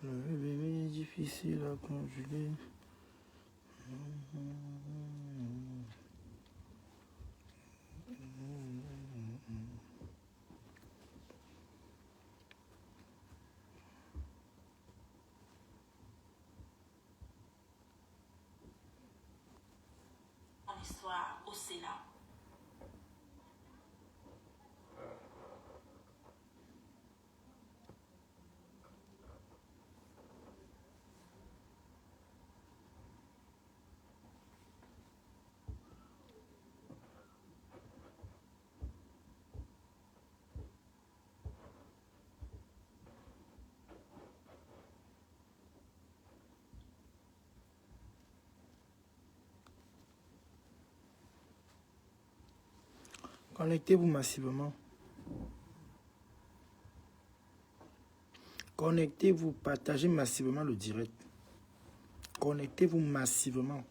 Le bébé est difficile à conjuguer. En histoire au Sénat. Connectez-vous massivement. Connectez-vous, partagez massivement le direct. Connectez-vous massivement.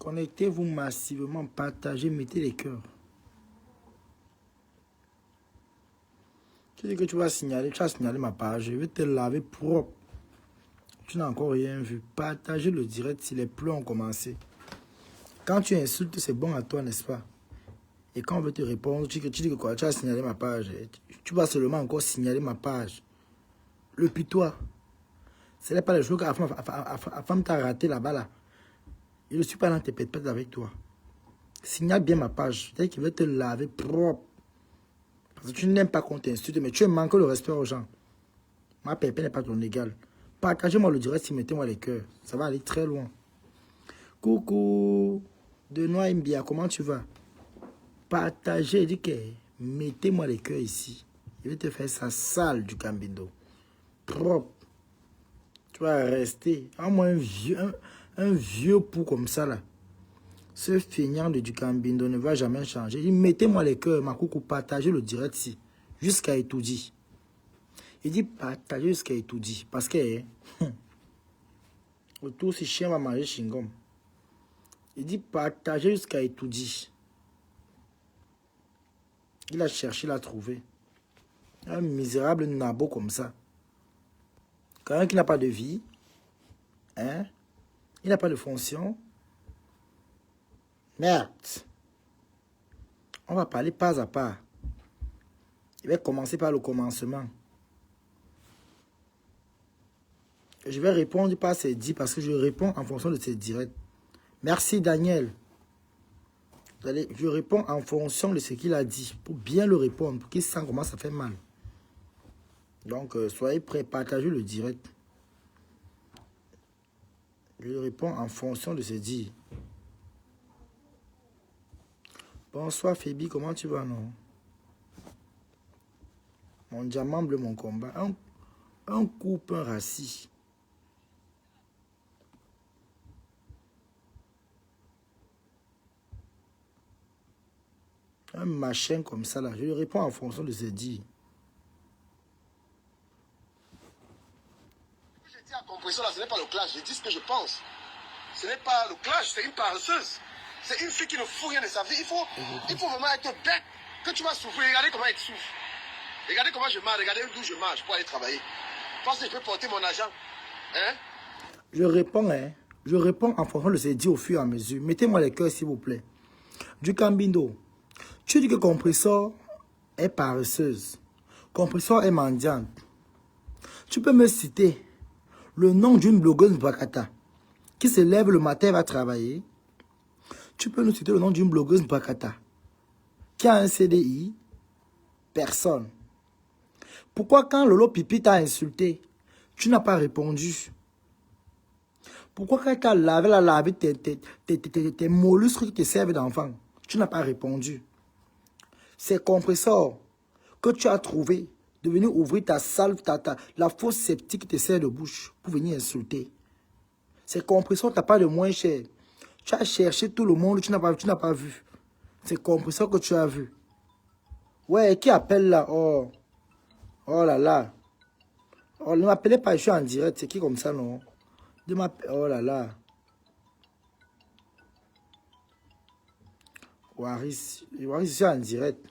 Connectez-vous massivement, partagez, mettez les cœurs. Tu dis que tu vas signaler, tu as signalé ma page, je vais te laver propre. Tu n'as encore rien vu. Partagez le direct si les pleurs ont commencé. Quand tu insultes, c'est bon à toi, n'est-ce pas? Et quand on veut te répondre, tu dis que quoi? Tu as signalé ma page. Tu vas seulement encore signaler ma page. Le pitois. Ce n'est pas le jour que la femme t'a raté là-bas là. Je ne suis pas dans tes pètes avec toi. Signale bien ma page. C'est-à-dire qu'il veut te laver propre. Parce que tu n'aimes pas qu'on t'insulte, mais tu manques le respect aux gens. Ma pépé n'est pas ton égal. Partagez-moi le direct, mettez-moi les cœurs. Ça va aller très loin. Coucou. Denois Mbia, comment tu vas? Partagez, dis que mettez-moi les cœurs ici. Je vais te faire ça sale du Cambindo. Propre. Tu vas rester. Moi un vieux pou comme ça là. Ce feignant de du Cambindo ne va jamais changer. Mettez-moi les cœurs, ma coucou, partagez le direct ici. Jusqu'à Etoudi. Il dit partagez jusqu'à Etoudi. Parce que autour, si chien va manger chingom. Il dit partagez jusqu'à Etoudi. Il a cherché, il a trouvé. Un misérable nabo comme ça. Quelqu'un qui n'a pas de vie. Hein? Il n'a pas de fonction. Merde. On va parler pas à pas. Je vais commencer par le commencement. Je vais répondre par ces dits parce que je réponds en fonction de ces directs. Merci Daniel. Je réponds en fonction de ce qu'il a dit. Pour bien le répondre. Pour qu'il sent comment ça fait mal. Donc soyez prêts. Partagez le direct. Je réponds en fonction de ce dit. Bonsoir Phoebe, comment tu vas, non? Mon diamant bleu, mon combat. Un couple, un rassis. Un machin comme ça, là. Je réponds en fonction de ce dit. Je dis à compression, là, ce n'est pas le clash. Je dis ce que je pense. Ce n'est pas le clash, c'est une paresseuse. C'est une fille qui ne fout rien de sa vie. Il faut vraiment être bête. Que tu vas souffrir. Regardez comment elle souffre. Regardez comment je marche. Regardez d'où je marche pour aller travailler. Je pense que je peux porter mon argent. Hein? Je réponds, hein. Je réponds en fonction de ce dit au fur et à mesure. Mettez-moi les cœurs, s'il vous plaît. Du Cambindo. Tu dis que Compressor est paresseuse. Compressor est mendiante. Tu peux me citer le nom d'une blogueuse Bakata qui se lève le matin et va travailler. Tu peux nous citer le nom d'une blogueuse Bakata qui a un CDI. Personne. Pourquoi quand Lolo Pipi t'a insulté, tu n'as pas répondu? Pourquoi quand tu as lavé tes mollusques qui te servent d'enfant, tu n'as pas répondu? C'est Compressor que tu as trouvé de venir ouvrir ta salve, la fosse septique qui te sert de bouche pour venir insulter. C'est Compressor, tu n'as pas de moins cher. Tu as cherché tout le monde, tu n'as pas vu. C'est Compressor que tu as vu. Ouais, qui appelle là? Oh là là. Oh, ne m'appelez pas, je suis en direct. C'est qui comme ça, non? Oh là là. Waris, je suis en direct.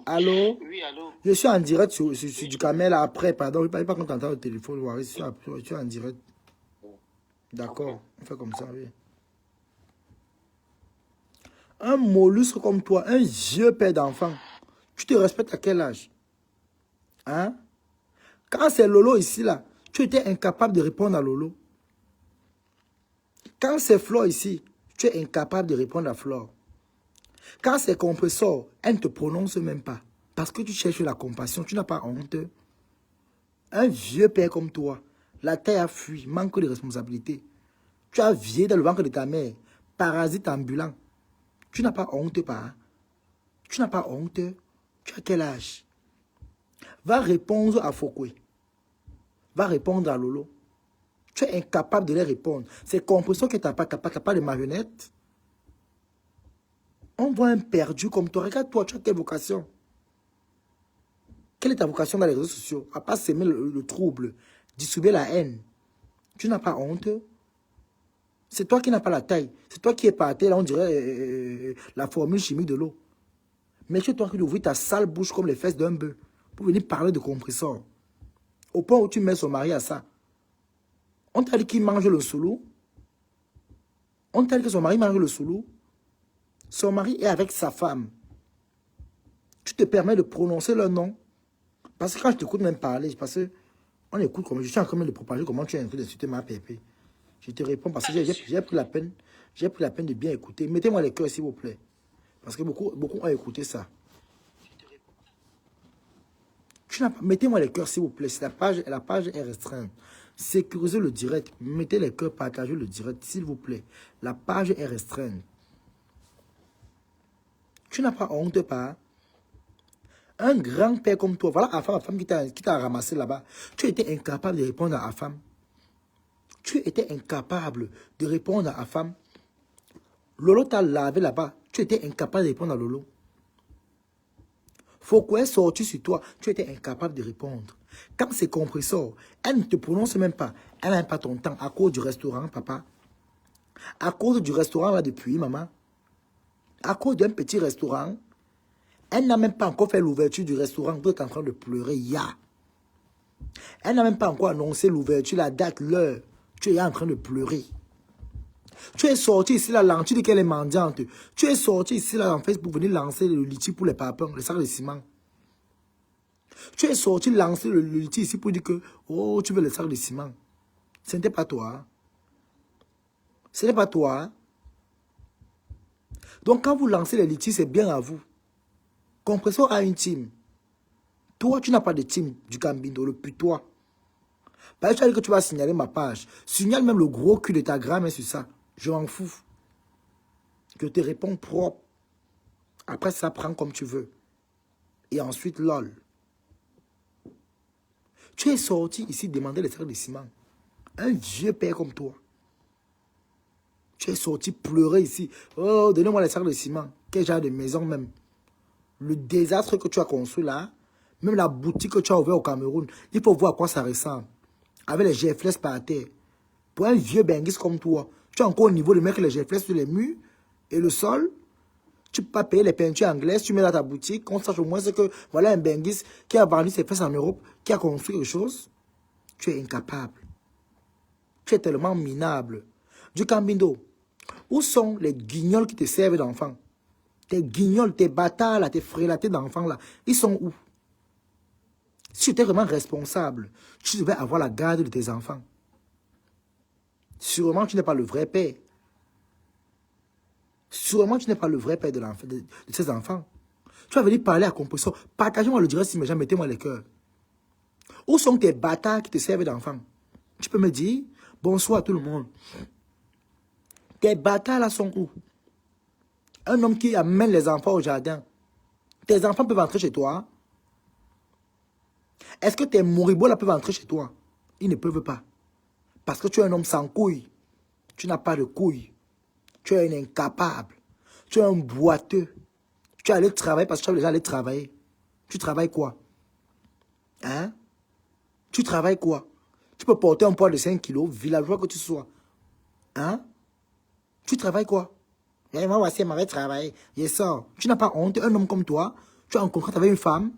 Allô? Oui, allô? Je suis en direct sur du camel après, pardon. Je ne pas qu'on t'entend au téléphone, Waris. Je suis en direct. D'accord, on fait comme ça, oui. Un mollusque comme toi, un vieux père d'enfant, tu te respectes à quel âge? Hein? Quand c'est Lolo ici, là, tu étais incapable de répondre à Lolo. Quand c'est Flore ici, tu es incapable de répondre à Flore. Quand c'est Compressor, elle ne te prononce même pas. Parce que tu cherches la compassion, tu n'as pas honte. Un vieux père comme toi, la terre a fui, manque de responsabilité. Tu as vieilli dans le ventre de ta mère, parasite ambulant. Tu n'as pas honte, pas? Tu n'as pas honte? Tu as quel âge? Va répondre à Fokwe. Va répondre à Lolo. Tu es incapable de les répondre. C'est Compressor que tu n'as pas de marionnette. On voit un perdu comme toi. Regarde-toi, tu as quelle vocation? Quelle est ta vocation dans les réseaux sociaux? À part s'aimer le trouble, distribuer la haine. Tu n'as pas honte? C'est toi qui n'as pas la taille. C'est toi qui es par terre, là, on dirait la formule chimique de l'eau. Mais c'est toi qui ouvres ta sale bouche comme les fesses d'un bœuf pour venir parler de Compressor. Au point où tu mets son mari à ça. On t'a dit qu'il mange le soulou. On t'a dit que son mari mange le soulou. Son mari est avec sa femme. Tu te permets de prononcer leur nom. Parce que quand je t'écoute même parler, parce que on écoute comme je suis en train de propager comment tu es en train d'insulter ma pépé. Je te réponds parce que j'ai pris la peine de bien écouter. Mettez-moi les cœurs s'il vous plaît. Parce que beaucoup ont écouté ça. Mettez-moi les cœurs s'il vous plaît. La page est restreinte. Sécurisez le direct. Mettez les cœurs, partagez le direct s'il vous plaît. La page est restreinte. Tu n'as pas honte, pas? Un grand-père comme toi, voilà Afam qui t'a ramassé là-bas. Tu étais incapable de répondre à Afam. Tu étais incapable de répondre à Afam. Lolo t'a lavé là-bas. Tu étais incapable de répondre à Lolo. Fokwe est sorti sur toi. Tu étais incapable de répondre. Quand c'est Compressor, elle ne te prononce même pas. Elle n'a même pas ton temps à cause du restaurant, papa. À cause du restaurant là depuis, maman. À cause d'un petit restaurant. Elle n'a même pas encore fait l'ouverture du restaurant. Tu es en train de pleurer, ya. Elle n'a même pas encore annoncé l'ouverture, la date, l'heure. Tu es en train de pleurer. Tu es sorti ici, là, tu dis qu'elle est mendiante. Tu es sorti ici, là, en Facebook, pour venir lancer le litige pour les papins, les sacs de ciment. Tu es sorti lancer le litige ici pour dire que, oh, tu veux les sacs de ciment. Ce n'était pas toi. Ce n'est pas toi. Donc, quand vous lancez les litiges, c'est bien à vous. Compressor a une team. Toi, tu n'as pas de team du Cambindo, le putois. Parce que tu as dit que tu vas signaler ma page. Signale même le gros cul de ta grand-mère sur ça. Je m'en fous. Je te réponds propre. Après, ça prend comme tu veux. Et ensuite, lol. Tu es sorti ici demander les sacs de ciment. Un vieux père comme toi. Tu es sorti pleurer ici. Oh, donnez-moi les sacs de ciment. Quel genre de maison même. Le désastre que tu as construit là, même la boutique que tu as ouverte au Cameroun, il faut voir à quoi ça ressemble. Avec les GFLS par terre. Pour un vieux benguis comme toi, tu es encore au niveau de mettre les GFLS sur les murs et le sol. Tu ne peux pas payer les peintures anglaises, tu mets dans ta boutique. On sache au moins que voilà un benguis qui a vendu ses fesses en Europe, qui a construit quelque chose. Tu es incapable. Tu es tellement minable. Du Cambindo, où sont les guignols qui te servent d'enfants? Tes guignols, tes bâtards, là, tes frélatés d'enfants, là, ils sont où? Si tu étais vraiment responsable, tu devais avoir la garde de tes enfants. Sûrement, tu n'es pas le vrai père. Sûrement, tu n'es pas le vrai père de ces enfants. Tu vas venir parler à Compressor. Partagez-moi le direct si mes gens, mettez-moi les cœurs. Où sont tes bâtards qui te servent d'enfants? Tu peux me dire, bonsoir à tout le monde. Tes bâtards là sont où? Un homme qui amène les enfants au jardin. Tes enfants peuvent entrer chez toi? Est-ce que tes moribauds là peuvent entrer chez toi? Ils ne peuvent pas. Parce que tu es un homme sans couilles. Tu n'as pas de couilles. Tu es un incapable. Tu es un boiteux. Tu es allé travailler parce que tu as déjà allé travailler. Tu travailles quoi? Hein? Tu travailles quoi? Tu peux porter un poids de 5 kilos, villageois que tu sois. Hein? Tu travailles quoi? Et moi, voici, elle m'avait travaillé. Il sort. Tu n'as pas honte. Un homme comme toi, tu as un contrat avec une femme.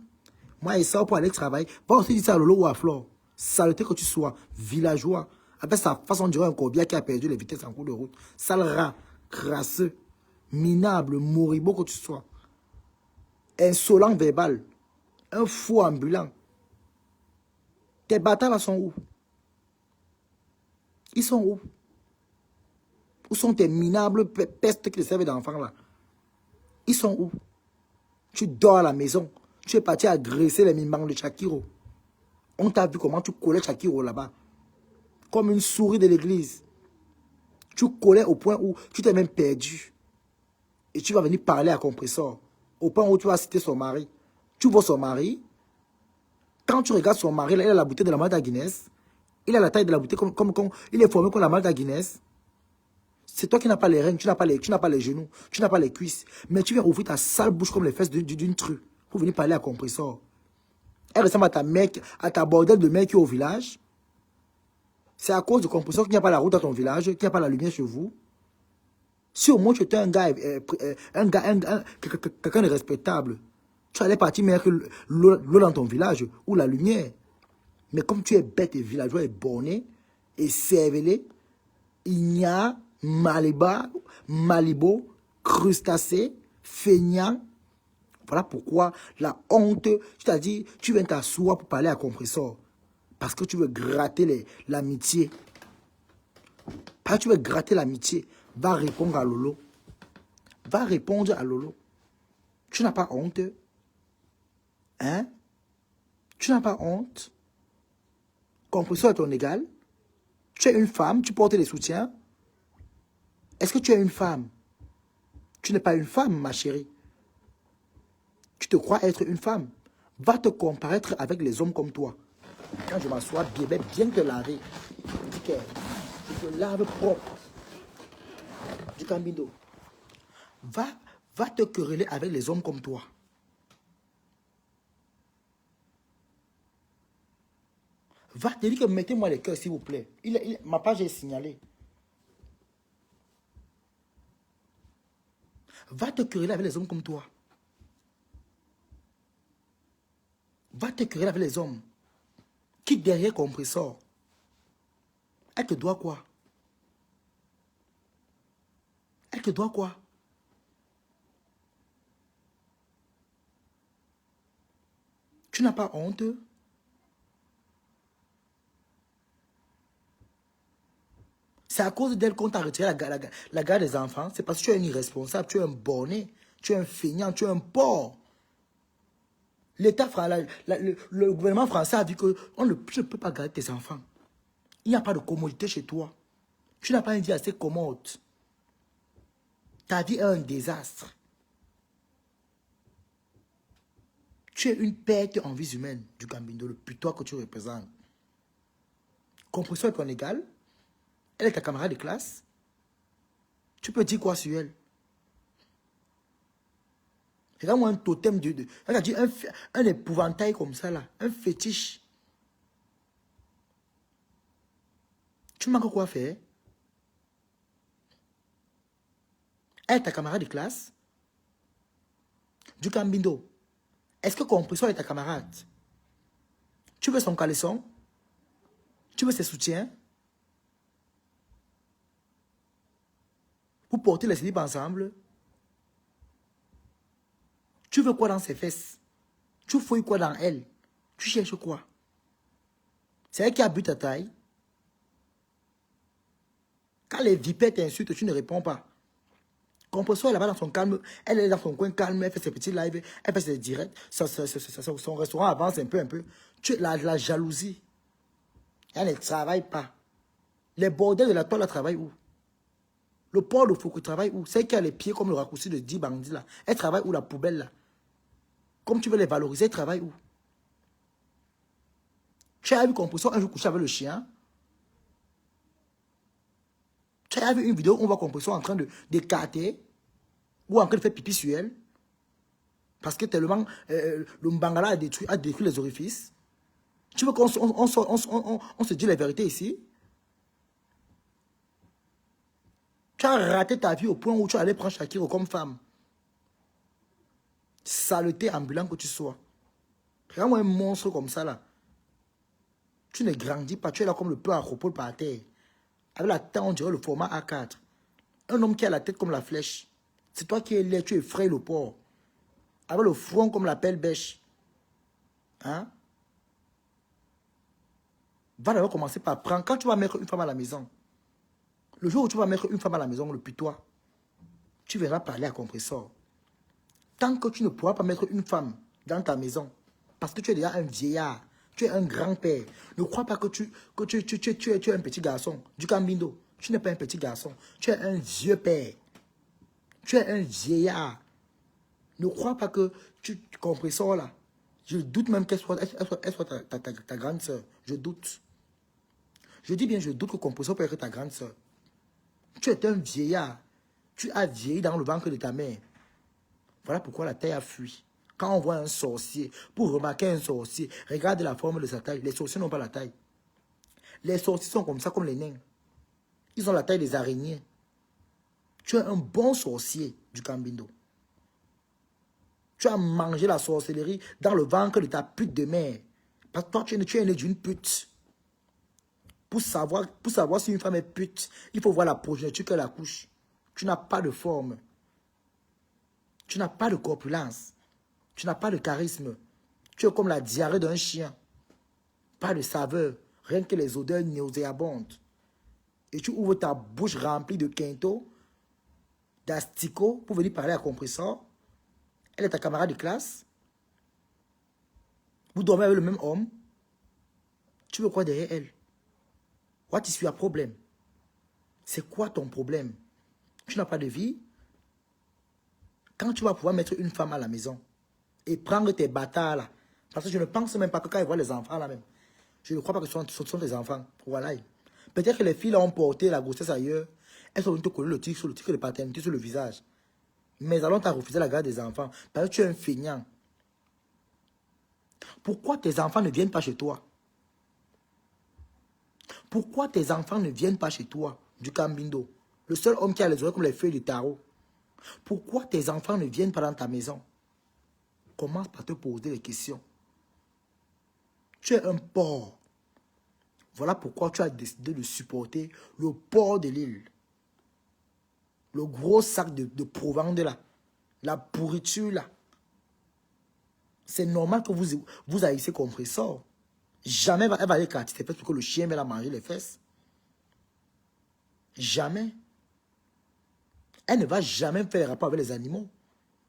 Moi, il sort pour aller travailler. Va aussi dire ça à Lolo ou à Flore. Saleté que tu sois. Villageois. Avec sa façon de dire un corbillard qui a perdu les vitesses en cours de route. Sale rat. Crasseux. Minable. Moribond que tu sois. Insolent verbal. Un fou ambulant. Tes bâtards là sont où? Ils sont où? Où sont tes minables pestes qui te servent d'enfants là? Ils sont où? Tu dors à la maison. Tu es parti agresser les mimans de Shakiro. On t'a vu comment tu collais Shakiro là-bas. Comme une souris de l'église. Tu collais au point où tu t'es même perdu. Et tu vas venir parler à Compressor. Au point où tu vas citer son mari. Tu vois son mari. Quand tu regardes son mari, là, il a la bouteille de la Malta Guinness. Il a la taille de la bouteille comme il est formé comme la Malta Guinness. C'est toi qui n'as pas les reins, tu n'as pas les genoux, tu n'as pas les cuisses. Mais tu viens ouvrir ta sale bouche comme les fesses d'une true pour venir parler à Compressor. Elle ressemble à ta mère, à ta bordel de mère qui est au village. C'est à cause de Compressor qu'il n'y a pas la route dans ton village, qu'il n'y a pas la lumière chez vous. Si au moins tu étais un gars, quelqu'un de respectable, tu allais partir mettre l'eau dans ton village ou la lumière. Mais comme tu es bête et villageois et borné et cervelé, ignare, malibo, crustacé, feignant. Voilà pourquoi la honte, je t'ai dit, tu viens t'asseoir pour parler à Compressor. Parce que tu veux gratter l'amitié. Parce que tu veux gratter l'amitié. Va répondre à Lolo. Va répondre à Lolo. Tu n'as pas honte? Hein? Tu n'as pas honte? Compressor est ton égal? Tu es une femme, tu portes des soutiens? Est-ce que tu es une femme? Tu n'es pas une femme, ma chérie. Tu te crois être une femme. Va te comparaître avec les hommes comme toi. Quand je m'assois, bien te laver. Je te lave propre. Du Cambindo. Va te quereller avec les hommes comme toi. Va te dire que mettez-moi les cœurs, s'il vous plaît. Ma page est signalée. Va te quereller avec les hommes comme toi. Va te quereller avec les hommes. Qui derrière Compressor? Elle te doit quoi? Elle te doit quoi? Tu n'as pas honte? C'est à cause d'elle qu'on t'a retiré la garde des enfants. C'est parce que tu es un irresponsable, tu es un borné, tu es un feignant, tu es un porc. L'État, le gouvernement français a dit que tu ne peux pas garder tes enfants. Il n'y a pas de commodité chez toi. Tu n'as pas une vie assez commode. Ta vie est un désastre. Tu es une perte en vie humaine du Cambindo, le putois que tu représentes. Compressor est ton égal. Elle est ta camarade de classe. Tu peux dire quoi sur elle? Regarde-moi un totem regarde, un épouvantail comme ça là. Un fétiche. Tu manques quoi faire? Elle est ta camarade de classe. Du Cambindo. Est-ce que Compressor est ta camarade? Tu veux son caleçon? Tu veux ses soutiens? Pour porter les slips ensemble? Tu veux quoi dans ses fesses? Tu fouilles quoi dans elle? Tu cherches quoi? C'est elle qui a bu ta taille. Quand les vipères t'insultent, tu ne réponds pas. Compressor est là-bas dans son calme. Elle est dans son coin calme. Elle fait ses petits lives. Elle fait ses directs. Son restaurant avance un peu. La jalousie. Elle ne travaille pas. Les bordels de la toile travaillent où? Le port de Foucault travaille où? C'est qui a les pieds comme le raccourci de 10 bandits là. Elle travaille où, la poubelle là? Comme tu veux les valoriser, elle travaille où? Tu as vu Compressor un jour coucher avec le chien? Tu as vu une vidéo où on voit Compressor en train d'écarter ou en train de faire pipi sur elle? Parce que tellement le Mbangala a détruit les orifices. Tu veux qu'on se dise la vérité ici? Tu as raté ta vie au point où tu allais prendre Shakiro comme femme. Saleté ambulant que tu sois. Regarde-moi un monstre comme ça là. Tu ne grandis pas, tu es là comme le peu à repos par terre. Avec la tête, on dirait le format A4. Un homme qui a la tête comme la flèche. C'est toi qui es laid, tu effraies le porc. Avec le front comme la pelle bêche. Hein? Va d'abord commencer par prendre. Quand tu vas mettre une femme à la maison, le jour où tu vas mettre une femme à la maison, le putois, tu verras parler à compresseur. Tant que tu ne pourras pas mettre une femme dans ta maison, parce que tu es déjà un vieillard, tu es un grand-père, ne crois pas que tu es un petit garçon. Du Cambindo, tu n'es pas un petit garçon, tu es un vieux père. Tu es un vieillard. Ne crois pas que compresseur là, je doute même qu'elle soit ta grande soeur. Je doute. Je dis bien, je doute que compresseur peut être ta grande soeur. Tu es un vieillard. Tu as vieilli dans le ventre de ta mère. Voilà pourquoi la taille a fui. Quand on voit un sorcier, pour remarquer un sorcier, regarde la forme de sa taille. Les sorciers n'ont pas la taille. Les sorciers sont comme ça, comme les nains. Ils ont la taille des araignées. Tu es un bon sorcier du Cambindo. Tu as mangé la sorcellerie dans le ventre de ta pute de mère. Parce que toi, tu es né d'une pute. Pour savoir si une femme est pute, il faut voir la progéniture qu'elle accouche. Tu n'as pas de forme. Tu n'as pas de corpulence. Tu n'as pas de charisme. Tu es comme la diarrhée d'un chien. Pas de saveur. Rien que les odeurs nauséabondes. Et tu ouvres ta bouche remplie de quinto, d'asticots pour venir parler à compresseur. Elle est ta camarade de classe. Vous dormez avec le même homme. Tu veux quoi derrière elle? What is your problème? C'est quoi ton problème? Tu n'as pas de vie? Quand tu vas pouvoir mettre une femme à la maison et prendre tes bâtards là, parce que je ne pense même pas que quand ils voient les enfants là même, je ne crois pas que ce sont des enfants. Voilà. Peut-être que les filles là ont porté la grossesse ailleurs, elles sont venues te coller le titre de paternité sur le visage. Mais alors tu as refusé la garde des enfants parce que tu es un feignant. Pourquoi tes enfants ne viennent pas chez toi? Pourquoi tes enfants ne viennent pas chez toi, du Cambindo? Le seul homme qui a les oreilles comme les feuilles de tarot. Pourquoi tes enfants ne viennent pas dans ta maison? Commence par te poser les questions. Tu es un porc. Voilà pourquoi tu as décidé de supporter le porc de l'île. Le gros sac de provende là. La pourriture là. C'est normal que vous haïssez compresseur. Jamais elle va aller éclater ses fesses pour que le chien va la manger les fesses. Jamais. Elle ne va jamais faire rapport avec les animaux.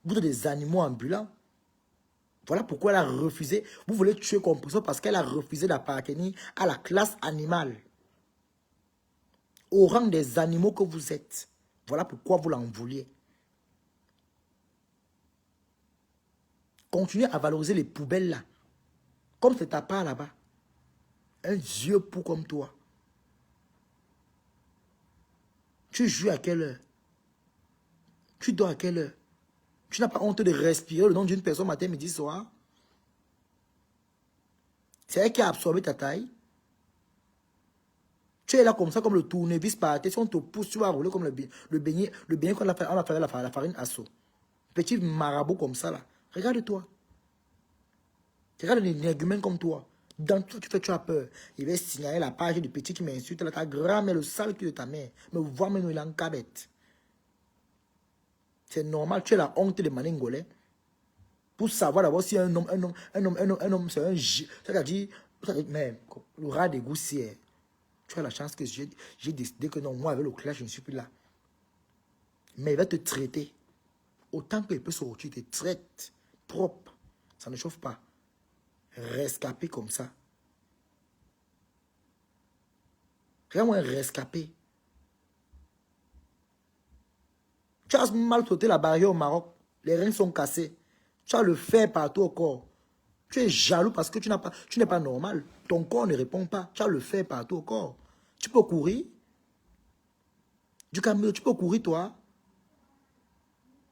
Vous êtes des animaux ambulants. Voilà pourquoi elle a refusé. Vous voulez tuer compresseur parce qu'elle a refusé d'appartenir à la classe animale. Au rang des animaux que vous êtes. Voilà pourquoi vous l'en vouliez. Continuez à valoriser les poubelles là. Comme c'est ta part là-bas. Un vieux pou comme toi. Tu joues à quelle heure? Tu dors à quelle heure? Tu n'as pas honte de respirer le nom d'une personne matin, midi, soir? C'est elle qui a absorbé ta taille. Tu es là comme ça, comme le tournevis par terre. Si on te pousse, tu vas rouler comme le beignet qu'on a fait la farine à saut. Petit marabout comme ça là. Regarde-toi. Regarde les énergumènes comme toi. Dans tout, tu as peur. Il va signaler la page du petit qui m'insulte. Ta grand-mère, le sale cul de ta mère. Mais voir maintenant, il est en cabette. C'est normal, tu es la honte de Maningolais. Pour savoir d'abord si un homme, c'est un J. C'est-à-dire, mais le rat des goussières. Tu as la chance que j'ai décidé que non, moi avec le clash, je ne suis plus là. Mais il va te traiter. Autant qu'il peut sortir, il te traite propre. Ça ne chauffe pas. Rescapé comme ça. Regarde-moi un rescapé. Tu as mal sauté la barrière au Maroc. Les reins sont cassés. Tu as le fer partout au corps. Tu es jaloux parce que tu n'es pas normal. Ton corps ne répond pas. Tu as le fer partout au corps. Tu peux courir. Du Cameroun, tu peux courir toi.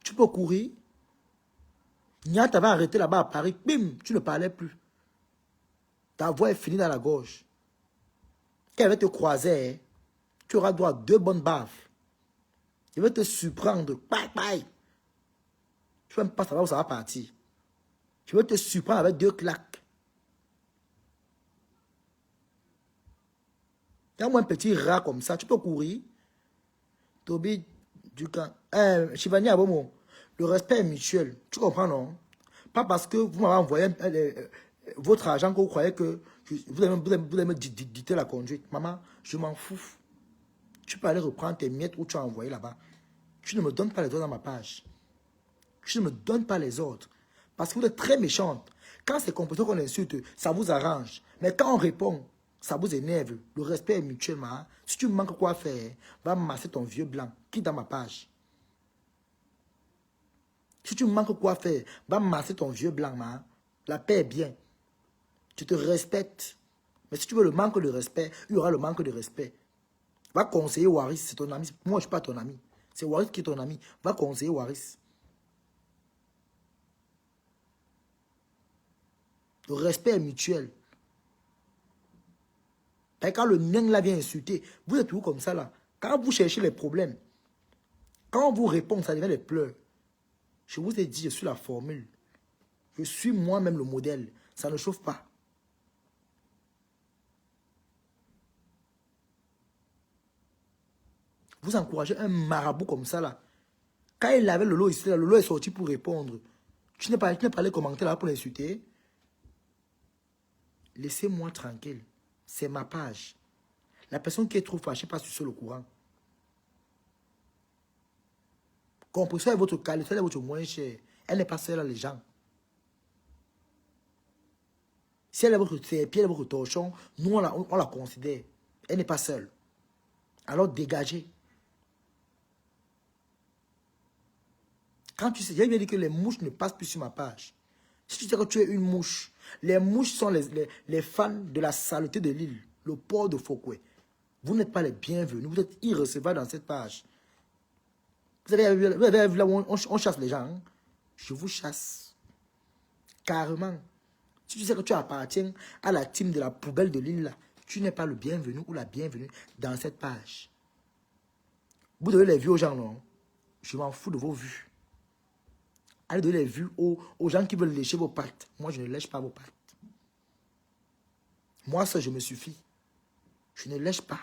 Tu peux courir. Nia t'avait arrêté là-bas à Paris. Bim, tu ne parlais plus. Ta voix est finie dans la gorge. Quand elle va te croiser, tu auras droit à 2 bonnes baffes. Je vais te surprendre. Bye, bye. Je ne vais même pas savoir où ça va partir. Je vais te surprendre avec 2 claques. Donne-moi un petit rat comme ça. Tu peux courir. Toby, Ducan. Chivani Abomo. Le respect est mutuel. Tu comprends, non? Pas parce que vous m'avez envoyé votre argent que vous croyez que vous allez me dicter la conduite. Maman, je m'en fous. Tu peux aller reprendre tes miettes où tu as envoyé là-bas. Tu ne me donnes pas les ordres dans ma page. Tu ne me donnes pas les ordres. Parce que vous êtes très méchante. Quand c'est composé qu'on insulte, ça vous arrange. Mais quand on répond, ça vous énerve. Le respect est mutuellement. Si tu me manques quoi faire, va masser ton vieux blanc. Quitte dans ma page. Si tu me manques quoi faire, va masser ton vieux blanc. La paix est bien. Tu te respectes. Mais si tu veux le manque de respect, il y aura le manque de respect. Va conseiller Waris, c'est ton ami. Moi, je ne suis pas ton ami. C'est Waris qui est ton ami. Va conseiller Waris. Le respect est mutuel. Et quand le nain là vient insulter, vous êtes toujours comme ça là. Quand vous cherchez les problèmes, quand on vous répond, ça devient des pleurs. Je vous ai dit, je suis la formule. Je suis moi-même le modèle. Ça ne chauffe pas. Vous encouragez un marabout comme ça là. Quand il avait le lot ici, là, le lot est sorti pour répondre. Tu n'es pas allé commenter là pour l'insulter. Laissez-moi tranquille. C'est ma page. La personne qui est trop fâchée passe sur le courant. Compresseur est votre qualité, est votre moins cher. Elle n'est pas seule à les gens. Si elle est votre serpillère, votre torchon, nous on la considère. Elle n'est pas seule. Alors dégagez. Quand tu sais, j'ai bien dit que les mouches ne passent plus sur ma page. Si tu sais que tu es une mouche, les mouches sont les fans de la saleté de l'île, le port de Fouquet. Vous n'êtes pas les bienvenus, vous êtes irrecevables dans cette page. Vous avez vu là où on chasse les gens, hein? Je vous chasse. Carrément. Si tu sais que tu appartiens à la team de la poubelle de l'île, tu n'es pas le bienvenu ou la bienvenue dans cette page. Vous devez les vues aux gens, non? Je m'en fous de vos vues. Allez donner les vues aux gens qui veulent lécher vos pattes. Moi, je ne lèche pas vos pattes. Moi, ça, je me suffis. Je ne lèche pas.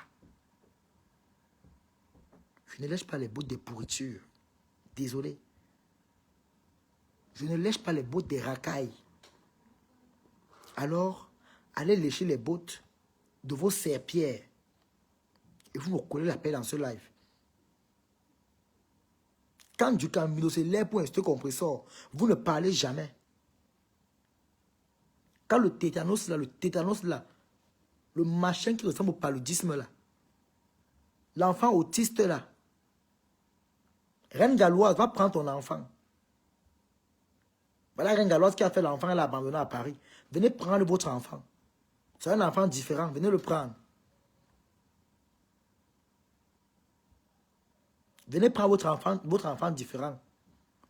Je ne lèche pas les bottes des pourritures. Désolé. Je ne lèche pas les bottes des racailles. Alors, allez lécher les bottes de vos serpillères. Et vous me collez la paix dans ce live. Quand du Camino, c'est l'air pour insulter compresseur, vous ne parlez jamais. Quand le tétanos là, le machin qui ressemble au paludisme là, l'enfant autiste là, Reine Galloise, va prendre ton enfant. Voilà Reine Galloise qui a fait l'enfant, elle l'a abandonné à Paris. Venez prendre votre enfant. C'est un enfant différent, venez le prendre. Venez prendre votre enfant différent.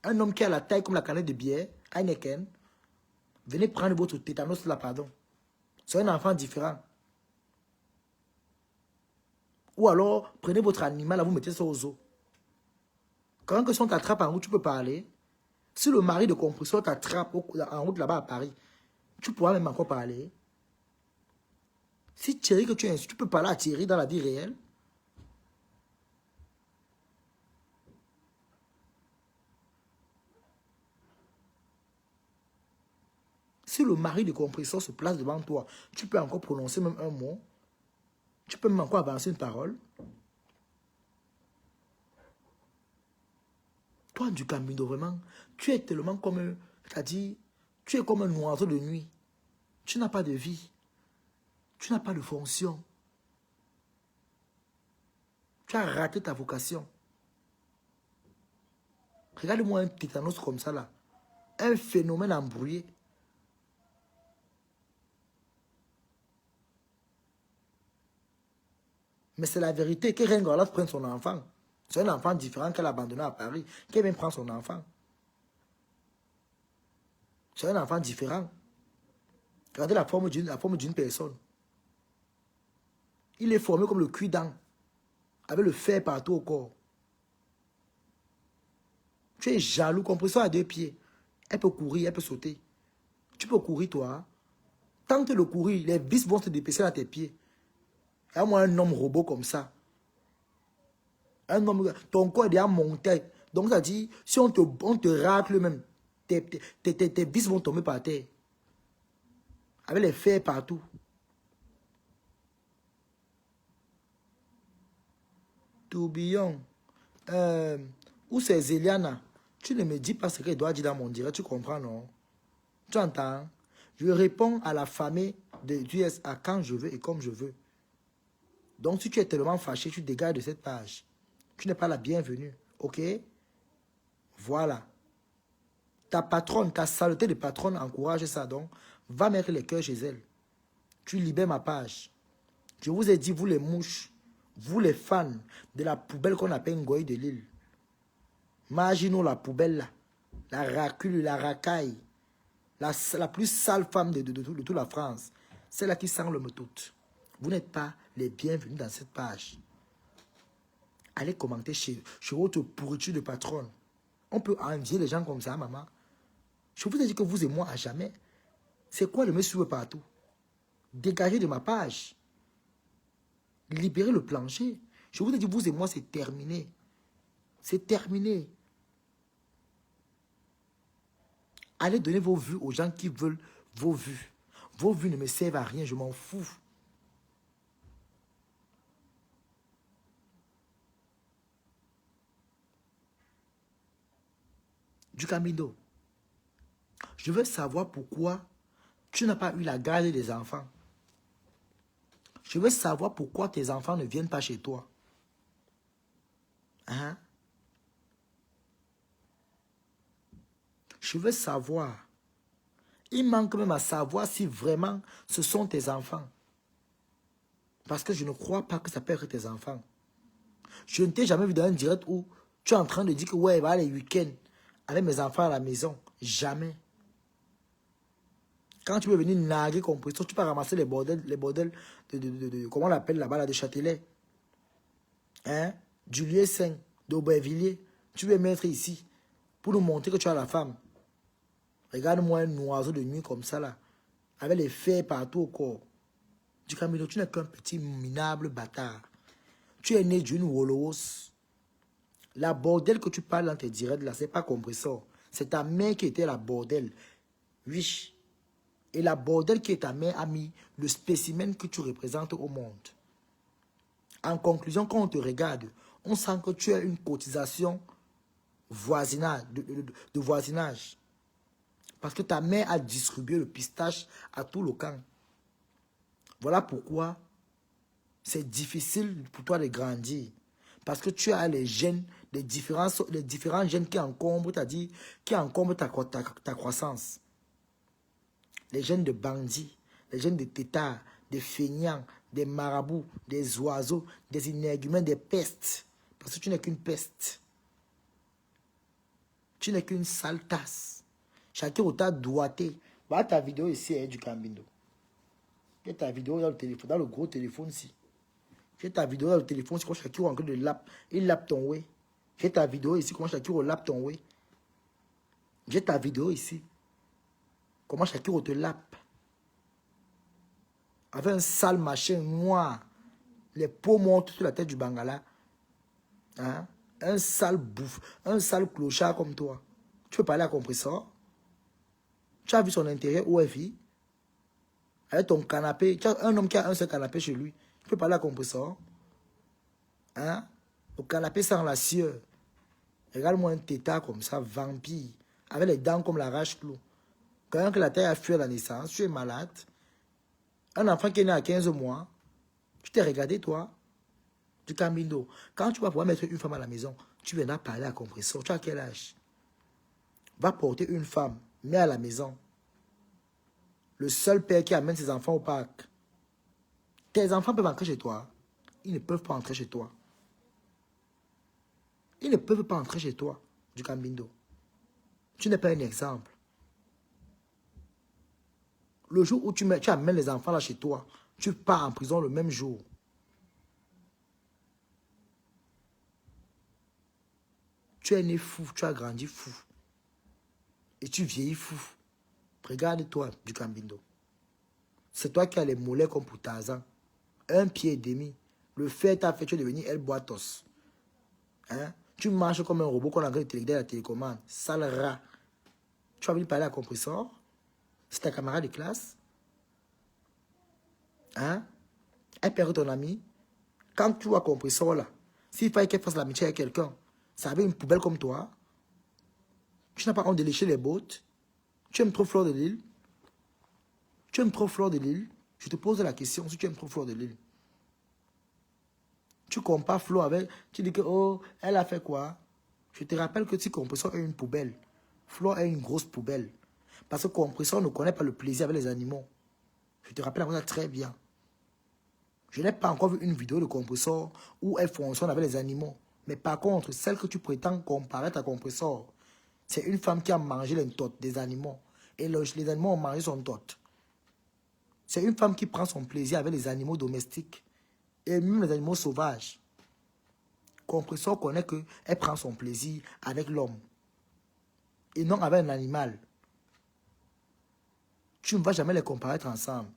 Un homme qui a la taille comme la canette de bière, Heineken. Venez prendre votre tétanos là, pardon. C'est un enfant différent. Ou alors, prenez votre animal, là, vous mettez ça aux os. Quand que si on t'attrape en route, tu peux parler. Si le mari de compresseur t'attrape en route là-bas à Paris, tu pourras même encore parler. Si Thierry que tu insultes, tu peux parler à Thierry dans la vie réelle. Si le mari de compresseur se place devant toi, tu peux encore prononcer même un mot. Tu peux même encore avancer une parole. Toi, du Camino, vraiment, tu es tellement comme, c'est-à-dire, tu es comme un oiseau de nuit. Tu n'as pas de vie. Tu n'as pas de fonction. Tu as raté ta vocation. Regarde-moi un tétanos comme ça, là. Un phénomène embrouillé. Mais c'est la vérité que Reine Galloise prenne son enfant. C'est un enfant différent qu'elle a abandonné à Paris. Qu'elle vient prendre son enfant. C'est un enfant différent. Regardez la forme d'une personne. Il est formé comme le cuit-dent. Avec le fer partout au corps. Tu es jaloux, compresseur à 2 pieds. Elle peut courir, elle peut sauter. Tu peux courir, toi. Tente de courir, les vis vont se dépêcher à tes pieds. Et moi, un homme robot comme ça. Un homme, ton corps est déjà monté. Donc, ça dit, si on te racle même, tes vis vont tomber par terre. Avec les fers partout. Tourbillon. Où c'est Zéliana? Tu ne me dis pas ce qu'elle doit dire dans mon direct, tu comprends, non? Tu entends? Je réponds à la famille de USA quand je veux et comme je veux. Donc, si tu es tellement fâché, tu dégages de cette page. Tu n'es pas la bienvenue, ok? Voilà. Ta patronne, ta saleté de patronne encourage ça, donc va mettre les cœurs chez elle. Tu libères ma page. Je vous ai dit, vous les mouches, vous les fans de la poubelle qu'on appelle Ngoï de Lille. Imaginons la poubelle là, la racule, la racaille, la plus sale femme de toute la France. Celle-là qui sent le moutout. Vous n'êtes pas les bienvenus dans cette page. Allez commenter chez votre pourriture de patronne. On peut envier les gens comme ça, maman. Je vous ai dit que vous et moi à jamais. C'est quoi de me suivre partout? Dégagez de ma page. Libérez le plancher. Je vous ai dit, vous et moi, c'est terminé. C'est terminé. Allez donner vos vues aux gens qui veulent vos vues. Vos vues ne me servent à rien, je m'en fous. Du Camino. Je veux savoir pourquoi tu n'as pas eu la garde des enfants. Je veux savoir pourquoi tes enfants ne viennent pas chez toi. Hein? Je veux savoir. Il manque même à savoir si vraiment ce sont tes enfants. Parce que je ne crois pas que ça peut être tes enfants. Je ne t'ai jamais vu dans un direct où tu es en train de dire que ouais, va les week-ends avec mes enfants à la maison. Jamais. Quand tu veux venir narguer compression, tu peux ramasser les bordels de comment on l'appelle là-bas, là, de Châtelet. Hein? Du lieu saint, d'Aubervilliers. Tu veux mettre ici pour nous montrer que tu as la femme. Regarde-moi un oiseau de nuit comme ça là, avec les fers partout au corps. Du Camino, tu n'es qu'un petit minable bâtard. Tu es né d'une Wolowos. La bordelle que tu parles dans tes directs là, c'est pas compresseur. C'est ta mère qui était la bordelle. Oui. Et la bordelle qui est ta mère a mis le spécimen que tu représentes au monde. En conclusion, quand on te regarde, on sent que tu as une cotisation voisinage, de voisinage. Parce que ta mère a distribué le pistache à tout le camp. Voilà pourquoi c'est difficile pour toi de grandir. Parce que tu as les gènes, les différents gènes qui encombrent, c'est-à-dire qui encombrent ta croissance. Les gènes de bandits, les gènes de têtards, des feignants, des marabouts, des oiseaux, des énergumènes, des pestes. Parce que tu n'es qu'une peste. Tu n'es qu'une sale tasse. Chacun t'a doigté. Voilà ta vidéo ici, hein, du Camino. J'ai ta vidéo dans le téléphone, dans le gros téléphone ici. J'ai ta vidéo dans le téléphone, c'est quand Shakiro est en train de lap. Il lappe ton way. J'ai ta vidéo ici, comment Shakiro lappe ton way. J'ai ta vidéo ici. Comment Shakiro te lappe. Avec un sale machin noir. Les peaux montent sur la tête du Bangala. Hein? Un sale bouffe. Un sale clochard comme toi. Tu peux parler à compresseur? Tu as vu son intérêt où elle vit? Avec ton canapé. Tu as un homme qui a un seul canapé chez lui. Tu peux parler à compresseur? Hein? Le canapé sans la sueur. Regarde-moi un tétard comme ça, vampire. Avec les dents comme la rage-clou. Quand que la taille a fui à la naissance, tu es malade. Un enfant qui est né à 15 mois. Tu t'es regardé, toi? Du Camino. Quand tu vas pouvoir mettre une femme à la maison, tu viendras parler à compresseur. Tu as quel âge? Va porter une femme, mets à la maison. Le seul père qui amène ses enfants au parc. Tes enfants peuvent entrer chez toi. Ils ne peuvent pas entrer chez toi. Ils ne peuvent pas entrer chez toi, du Camino. Tu n'es pas un exemple. Le jour où tu amènes les enfants là chez toi, tu pars en prison le même jour. Tu es né fou, tu as grandi fou. Et tu vieillis fou. Regarde-toi, du Cambindo. C'est toi qui as les mollets comme pour Tarzan. 1 pied et demi. Le fait t'a fait, tu es devenu El Boitos. Hein? Tu marches comme un robot qu'on a engagé la télécommande. Sale rat. Tu as envie de parler à compresseur? C'est ta camarade de classe? Hein? Elle perd ton ami. Quand tu vois compresseur là, s'il fallait qu'elle fasse l'amitié avec quelqu'un, ça avait une poubelle comme toi. Tu n'as pas honte de lécher les bottes. Tu aimes trop Fleur de Lille? Tu aimes trop Fleur de Lille? Je te pose la question si tu aimes trop Fleur de Lille. Tu compares Flo avec... Tu dis que, oh, elle a fait quoi? Je te rappelle que si compresseur est une poubelle, Flo est une grosse poubelle. Parce que compresseur ne connaît pas le plaisir avec les animaux. Je te rappelle ça très bien. Je n'ai pas encore vu une vidéo de compresseur où elle fonctionne avec les animaux. Mais par contre, celle que tu prétends comparer à compresseur, c'est une femme qui a mangé les totes des animaux. Et les animaux ont mangé son tote. C'est une femme qui prend son plaisir avec les animaux domestiques. Et même les animaux sauvages. Compresseur connaît qu'elle prend son plaisir avec l'homme. Et non avec un animal. Tu ne vas jamais les comparer ensemble.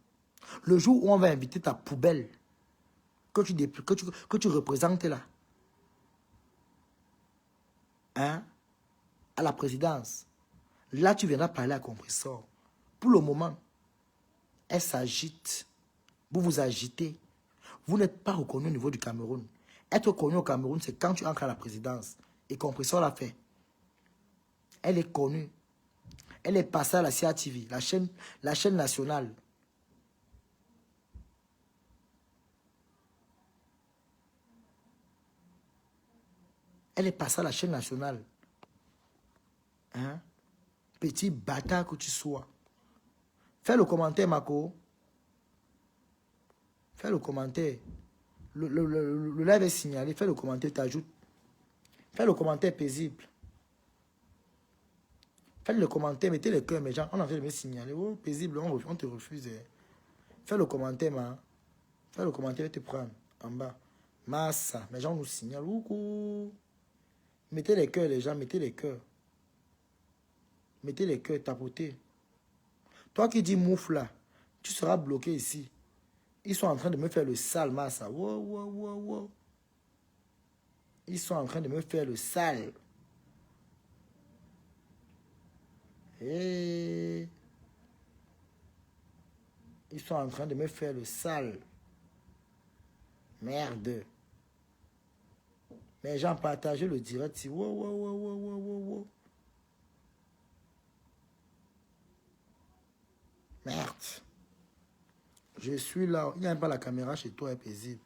Le jour où on va inviter ta poubelle que tu représentes là, hein, à la présidence, là tu viendras parler à compresseur. Pour le moment, elle s'agite. Vous vous agitez. Vous n'êtes pas reconnu au niveau du Cameroun. Être reconnu au Cameroun, c'est quand tu entres à la présidence. Et compresseur l'a fait. Elle est connue. Elle est passée à la CATV, la chaîne nationale. Elle est passée à la chaîne nationale. Hein? Petit bâtard que tu sois. Fais le commentaire, Mako. Fais le commentaire. Le live est signalé. Fais le commentaire, t'ajoutes. Fais le commentaire paisible. Faites le commentaire, mettez les cœurs, mes gens. On a fait de me signaler. Oh, paisible, on te refuse. Fais le commentaire, man. Fais le commentaire, je vais te prendre en bas. Massa, mes gens nous signalent. Oukou. Mettez les cœurs, les gens, mettez les cœurs. Mettez les cœurs, tapotez. Toi qui dis mouf là, tu seras bloqué ici. Ils sont en train de me faire le sale, Massa. Wow, wow, wow, wow. Ils sont en train de me faire le sale. Et ils sont en train de me faire le sale. Merde. Mais j'ai partagé le direct. Wow, wow, wow, wow, wow, wow, wow. Merde. Je suis là. Il n'y a pas la caméra chez toi, est paisible.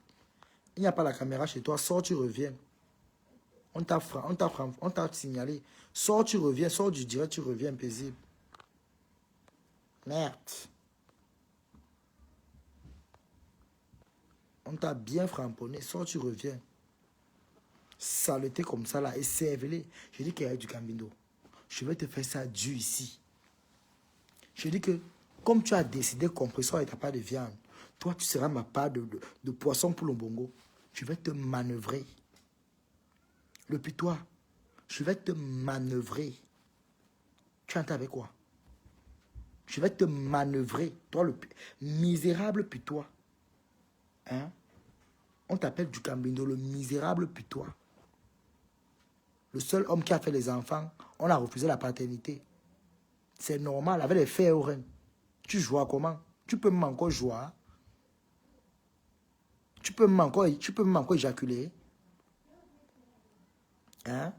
Il n'y a pas la caméra chez toi. Sors, tu reviens. On t'a signalé. Sors, tu reviens. Sors du direct, tu reviens, paisible. Merde. On t'a bien framponné. Sors, tu reviens. Saleté comme ça là. Et serve-les. Je dis qu'il y a du Cambindo. Je vais te faire ça dur ici. Je dis que, comme tu as décidé compresseur et ta part de viande, toi, tu seras ma part de poisson pour le bongo. Je vais te manœuvrer. Le putois, je vais te manœuvrer. Tu entends avec quoi? Je vais te manœuvrer. Toi, le misérable putois. Hein? On t'appelle du Cambindo, le misérable putois. Le seul homme qui a fait les enfants, on a refusé la paternité. C'est normal, avec les faits au reine. Tu joues à comment? Tu peux même encore jouer. Tu peux même encore éjaculer. Hein?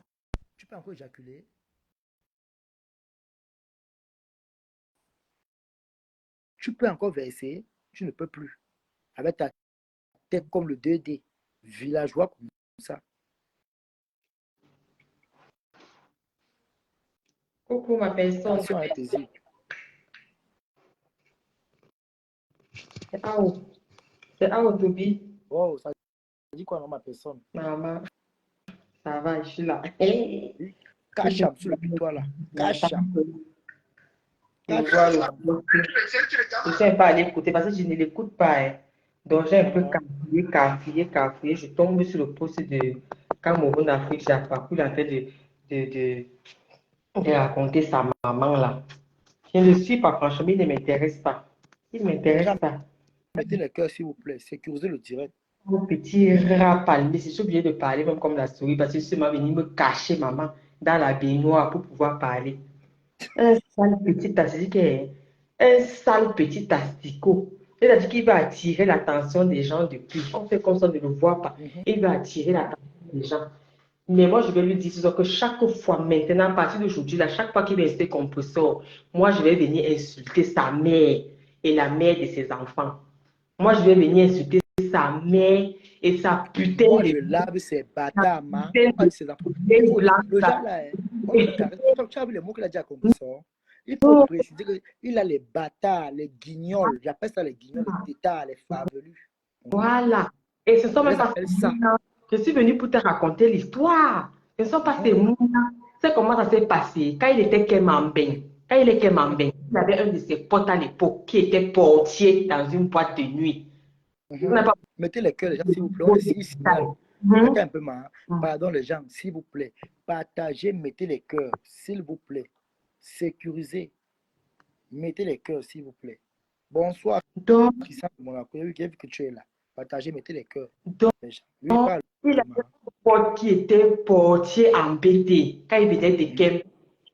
Tu peux encore éjaculer. Tu peux encore verser. Tu ne peux plus. Avec ta tête comme le 2D. Villageois comme ça. Coucou ma personne. Attention à tes yeux. C'est à où, Toby? Oh, ça dit quoi non ma personne? Maman, ça va, je suis là. Cache-up sur le putois là. Cache-up. Je ne suis pas allé écouter parce que je ne l'écoute pas. Hein. Donc j'ai un peu cafouillé. Je tombe sur le poste de Cameroun Afrique. J'ai parcouru en train de de raconter sa maman là. Je ne le suis pas, franchement, il ne m'intéresse pas. Il ne Les m'intéresse gens, pas. mettez les cœurs, s'il vous plaît. Sécurisez le direct. Mon petit rat palmé, je suis obligée de parler même comme la souris parce que je suis venu me cacher, maman, dans la baignoire pour pouvoir parler. Un sale petit asticot, un sale petit asticot. C'est-à-dire qu'il va attirer l'attention des gens depuis. On fait comme ça, on ne le voit pas. Il va attirer l'attention des gens. Mais moi, je vais lui dire ce soir que chaque fois maintenant, à partir d'aujourd'hui, là, chaque fois qu'il va rester compresseur, moi, je vais venir insulter sa mère et la mère de ses enfants. Moi, je vais venir insulter sa mère et sa putain Moi, de... je lave ces sa bâtards, man. putain On va dire ses enfants. de Il faut, blanche, le là. genre là, on le caresse. Tu as vu les mots qu'il a dit à compresseur? Il faut préciser qu'il a les bâtards, les guignols. J'appelle ça les guignols, les tétards, les farvelus. Voilà. Et ce ne sont Je même les pas appelle ces ça. mots-là. Je suis venue pour te raconter l'histoire. Ce ne sont pas ces mots-là. C'est comment ça s'est passé. Quand il était Kemambeng, il avait un de ses potes à l'époque qui était portier dans une boîte de nuit. On n'a pas... Mettez les cœurs, les gens, s'il vous plaît. On les signale. Mettez un peu, man. Pardon, les gens, s'il vous plaît. Partagez, mettez les cœurs, s'il vous plaît. Sécurisez. Mettez les cœurs, s'il vous plaît. Bonsoir, Donc, Christian de Monaco. J'ai vu que tu es là. Partagez, mettez les cœurs. donc, Les gens. Oui, parle. il avait un pote qui était portier embêté quand il venait de Kem.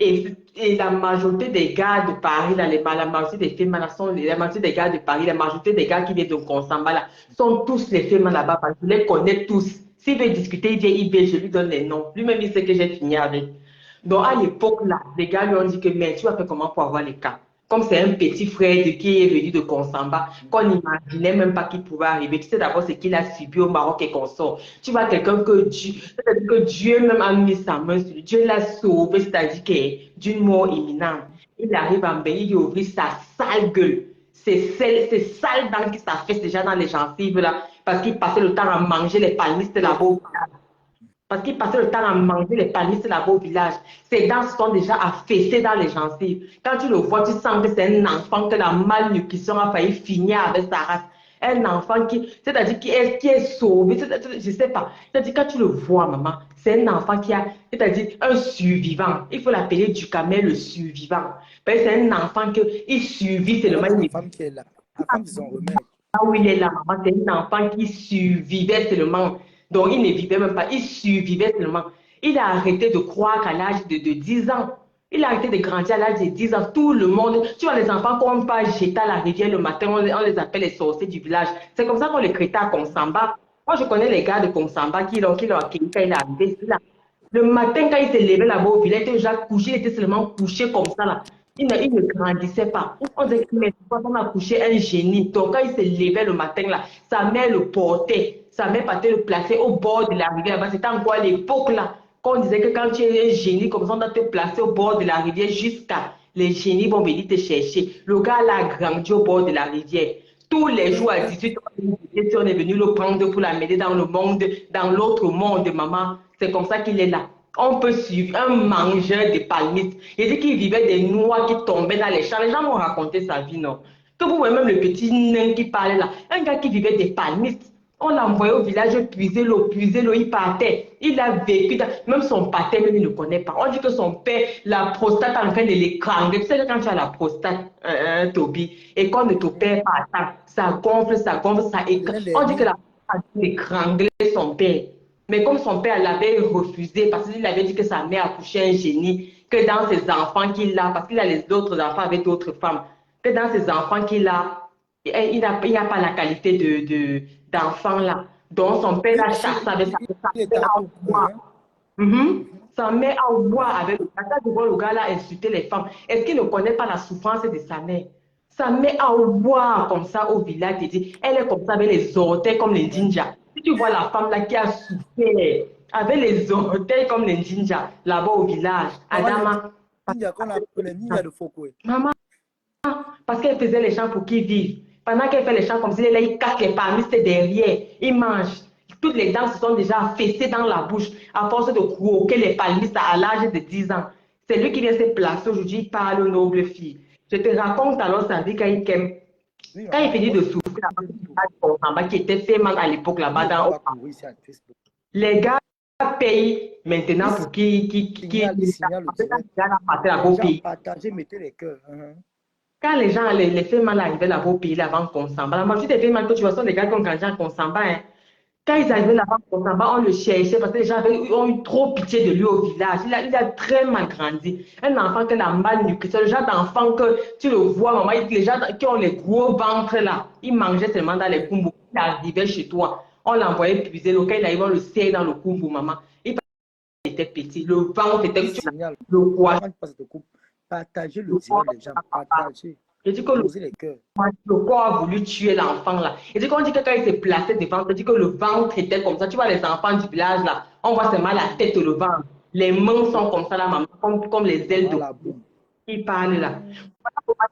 Et la majorité des gars de Paris, là, la majorité des filles, là, la majorité des gars de Paris, la majorité des gars qui viennent de Konsamba, là, sont tous les filles là-bas, parce que je les connais tous. S'il veut discuter, il vient, je lui donne les noms. Lui-même, il sait que j'ai fini avec. Donc, à l'époque, là, les gars lui ont dit que, mais tu vas faire comment pour avoir les cas? Comme c'est un petit frère qui est venu de Konsamba, qu'on n'imaginait même pas qu'il pouvait arriver. Tu sais d'abord ce qu'il a subi au Maroc et qu'on sort. Tu vois quelqu'un que Dieu même a mis sa main sur lui. Dieu l'a sauvé, c'est-à-dire que d'une mort imminente. Il arrive en Béni, il ouvre sa sale gueule. C'est sale dents qui s'affaissent déjà dans les gencives là, parce qu'il passait le temps à manger les palmistes là-bas. Parce qu'il passait le temps à manger les palmistes là-bas au village. Ses dents sont déjà affaissées dans les gencives. Quand tu le vois, tu sens que c'est un enfant que la malnutrition a failli finir avec sa race. Un enfant c'est-à-dire qui est sauvé, je ne sais pas. C'est-à-dire quand tu le vois, maman, c'est un enfant qui a, c'est-à-dire un survivant. Il faut l'appeler Ducamel le survivant. Parce que c'est un enfant qui survit seulement. La femme qui est là. La femme, c'est son remède. Ah oui, il est là, maman. C'est un enfant qui survivait seulement. Donc, il ne vivait même pas. Il survivait seulement. Il a arrêté de croire qu'à l'âge de 10 ans. Il a arrêté de grandir à l'âge de 10 ans. Tout le monde, tu vois, les enfants qu'on ne pas jeter à la rivière le matin, on les appelle les sorciers du village. C'est comme ça qu'on les traitait à Konsamba. Moi, je connais les gars de Konsamba qui l'ont accueilli quand il est arrivé. Le matin, quand il s'est levé là-bas au village, il était déjà couché, il était seulement couché comme ça là. Il ne grandissait pas. On disait que mais on a couché un génie. Donc, quand il se levait le matin là, sa mère le portait. Sa mère partait le placer au bord de la rivière. C'était encore à l'époque là, qu'on disait que quand tu es un génie, comme ça, on doit te placer au bord de la rivière jusqu'à les génies vont venir te chercher. Le gars là a grandi au bord de la rivière. Tous les jours à 18 ans, on est venu le prendre pour l'amener dans le monde, dans l'autre monde, maman. C'est comme ça qu'il est là. On peut suivre un mangeur de palmistes. Il dit qu'il vivait des noix qui tombaient dans les champs. Les gens m'ont raconté sa vie, non? Que vous voyez même le petit nain qui parlait là. Un gars qui vivait des palmistes. On l'a envoyé au village puiser l'eau, il partait. Il a vécu, même son pâté, même il ne connaît pas. On dit que son père, la prostate en train de l'écranger. Tu sais, quand tu as la prostate, Toby, et qu'on ne t'opère pas, ça gonfle, ça écrase. On dit que la prostate écranglait son père. Mais comme son père l'avait refusé, parce qu'il avait dit que sa mère accouchait un génie, que dans ses enfants qu'il a, parce qu'il a les autres enfants avec d'autres femmes, que dans ses enfants qu'il a, il n'a pas la qualité d'enfant là. Donc son père la chasse avec sa mère à boire. Sa mère à boire avec le gars. Je vois le gars là insulter les femmes. Est-ce qu'il ne connaît pas la souffrance de sa mère? Sa mère à boire comme ça au village, elle est comme ça avec les orteils comme les ninjas. Si tu vois la femme là qui a souffert avec les orteils comme les ninjas là-bas au village, Adama. Les ninjas de Fokoué. Maman, parce qu'elle faisait les champs pour qu'ils vivent. Pendant qu'elle fait les champs comme si là, il casse les palmistes derrière, il mange. Toutes les dents se sont déjà affaissées dans la bouche à force de croquer les palmistes à l'âge de 10 ans. C'est lui qui vient se placer aujourd'hui, il parle aux nobles filles. Je te raconte alors sa vie quand il finit de souffrir, qui était fait mal à l'époque là-bas dans les gars paye maintenant pour signale le direct. Les gens partagez, mettez les cœurs. Quand les gens, les faits mal arrivaient là-bas au pays, là-bas, qu'on s'en bat. La majorité des faits mal que tu vois, sont les gars qui ont grandi en Consamba, hein. Quand ils arrivaient là-bas, on le cherchait parce que les gens ont eu trop pitié de lui au village. Il a très mal grandi. Un enfant qui a malnutrition, le genre d'enfant que tu le vois, maman, les gens qui ont les gros ventres là, ils mangeaient seulement dans les kumbou. Il arrivait chez toi, on l'envoyait puiser. Quand il arrivait, on le serre dans le kumbou, maman. Il était petit. Le ventre était le poids. Partagez le direct, les gens. Partagez. Je dis que le corps a voulu tuer l'enfant là. Et dit qu'on dit que quand il s'est placé devant, on dit que le ventre était comme ça. Tu vois les enfants du village là, on voit seulement la tête et le ventre. Les mains sont comme ça là, maman, comme les ailes de boum. Il parle là.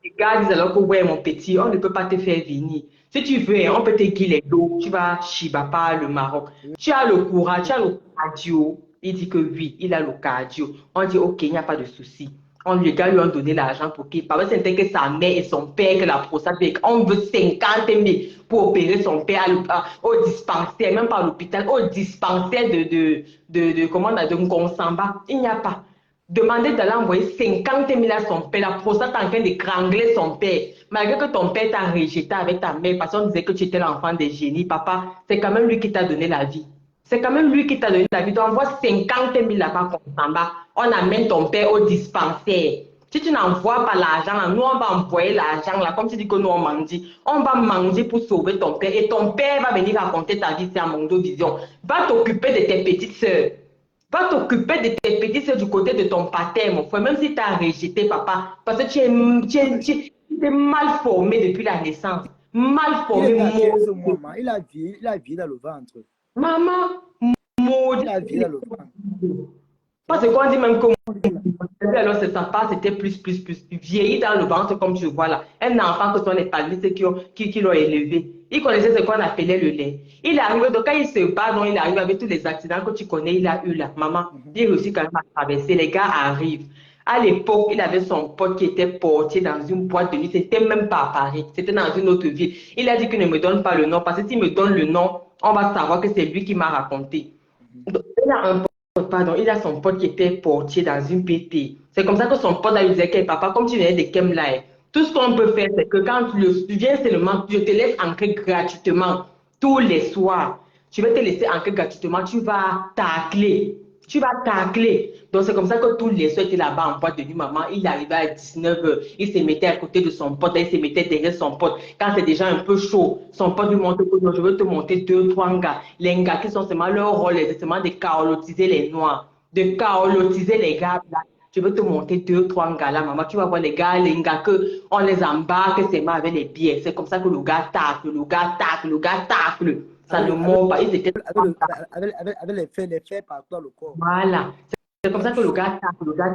Les gars disent alors que ouais mon petit, on ne peut pas te faire venir. Si tu veux, on peut te guider l'eau. Tu vas Chibapa, le Maroc. Tu as le courage, tu as le cardio. Il dit que oui, il a le cardio. On dit ok, il n'y a pas de souci. Les gars lui ont donné l'argent pour qu'il parle. C'était que sa mère et son père que la prostate. On veut 50 000 pour opérer son père au dispensaire, même pas à l'hôpital, au dispensaire de Ngonsamba. Il n'y a pas. Demandez d'aller envoyer 50 000 à son père. La prostate est en train d'étrangler son père. Malgré que ton père t'a rejeté avec ta mère parce qu'on disait que tu étais l'enfant des génies, papa, c'est quand même lui qui t'a donné la vie. C'est quand même lui qui t'a donné la vie. Donc, envoie 50 000 là-bas comme ça. On amène ton père au dispensaire. Si tu n'envoies pas l'argent, nous, on va envoyer l'argent là, comme tu dis que nous, on mendie. On va manger pour sauver ton père. Et ton père va venir raconter ta vie, c'est à Mondo Vision. Va t'occuper de tes petites sœurs. Va t'occuper de tes petites sœurs du côté de ton pater, mon frère. Même si tu as rejeté, papa. Parce que tu es mal formé depuis la naissance. Mal formé. Il a vie dans le ventre. Maman, il a vie dans le ventre. Parce qu'on dit même que alors c'est sa part, c'était plus vieilli dans le ventre, comme tu vois là. Un enfant que sont les palmistes qui l'ont élevé. Il connaissait ce qu'on appelait le lait. Il arrive, donc quand il se bat, donc il arrive avec tous les accidents que tu connais, il a eu là. Maman, il réussit quand même à traverser. Les gars arrivent. À l'époque, il avait son pote qui était portier dans une boîte de nuit. C'était même pas à Paris. C'était dans une autre ville. Il a dit qu'il ne me donne pas le nom parce que s'il me donne le nom, on va savoir que c'est lui qui m'a raconté. Donc, il a son pote qui était portier dans une PT. C'est comme ça que son pote lui disait que papa, comme tu viens de Kemla, tout ce qu'on peut faire, c'est que quand tu viens seulement, je te laisse entrer gratuitement tous les soirs. Je vais te laisser entrer gratuitement. Tu vas tacler. Donc, c'est comme ça que tous les soirs étaient là-bas en boîte de nuit, maman. Il arrivait à 19 h. Il se mettait à côté de son pote. Il se mettait derrière son pote. Quand c'est déjà un peu chaud, son pote lui montre que je veux te monter 2, 3 gars. Les gars qui sont seulement leur rôle, c'est seulement de caolotiser les noirs. De caolotiser les gars. Là. Je veux te monter 2, 3 gars là, maman. Tu vas voir les gars que on les embarque seulement avec les billets. C'est comme ça que le gars tacle. Ça ne mord pas. Ils étaient avec les faits partout dans le corps. Voilà. C'est comme ça que le gars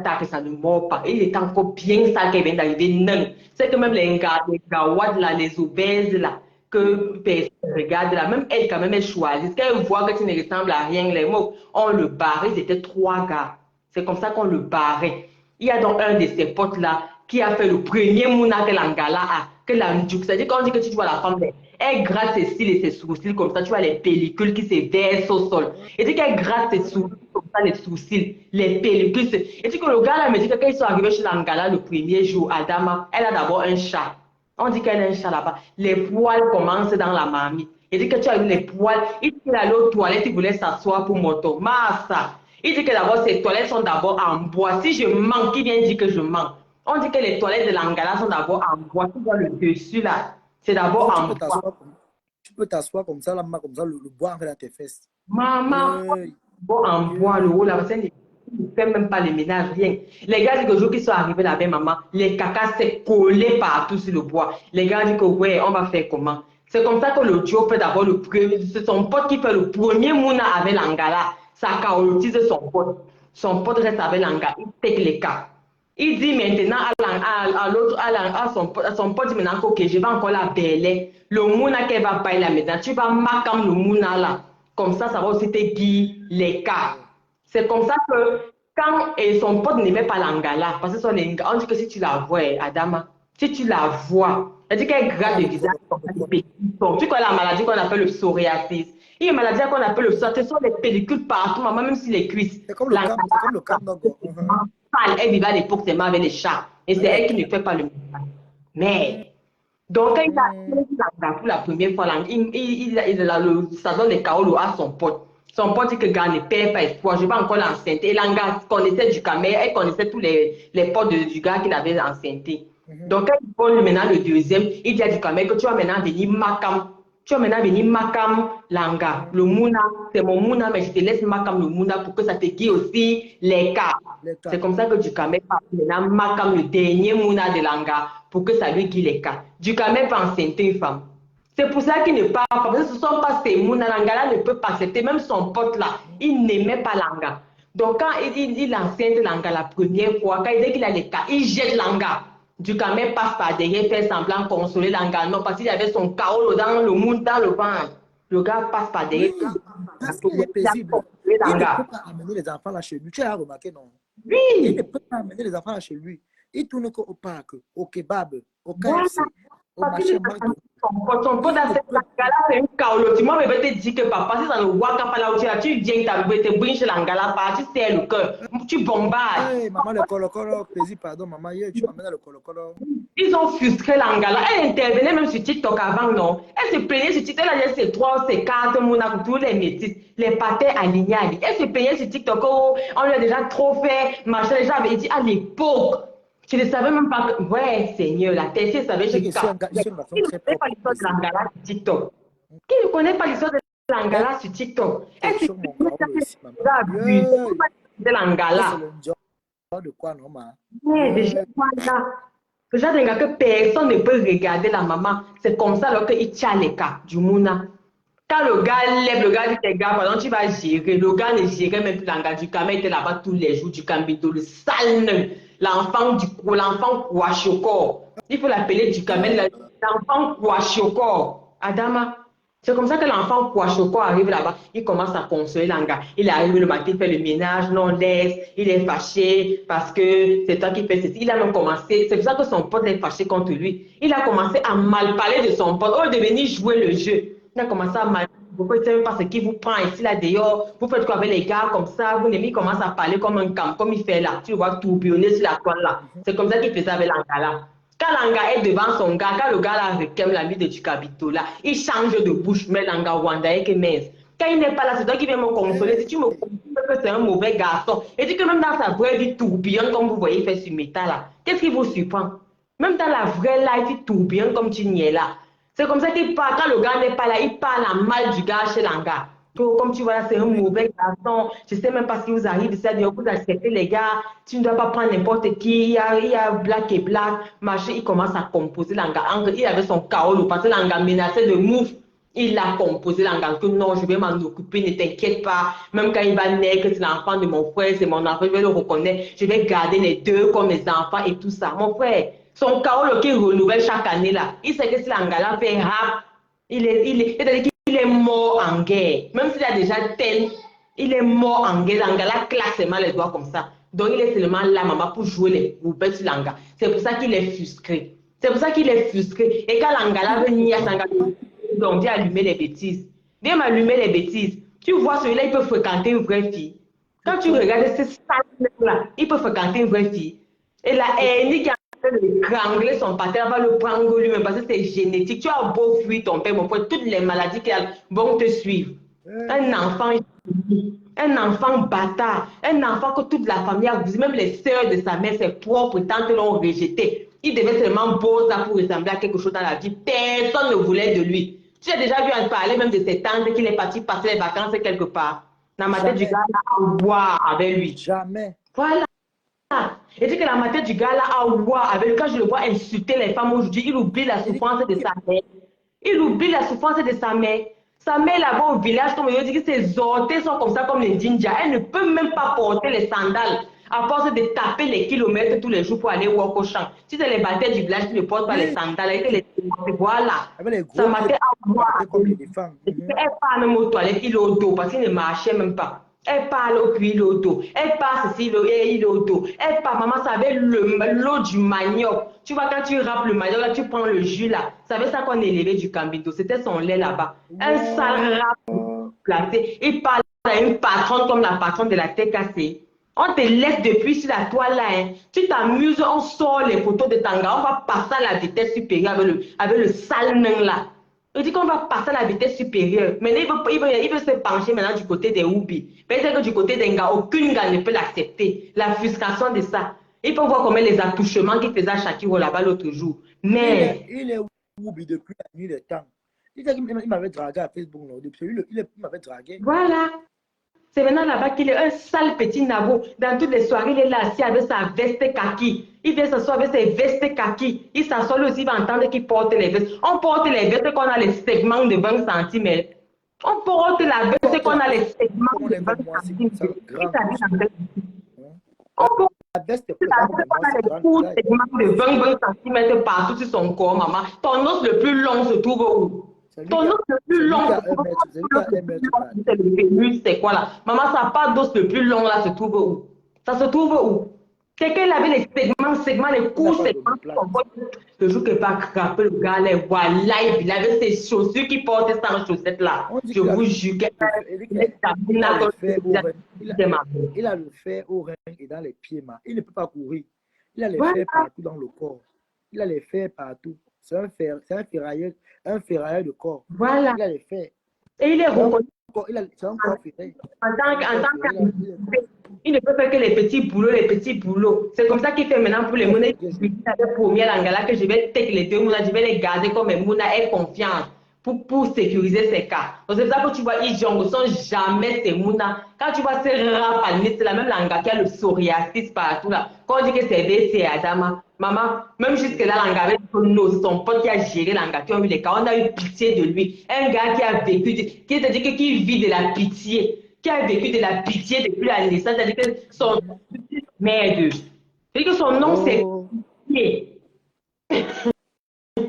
tape, ça ne mord pas. Il est encore bien sale qu'il vient d'arriver nain. C'est que même les gars là, les obèses là, que personne regarde là, même elle, quand même, elle choisit. Quand elle voit que tu ne ressembles à rien, les mots, on le barre. Ils étaient 3 gars. C'est comme ça qu'on le barrait. Il y a donc un de ses potes là qui a fait le premier mouna que l'Angala a, que l'Andjouk. C'est-à-dire qu'on dit que tu vois la femme, elle gratte ses cils et ses sourcils comme ça, tu vois les pellicules qui se versent au sol. Et dit qu'elle gratte ses sourcils comme ça, les sourcils, les pellicules. Et dit que le gars là me dit que quand ils sont arrivés chez l'Angala le premier jour, Adama, elle a d'abord un chat. On dit qu'elle a un chat là-bas. Les poils commencent dans la marmite. Il dit que tu as eu les poils. Il dit qu'il allait aux toilettes, il voulait s'asseoir pour moto. Massa. Il dit que d'abord, ces toilettes sont d'abord en bois. Si je mens, qui vient dire que je mens? On dit que les toilettes de l'Angala sont d'abord en bois. Tu vois le dessus là. C'est d'abord en bois. Tu peux t'asseoir comme ça, là, comme ça, le bois entre tes fesses. Maman, bon en bois, le haut là, parce qu'il ne fait même pas les ménages, rien. Les gars disent que le jour qu'ils sont arrivés là-bas, maman, les cacas s'est collé partout sur le bois. Les gars disent que ouais, on va faire comment? C'est comme ça que le Joe fait d'abord le premier. C'est son pote qui fait le premier mouna avec l'Angala. Ça chaotise son pote. Son pote reste avec l'Angala. Il take les cas. Il dit maintenant à son pote maintenant que je vais encore la belle. Le mouna qu'elle va payer la maison. Tu vas marquer le mouna là. Comme ça va aussi te guider les cas. C'est comme ça que quand son pote n'aimait pas l'Angala, parce que on dit que si tu la vois, Adama, si tu la vois, elle dit qu'elle gratte le visage. Tu connais la maladie qu'on appelle le psoriasis. Il y a une maladie qu'on appelle le sang. Ce sont les pellicules partout, maman, même sur les cuisses. C'est comme le L'Angala, camp, c'est comme le camp Nogo. elle vivait à l'époque seulement avec les chats. Et c'est elle qui ne fait pas le ménage. Mais, donc, quand il a fait pour la première fois, il a le salon de Kaolo à son pote. Son pote dit que gars ne perd pas espoir, je ne vais pas encore l'enceinter. Et Langa connaissait du camé, elle connaissait tous les potes du gars qu'il avait enceinté. Donc, quand il prend maintenant le deuxième, il dit à du camé que tu vas maintenant venir Makam. Tu vas maintenant venir Makam Langa. Le Mouna, c'est mon Mouna, mais je te laisse Makam le Mouna pour que ça te guide aussi les cas. C'est comme ça que du camé part maintenant Makam le dernier Mouna de Langa pour que ça lui guide les cas. Du camé peut enceinter une femme. C'est pour ça qu'il ne parle pas, parce que ce ne sont pas ces Mouna. Langa ne peut pas accepter, même son pote là, il n'aimait pas Langa. Donc quand il enceinte Langa la première fois, quand il dit qu'il a les cas, il jette Langa. Du camé passe par derrière, fait semblant consoler Langa. Non, parce qu'il avait son chaos dans le monde, dans le ventre. Le gars passe par derrière. Oui, parce qu'il est paisible. Il ne peut pas amener les enfants là chez lui. Tu as remarqué, non? Oui. Il ne peut pas amener les enfants là chez lui. Il tourne au parc, au kebab, au KFC, au marché McDo. Son pote a fait Langala, c'est une kaolo. Tu m'as te dire que papa, si ça ne voit pas là où tu viens t'arriver, te brinches Langala, tu sais le cœur, tu bombardes. Hey, maman, le colo-colo, plaisir, pardon, maman, tu m'amènes le colo-colo. Ils ont frustré Langala. Elle intervenait même sur TikTok avant, non? Elle se plaignait sur TikTok, elle a dit c'est 3, c'est 4, tous les métis, les patins alignés. Elle se plaignait sur TikTok, oh, on lui a déjà trop fait, machin, les gens avaient dit à l'époque. Je ne savais même pas que... Ouais, Seigneur, la tête, je savais que je suis un garçon qui ne connaît pas l'histoire de Langala sur TikTok? Qui ne connaît pas l'histoire de Langala sur TikTok? Elle se plaignait de Langala. De quoi, non, ma? Déjà, le genre de gars que personne ne peut regarder la maman. C'est comme ça alors qu'il tient les cas du Mouna. Quand le gars lève, le gars dit tes gars, pardon, tu vas gérer. Le gars ne gérait même plus l'engagement du camé, il était là-bas tous les jours du Cambito, le sale, l'enfant Kouachoko. Il faut l'appeler du camé, l'enfant Kouachoko. Adama. C'est comme ça que l'enfant Kouachoko arrive là-bas, il commence à consoler l'anga. Il arrive le matin, il fait le ménage, non, laisse, il est fâché parce que c'est toi qui fais ceci. Il a même commencé, c'est pour ça que son pote est fâché contre lui. Il a commencé à mal parler de son pote, au lieu de venir jouer le jeu. Il a commencé à mal parler. Vous ne savez pas ce qui vous prend ici, là, dehors. Vous faites quoi avec les gars comme ça? Vous il commence à parler comme un camp, comme il fait là. Tu le vois tourbillonner sur la toile là. C'est comme ça qu'il faisait avec l'anga là. Quand l'anga est devant son gars, quand le gars là requème l'ami de Tukabito là, il change de bouche, mais l'anga Wanda et que mince. Quand il n'est pas là, c'est toi qui viens me consoler. Si tu me consoles que c'est un mauvais garçon, et dis que même dans sa vraie vie tourbillonne comme vous voyez, il fait sur métal là. Qu'est-ce qui vous surprend? Même dans la vraie life, il tourbillonne comme tu n'y es là. C'est comme ça qu'il parle. Quand le gars n'est pas là, il parle à mal du gars chez l'anga. Comme tu vois, c'est un mauvais garçon. Je ne sais même pas ce qui vous arrive. C'est-à-dire, vous acceptez les gars. Tu ne dois pas prendre n'importe qui. Il y a black et black. Machin, il commence à composer l'anga. Il avait son chaos. Parce que l'anga menaçait de move. Il a composé l'anga. Que non, je vais m'en occuper. Ne t'inquiète pas. Même quand il va naître, c'est l'enfant de mon frère. C'est mon enfant. Je vais le reconnaître. Je vais garder les deux comme mes enfants et tout ça. Mon frère, son chaos qui renouvelle chaque année là. Il sait que si l'anga fait rap, il est mort en guerre. Même s'il a déjà tel, il est mort en guerre. L'angala claque seulement les doigts comme ça. Donc il est seulement là, maman, pour jouer les roupettes sur l'anga. C'est pour ça qu'il est frustré. C'est pour ça qu'il est frustré. Et quand l'angala veut nier à l'angala, donc viens allumer les bêtises. Viens m'allumer les bêtises. Tu vois, celui-là, il peut fréquenter une vraie fille. Quand tu regardes ces sales-là, il peut fréquenter une vraie fille. Et la haine qui a étrangler son père va le prendre lui-même parce que c'est génétique. Tu as beau fuir ton père, mon frère, toutes les maladies qui vont te suivre. Un enfant bâtard, un enfant que toute la famille a vu, même les sœurs de sa mère, ses propres tantes l'ont rejeté. Il devait seulement beau ça pour ressembler à quelque chose dans la vie. Personne ne voulait de lui. Tu as déjà vu en parler même de ses tantes qu'il est parti passer les vacances quelque part. Dans ma tête du gars là, à boire avec lui. Jamais. Voilà. Et dit que la matin du gars là a voir avec lui, quand je le vois insulter les femmes aujourd'hui, il oublie la souffrance de sa mère. Il oublie la souffrance de sa mère. Sa mère là-bas au village, comme il dit que ses orteils sont comme ça comme les ninjas. Elle ne peut même pas porter les sandales à force de taper les kilomètres tous les jours pour aller walk au champ. Si c'est les batailles du village qui ne portent pas les sandales, voilà. Sa matin a voir. Elle parle même aux toilettes, il est au dos parce qu'il ne marchait même pas. Elle parle au puits, l'eau d'eau. Elle passe ici, il est au dos. Elle parle, maman, ça avait l'eau du manioc. Tu vois, quand tu râpes le manioc, là, tu prends le jus là. Ça avait ça qu'on élevait du Cambindo. C'était son lait là-bas. Un sale rap. placé. Il parle à une patronne comme la patronne de la TKC. On te laisse depuis sur la toile là. Hein. Tu t'amuses, on sort les photos de Tanga, on va passer à la vitesse supérieure avec le sale nain là. Il dit qu'on va passer à la vitesse supérieure. Maintenant, il veut se pencher maintenant du côté des Oubi. Peut-être que du côté des gars, aucune gars ne peut l'accepter. La frustration de ça. Il faut voir comment les attouchements qu'il faisait à Shakiro là-bas l'autre jour. Mais... Il est Oubi depuis la nuit des temps. Il m'avait dragué à Facebook. Non? Depuis, il m'avait dragué. Voilà. C'est maintenant là-bas qu'il est un sale petit nabo. Dans toutes les soirées, il est là assis avec sa veste kaki. Il vient s'asseoir avec ses vestes kaki. Il s'assoit aussi, il va entendre qu'il porte les vestes. On porte les vestes qu'on a les segments de 20 cm. On porte la veste qu'on a les segments de 20 cm. On porte la veste qu'on a les courts segments de 20 cm partout sur son corps, maman. Ton os le plus long se trouve où? Ton os le plus long, c'est le pénis, c'est quoi là? Maman, sa part d'os le plus long là se trouve où? Ça se trouve où? Quelqu'un avait les segments, les courts segments. Le jour qu'il pas craper le gars, voilà, il avait ses chaussures qui portaient sans chaussettes là. Je vous jure il a le fer au rein et dans les pieds, il ne peut pas courir. Il a les fers partout dans le corps. Il a les fers partout. C'est un ferrailleur de corps. Voilà. Il a les fers. Et il est reconnu. C'est un corps ferré. Il ne peut faire que les petits boulots. C'est comme ça qu'il fait maintenant pour les monnaies. Il avait promis à l'Angala que je vais take les deux mounas, je vais les garder comme mes mounas aient confiance pour sécuriser ses cas. Donc c'est ça que tu vois, ils ne sont jamais ces mounas. Quand tu vois ces rats palmiers, c'est la même Langa qui a le psoriasis partout là. Quand on dit que c'est V, c'est Adama. Maman, même jusque-là, Langa avec son pote qui a géré Langa, qui a eu les cas, on a eu pitié de lui. Un gars qui a vécu, qui vit de la pitié, qui a vécu de la pitié depuis la naissance, c'est-à-dire que son merde. C'est-à-dire que son nom, c'est pitié.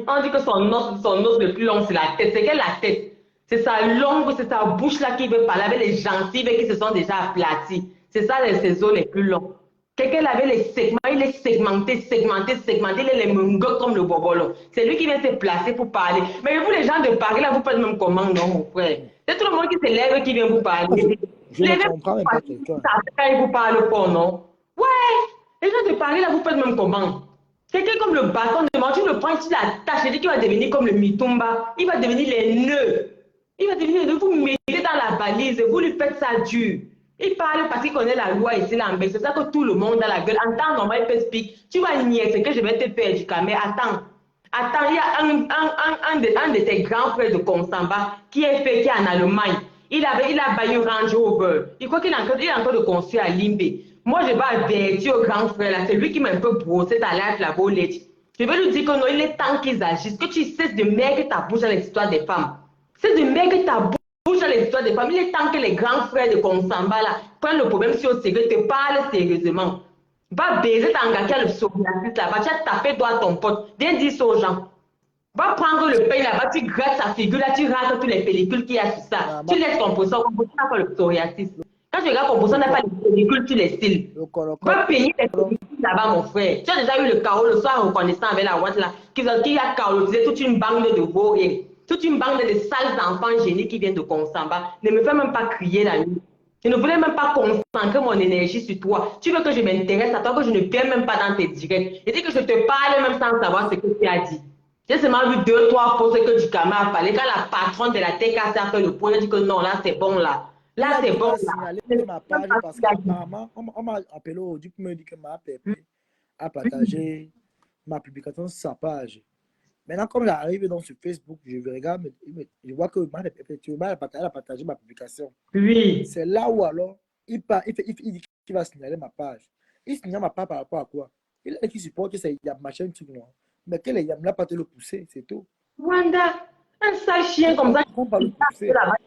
On dit que son os le plus long, c'est la tête. C'est quelle la tête? C'est sa langue, c'est sa bouche là qui veut parler avec les gencives qui se sont déjà aplaties. C'est ça, ses os les plus longs. Quelqu'un avait les segments, il est segmenté, il est les mungots comme le bobolo. C'est lui qui vient se placer pour parler. Mais vous, les gens de Paris, là, vous faites même comment, non, mon frère? C'est tout le monde qui se lève qui vient vous parler. Je ne comprends même pas quelqu'un. Il vous parle pas, non? Ouais! Les gens de Paris, là, vous faites même comment? Quelqu'un comme le bâton de manger, tu le prends, tu l'attaches, il dit qu'il va devenir comme le mitumba. Il va devenir les nœuds. Il va devenir les nœuds. Vous mettez dans la balise, vous lui faites ça dur. Il parle parce qu'il connaît la loi ici, là, c'est ça que tout le monde a la gueule. En temps normal, il peut speak. Tu vas nier ce que je vais te faire du camé. Attends, il y a un de tes grands frères de Consamba qui est en Allemagne. Il a baillé Range Rover. Il croit qu'il est en train de construire à Limbe. Moi, je vais avertir au grand frère là. C'est lui qui m'a un peu brossé ta life la bolette. Je vais lui dire que non, il est temps qu'ils agissent. Que tu cesses de mettre ta bouche dans l'histoire des femmes. Cesse de mettre ta bouche dans l'histoire des femmes. Il est temps que les grands frères de Consamba là prennent le problème sur sérieux, te parlent sérieusement. Va baiser ta gars qui a le psoriasis là-bas. Tu as tapé droit à ton pote. Viens dire ça aux gens. Va prendre le pain là-bas, tu grattes sa figure là, tu rates toutes les pellicules qu'il y a sur ça. Tu laisses ton poisson, n'a pas le psoriasis. Quand tu regardes ton poisson n'a pas les pellicules, tu les styles. Va payer les pellicules là-bas, mon frère. Tu as déjà eu le chaos le soir reconnaissant avec la ouate là, qui a chaotisé toute une bande de vauriens, toute une bande de sales enfants génies qui viennent de Consamba. Ne me fais même pas crier la nuit. Je ne voulais même pas concentrer mon énergie sur toi. Tu veux que je m'intéresse à toi, que je ne vienne même pas dans tes directs. Je dis que je te parle même sans savoir ce que tu as dit. J'ai seulement vu 2-3 pauses que du gamin a parlé. Quand la patronne de la TKC a fait le point, elle dit que non, là c'est bon là. Là c'est bon là. Ma page parce qu'apparemment, on m'a appelé aujourd'hui pour me dire que ma PP a partagé ma publication sur sa page. Maintenant, comme j'arrive dans sur Facebook, je regarde, je vois que elle a partagé ma publication. Oui. C'est là où alors, il dit qu'il va signaler ma page. Il signale ma page par rapport à quoi? Il a qui supporte que c'est Yam machin, truc noir. Mais quel est Yam là pas te le pousser, c'est tout. Wanda, un sale chien comme ça,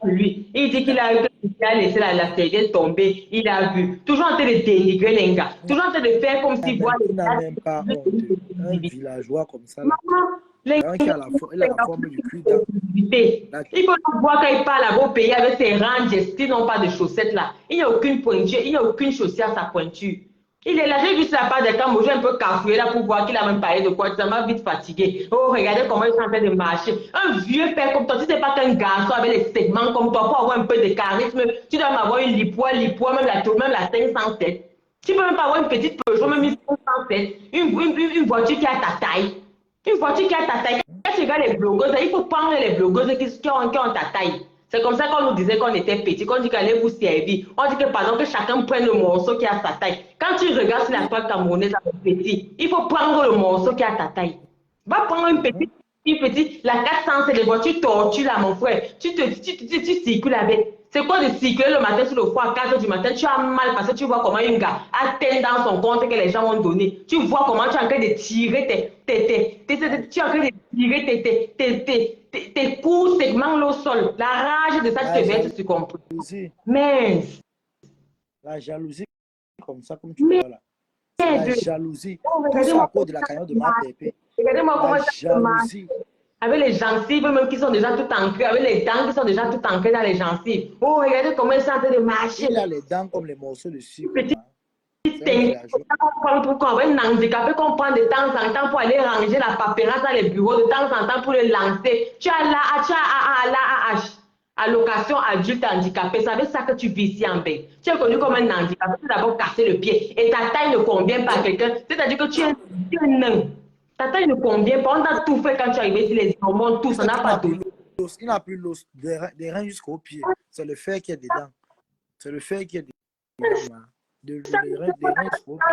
lui. Il dit qu'il a laissé la serviette tomber, il a vu. Toujours en train de dénigrer les gars. Toujours en train de faire comme s'il voit les gars. Même pas un villageois comme ça. Il a la forme du cul. Il faut voir quand il parle à vos pays avec ses rangs, ils n'ont pas de chaussettes là. Il n'y a aucune pointure, il n'y a aucune chaussure à sa pointure. Il est là, j'ai vu sur la part des camps, j'ai un peu cafouillé là pour voir qu'il a même parlé de quoi. Ça m'a vite fatigué. Oh, regardez comment il est en train de marcher. Un vieux père comme toi, tu sais pas qu'un garçon avec les segments comme toi, pour avoir un peu de charisme, tu dois m'avoir une lipoire, même la 507. Tu peux même pas avoir une petite Peugeot, même une 507. Une voiture qui a ta taille. Une voiture qui a ta taille. Quand tu regardes les blogueuses, il faut prendre les blogueuses qui ont ta taille. C'est comme ça qu'on nous disait qu'on était petit, qu'on dit qu'allez vous servir. On dit que pardon, que chacun prenne le morceau qui a sa taille. Quand tu regardes sur la toile camerounaise avec petit, il faut prendre le morceau qui a ta taille. Va prendre une petite, la 400, c'est des voitures tortues là, mon frère. Tu circules avec. C'est quoi de circuler le matin sur le foie à 4 heures du matin? Tu as mal parce que tu vois comment un gars atteint dans son compte que les gens ont donné. Tu vois comment tu es en train de tirer tu es en train de tirer tes coups segments au sol. La rage de ça, tu te verses, tu comprends. Mais, la jalousie, comme ça, comme tu vois là. C'est la jalousie. Tout ça à cause de la cagnotte de ma pépé. Regardez-moi comment ça jalousie. Avec les gencives même qui sont déjà tout ancrées, avec les dents qui sont déjà tout ancrées dans les gencives. Oh, regardez comment ils sont en train de marcher. Il a les dents comme les morceaux de sucre. Pourquoi un handicapé qu'on prend de temps en temps pour aller ranger la paperasse dans les bureaux, de temps en temps pour le lancer. Tu as l'AAH, allocation adulte handicapé. Ça veut ça que tu vis ici en Belgique. Tu es connu comme un handicapé, tu as d'abord cassé le pied et ta taille ne convient pas à quelqu'un. C'est-à-dire que tu es un nain. Ta taille ne convient pas. On a tout fait quand tu es arrivé ici, les hormones, tout, ça n'a pas donné. Il n'a plus l'os, des reins jusqu'au pied. C'est le fer qui est dedans. C'est le fer qui est dedans. Des reins jusqu'au pied.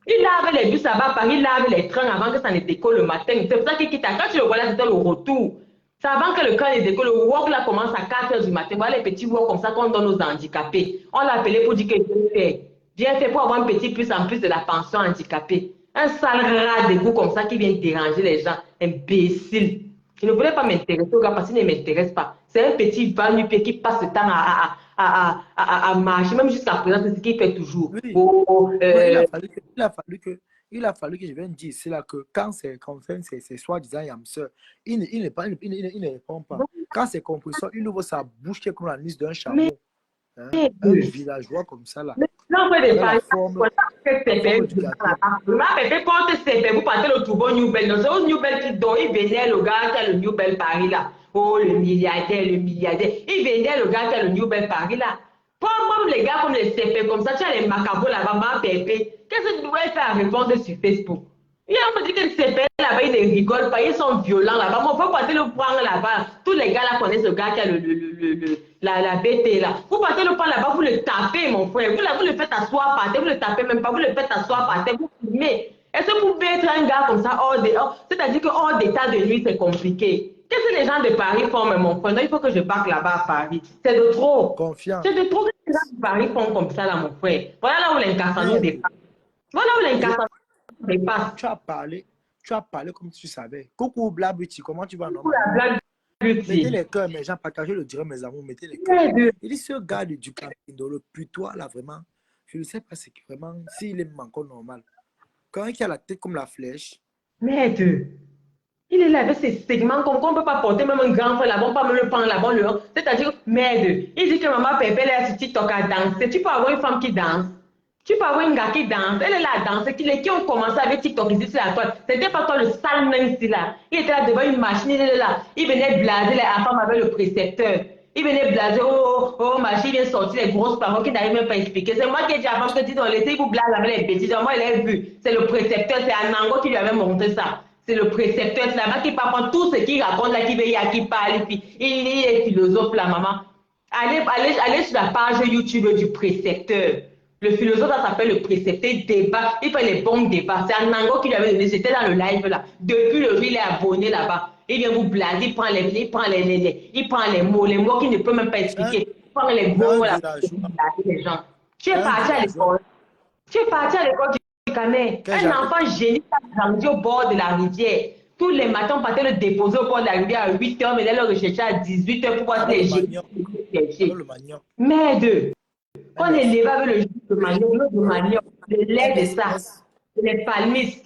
Il lave les bus là-bas, Paris, il lave les trains avant que ça ne décolle le matin. C'est pour ça qu'il quitte. Quand tu le vois là, c'était le retour. C'est avant que le train ne décolle. Le walk là commence à 4 heures du matin. Voilà les petits walks comme ça qu'on donne aux handicapés. On l'a appelé pour dire que viens faire pour avoir un petit plus en plus de la pension handicapée. Un sale rat de goût comme ça qui vient déranger les gens. Imbécile. Il ne voulait pas m'intéresser au gars parce qu'il ne m'intéresse pas. C'est un petit va-nu-pied qui passe le temps à marcher, même jusqu'à présent, c'est ce qu'il fait toujours. Oui. Il a fallu que je vienne dire ici là que quand c'est soi-disant yamseur, il ne répond pas. Quand c'est compresseur, il ouvre sa bouche qui est comme la niche d'un chameau. Hein? Un villageois comme ça là. Non, vous pouvez pas. Vous partez le Tourbon New Bell. C'est au New Bell dont il venait le gars qui a le New Bell Paris là. Oh, le milliardaire, le milliardaire. Il venait le gars qui a le New Bell Paris là. Comme les gars, comme les CP, comme ça, tu as les macabros là-bas, ma pépé. Qu'est-ce que tu dois faire à répondre sur Facebook? Il on me dit que les CP là-bas, ils ne rigolent pas, ils sont violents là-bas. Bon, faut passer le prendre là-bas. Tous les gars là connaissent le gars qui a la BT là. Vous partez le prendre là-bas, vous le tapez, mon frère. Vous le faites asseoir par terre, vous le tapez même pas, vous le faites asseoir par terre, vous filmez. Est-ce que vous pouvez être un gars comme ça, c'est-à-dire que hors d'état de nuit, c'est compliqué. Qu'est-ce que les gens de Paris font, mon frère? Non, il faut que je parte là-bas à Paris. C'est de trop. Confiance. C'est de trop que les gens de Paris font comme ça, là, mon frère. Voilà là où l'incarnation dépasse. Voilà où l'incarnation dépasse. Tu as parlé comme tu savais. Coucou, Blabuti, comment tu vas, non? Mettez les cœurs, mes gens, partagez le direct, mes amours, mettez les cœurs. Il dit, ce gars du Campindo, le putois, là, vraiment, je ne sais pas si vraiment, s'il est encore normal. Quand il a la tête comme la flèche. Merde. Il est là avec ses segments comme qu'on ne peut pas porter même un grand frère là-bas, on ne peut pas me le prendre là-bas. C'est-à-dire, merde, il dit que maman Pépé elle est sur TikTok à danser. Tu peux avoir une femme qui danse. Tu peux avoir une gars qui danse. Elle est là à danser. Qui ont commencé avec TikTok ici sur la toile. C'était pas toi le sale nain ici là. Il était là devant une machine, il est là. Il venait blaser la femme avec le précepteur. Il venait blaser, machine, il vient sortir les grosses paroles qu'il n'arrive même pas à expliquer. C'est moi qui ai dit avant que tu dans laissez vous blaser avec les bêtises. Moi, il a vu. C'est le précepteur, c'est Anango qui lui avait montré ça. C'est le précepteur, c'est là-bas qui parle tout ce qu'il raconte, là, qui parle, puis il est philosophe, là, maman. Allez sur la page YouTube du précepteur. Le philosophe, ça s'appelle le précepteur, il débat, il fait les bons débats. C'est Anango qui lui avait donné, c'était dans le live, là. Depuis le jour, il est abonné là-bas. Il vient vous blaser, il prend les mots qu'il ne peut même pas expliquer. Il prend les mots, là, pour blaser les gens. Tu es parti à l'école. Tu es parti à l'école du Canet. Un enfant génie qui a grandi au bord de la rivière. Tous les matins, on partait le déposer au bord de la rivière à 8 h, mais là, le rechercher à 18 h pour voir les génies. Merde. On est levé avec le jus de manioc, le lait de ça, les palmistes.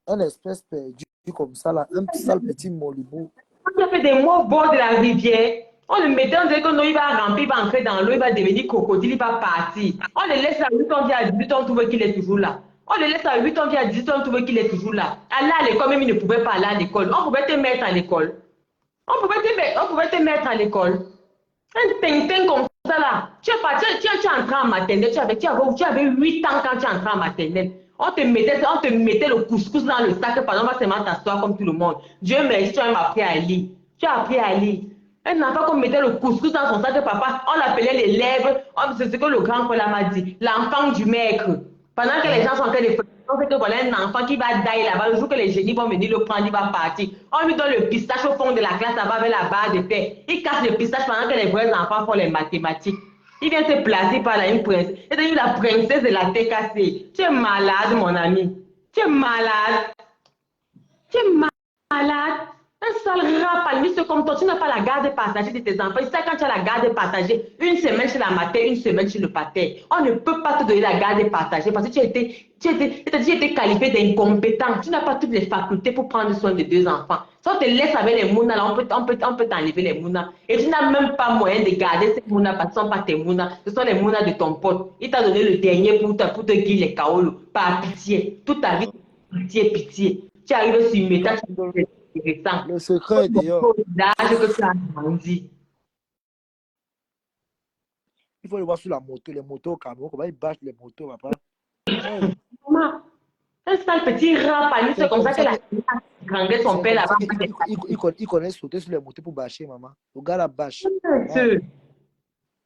Un espèce perdu comme ça, là, un sale petit molibou. On a fait des mots au bord de la rivière. On le mettait, on disait que non, il va remplir, il va entrer dans l'eau, il va devenir crocodile, il va partir. On le laisse à 8 ans, à 18 ans, on trouve qu'il est toujours là. On le laisse à 8 ans, à 18 ans, on trouve qu'il est toujours là. Aller à l'école, même il ne pouvait pas aller à l'école. On pouvait te mettre à l'école. On pouvait te mettre à l'école. Un tintin comme ça là. Tu es entré en maternelle, tu avais 8 ans quand tu es entré en maternelle. On te mettait le couscous dans le sac, pendant on va seulement t'asseoir comme tout le monde. Dieu merci, tu as même appris à lire. Tu as appris à lire. Un enfant qu'on mettait le couscous dans son sac, papa, on l'appelait les lèvres. C'est ce que le grand frère m'a dit. L'enfant du maître. Pendant que les gens sont en train de faire, on sait que voilà un enfant qui va die là-bas. Le jour que les génies vont venir le prendre, il va partir. On lui donne le pistache au fond de la classe là-bas avec la barre de terre. Il casse le pistache pendant que les vrais enfants font les mathématiques. Il vient se placer par là, une princesse. C'est devenu la princesse de la tête cassée. Tu es malade, mon ami. Tu es malade. Tu es malade. Un sale rat palmiste comme toi, tu n'as pas la garde partagée de tes enfants. C'est ça quand tu as la garde partagée, une semaine chez la mater, une semaine chez le pater. On ne peut pas te donner la garde partagée parce que tu as été qualifié d'incompétent. Tu n'as pas toutes les facultés pour prendre soin de 2 enfants. Si on te laisse avec les mounas, là, on peut t'enlever les mounas. Et tu n'as même pas moyen de garder ces mounas parce que ce ne sont pas tes mounas. Ce sont les mounas de ton pote. Il t'a donné le dernier pour te guider les kaolos. Par pitié. Toute ta vie, pitié, pitié. Tu arrives sur une méthode. Le secret est d'ailleurs. Que tu as grandi. Il faut le voir sur la moto, les motos au Cameroun, comment ils bâchent les motos, papa. Maman, un sale petit rat palmier, c'est comme ça que la grandait son père là-bas. Il connaît sauter sur les motos pour bâcher, maman. Le gars la bâche.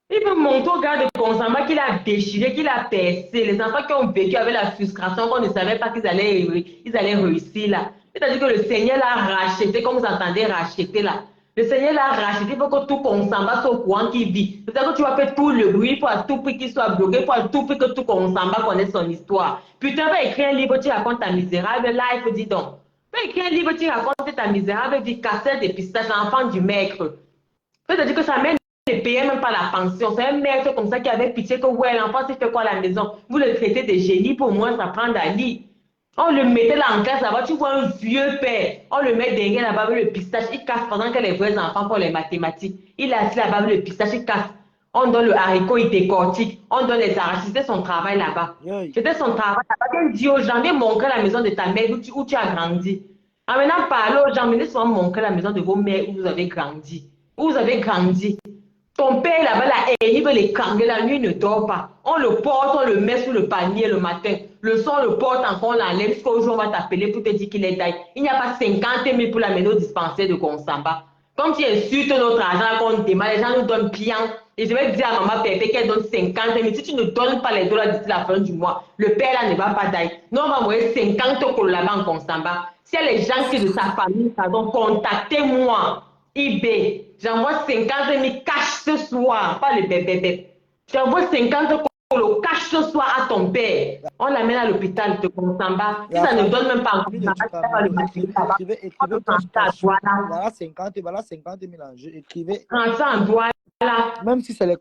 Il peut monter au gars de Consamba qu'il a déchiré, qu'il a percé. Les enfants qui ont vécu avec la frustration, qu'on ne savait pas qu'ils allaient réussir là. C'est-à-dire que le Seigneur l'a racheté, comme vous entendez racheter là. Le Seigneur l'a racheté, il faut que tout Consamba soit au courant qu'il vit. C'est-à-dire que tu vas faire tout le bruit pour à tout prix qu'il soit bloqué, pour à tout prix que tout Consamba connaisse son histoire. Putain, va écrire un livre, tu racontes ta misérable life, dis donc. Va écrire un livre, tu racontes ta misérable vie, cassette des pistaches, l'enfant du maître. C'est-à-dire que sa mère ne payait même pas la pension. C'est un maître comme ça qui avait pitié que ouais, l'enfant s'est fait quoi à la maison. Vous le traitez de génie pour moins s'apprendre à lire. On le mettait là en classe là-bas, tu vois un vieux père. On le met derrière là-bas avec le pistache, il casse pendant que les vrais enfants font les mathématiques. Il est assis là-bas avec le pistache, il casse. On donne le haricot, il décortique. On donne les arachides. C'était son travail là-bas. C'était son travail là-bas. Il dit aux gens, viens montrer la maison de ta mère où tu as grandi. En maintenant, parlez aux gens, venez souvent montrer la maison de vos mères où vous avez grandi. Où vous avez grandi. Ton père là-bas, là, il veut les cangler, la nuit il ne dort pas. On le porte, on le met sous le panier le matin. Le soir, on le porte encore, on l'enlève jusqu'au jour on va t'appeler pour te dire qu'il est d'ail. Il n'y a pas 50 000 pour l'amener au dispensaire de Consamba. Comme tu insultes notre argent qu'on demande, les gens nous donnent bien. Et je vais dire à maman Pépé qu'elle donne 50 000. Si tu ne donnes pas les dollars d'ici la fin du mois, le père là ne va pas d'ail. Nous, on va envoyer 50 pour là-bas en Consamba. S'il y a les gens qui de sa famille, pardon, contactez-moi. eBay. J'envoie 50 000 cash ce soir, pas le bébé. J'envoie 50 pour le cash ce soir à ton père. On l'amène à l'hôpital de Consamba. Si ça ne donne même pas en voilà 50 000 en jeu. Écrivez. Ça en doigt là. Même si c'est les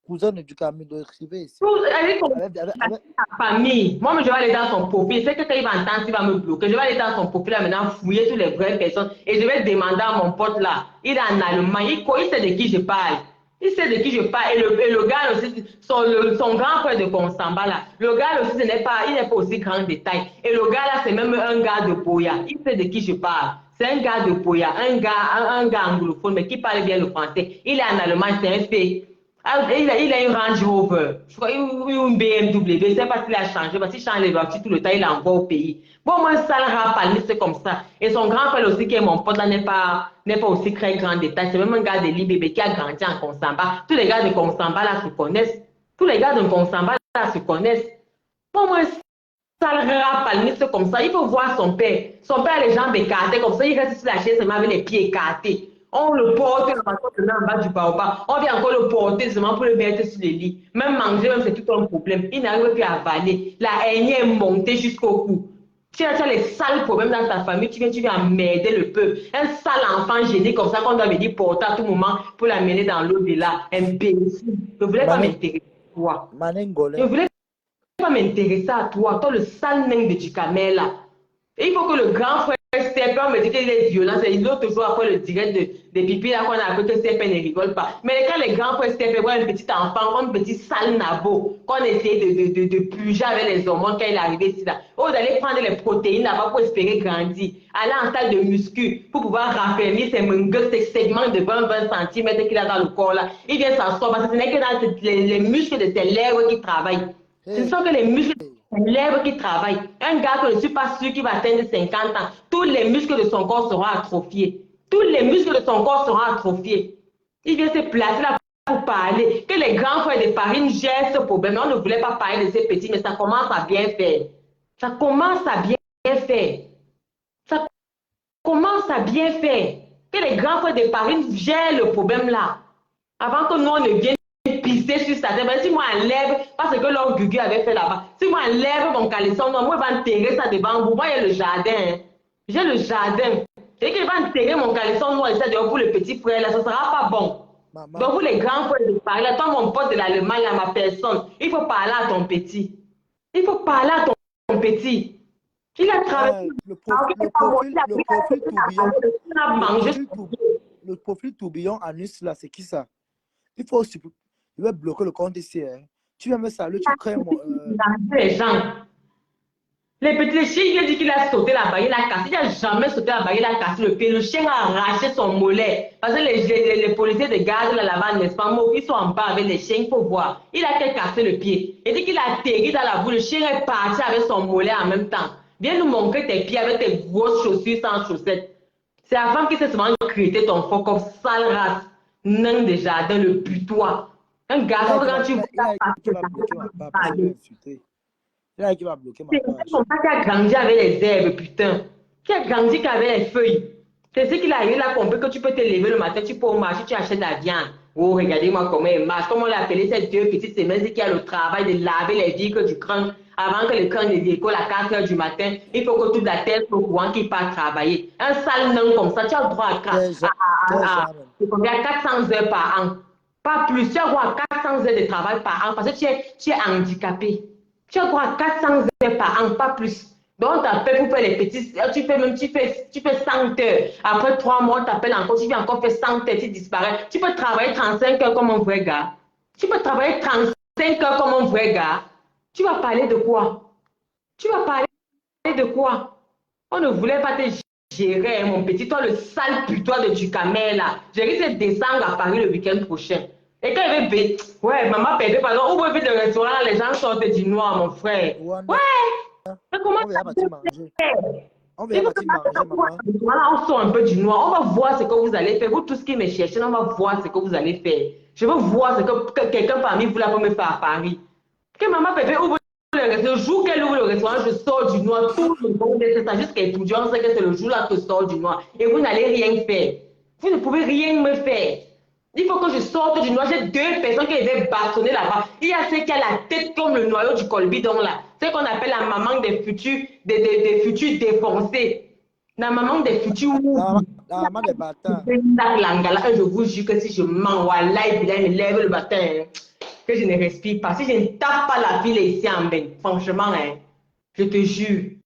cousins du Cameroun, de écrivez ici. Sa famille. Moi, je vais aller dans son profil. C'est que quand il va entendre, il va me bloquer. Je vais aller dans son profil là maintenant, fouiller toutes les vraies personnes. Et je vais demander à mon pote là. Il est en Allemagne. Il sait de qui je parle. Il sait de qui je parle. Et le gars aussi, son grand frère de Consamba là. Le gars aussi, il n'est pas aussi grand détail. Et le gars là, c'est même un gars de Boya. Il sait de qui je parle. C'est un gars de Boya, un gars anglophone, mais qui parle bien le français. Il est en Allemagne, c'est un fait. Il a une Range Rover, je crois, une BMW, je ne sais pas s'il a changé, parce qu'il change les voitures tout le temps, il envoie au pays. Bon, moi, ça le rappelle, c'est comme ça. Et son grand frère aussi, qui est mon pote, là, n'est pas aussi très grand détail. C'est même un gars de l'IBB qui a grandi en Consamba. Tous les gars de Consamba, là, se connaissent. Tous les gars de Consamba, là, se connaissent. Bon, moi, ça le rappelle, c'est comme ça. Il faut voir son père. Son père a les jambes écartées, comme ça, il reste sur la chaise seulement avec les pieds écartés. On le porte en bas du baobab. On vient encore le porter seulement pour le mettre sur le lit. Même manger, même c'est tout un problème. Il n'arrive plus à avaler. La haine est montée jusqu'au cou. Tu as les sales problèmes dans ta famille. Tu viens emmerder le peuple. Un sale enfant gêné comme ça qu'on doit venir porter à tout moment pour l'amener dans l'au-delà. Imbécile. Je ne voulais pas m'intéresser à toi. Je ne voulais pas m'intéresser à toi. Toi, le sale nain de Ducamel là. Et il faut que le grand frère CP, on me dit qu'il est violent. C'est l'autre jour après le direct de Pipi, là qu'on a appris que CP ne rigole pas. Mais quand les grands frères CP voient un petit enfant, un petit sale nabo, qu'on essaie de puger avec les hormones quand il est arrivé ici, là. Oh, d'aller prendre les protéines là-bas pour espérer grandir. Aller en salle de muscu pour pouvoir raffermir ses muscles, ses segments de 20 cm qu'il a dans le corps là. Il vient s'asseoir parce que ce n'est que dans les muscles de ses lèvres qui travaillent. Ce ne sont que les muscles de ses lèvres qui travaillent. Un gars que je ne suis pas sûr qu'il va atteindre 50 ans, tous les muscles de son corps seront atrophiés. Tous les muscles de son corps seront atrophiés. Il vient se placer là pour parler. Que les grands frères de Paris gèrent ce problème. On ne voulait pas parler de ces petits, mais ça commence à bien faire. Ça commence à bien faire. Ça commence à bien faire. Que les grands frères de Paris gèrent le problème là. Avant que nous, on ne vienne pisser sur sa tête. Si moi, enlève, parce que leur Gugu avait fait là-bas, si moi, enlève mon caleçon, non, moi, je vais enterrer ça devant vous. Moi, il y a le jardin. Hein. J'ai le jardin. Et qu'il va enterrer mon caleçon noir et ça dehors pour le petit frère là, ça ne sera pas bon. Maman. Donc, pour les grands frères de Paris, là, toi, mon pote de l'Allemagne, à ma personne, il faut parler à ton petit. Il faut parler à ton petit. Il a travaillé. Le profil tourbillon anus là, c'est qui ça? Il faut aussi. Il va bloquer le compte ici. Hein. Tu viens me saluer, tu crées mon. Les gens. Les petits chiens, il a dit qu'il a sauté la barrière, il a cassé. Il n'a jamais sauté la barrière, il a cassé le pied. Le chien a arraché son mollet. Parce que les policiers de garde là-bas, n'est-ce pas, ils sont en bas avec les chiens, il faut voir. Il a cassé le pied. Il dit qu'il a atterri dans la boue. Le chien est parti avec son mollet en même temps. Viens nous montrer tes pieds avec tes grosses chaussures sans chaussettes. C'est la femme qui s'est souvent crité ton faux comme sale race. Nain de jardin, le putois. Un garçon, quand tu vois là, qui va bloquer ma c'est comme ça qu'il a grandi avec les herbes, putain. Qui a grandi avec les feuilles. C'est ce qu'il a eu là, compris que tu peux te lever le matin, tu peux au marché, tu achètes de la viande. Oh, regardez-moi comment il marche. Comment on l'a appelé ces 2 petites semaines, c'est qu'il y a le travail de laver les vitres du crâne avant que le crâne ne décolle à 4 h du matin. Il faut que toute la tête soit au courant qu'il part travailler. Un sale nain comme ça, tu as le droit à 400 heures par an. Pas plus, tu as le droit à 400 heures de travail par an parce que tu es handicapé. Tu as droit à 400 heures par an, pas plus. Donc, on t'appelle pour faire les petits. Tu fais 100 heures. Après 3 mois, on t'appelle encore. Tu viens encore faire 100 heures, tu disparais. Tu peux travailler 35 heures comme un vrai gars. Tu peux travailler 35 heures comme un vrai gars. Tu vas parler de quoi? Tu vas parler de quoi? On ne voulait pas te gérer, mon petit. Toi, le sale putois de Ducamel, là. Je risque de descendre à Paris le week-end prochain. Et quand il veut, ouais, maman perdait, pardon, ouvre vite le restaurant, les gens sortent du noir, mon frère. Ouais. Mais comment ça peut faire? On va manger, maman. Voilà, on sort un peu du noir. On va voir ce que vous allez faire. Vous, tout ce qui me cherchez, on va voir ce que vous allez faire. Je veux voir ce que quelqu'un parmi vous là peut me faire à Paris. Que maman Pépé ouvre le restaurant, le jour qu'elle ouvre le restaurant, je sors du noir. Tout le monde est ça, jusqu'à étudiant, sait que c'est le jour-là que je sors du noir. Et vous n'allez rien faire. Vous ne pouvez rien me faire. Il faut que je sorte du noir. J'ai 2 personnes qui étaient bâtonnées là-bas. Il y a ceux qui a la tête comme le noyau du colbidon là. C'est qu'on appelle la maman des futurs, des futurs défoncés. La maman des futurs. La maman des bâtards. Je vous jure que si je mens, wallah, il me lève le matin, que je ne respire pas. Si je ne tape pas la ville ici en bain, franchement, hein, je te jure.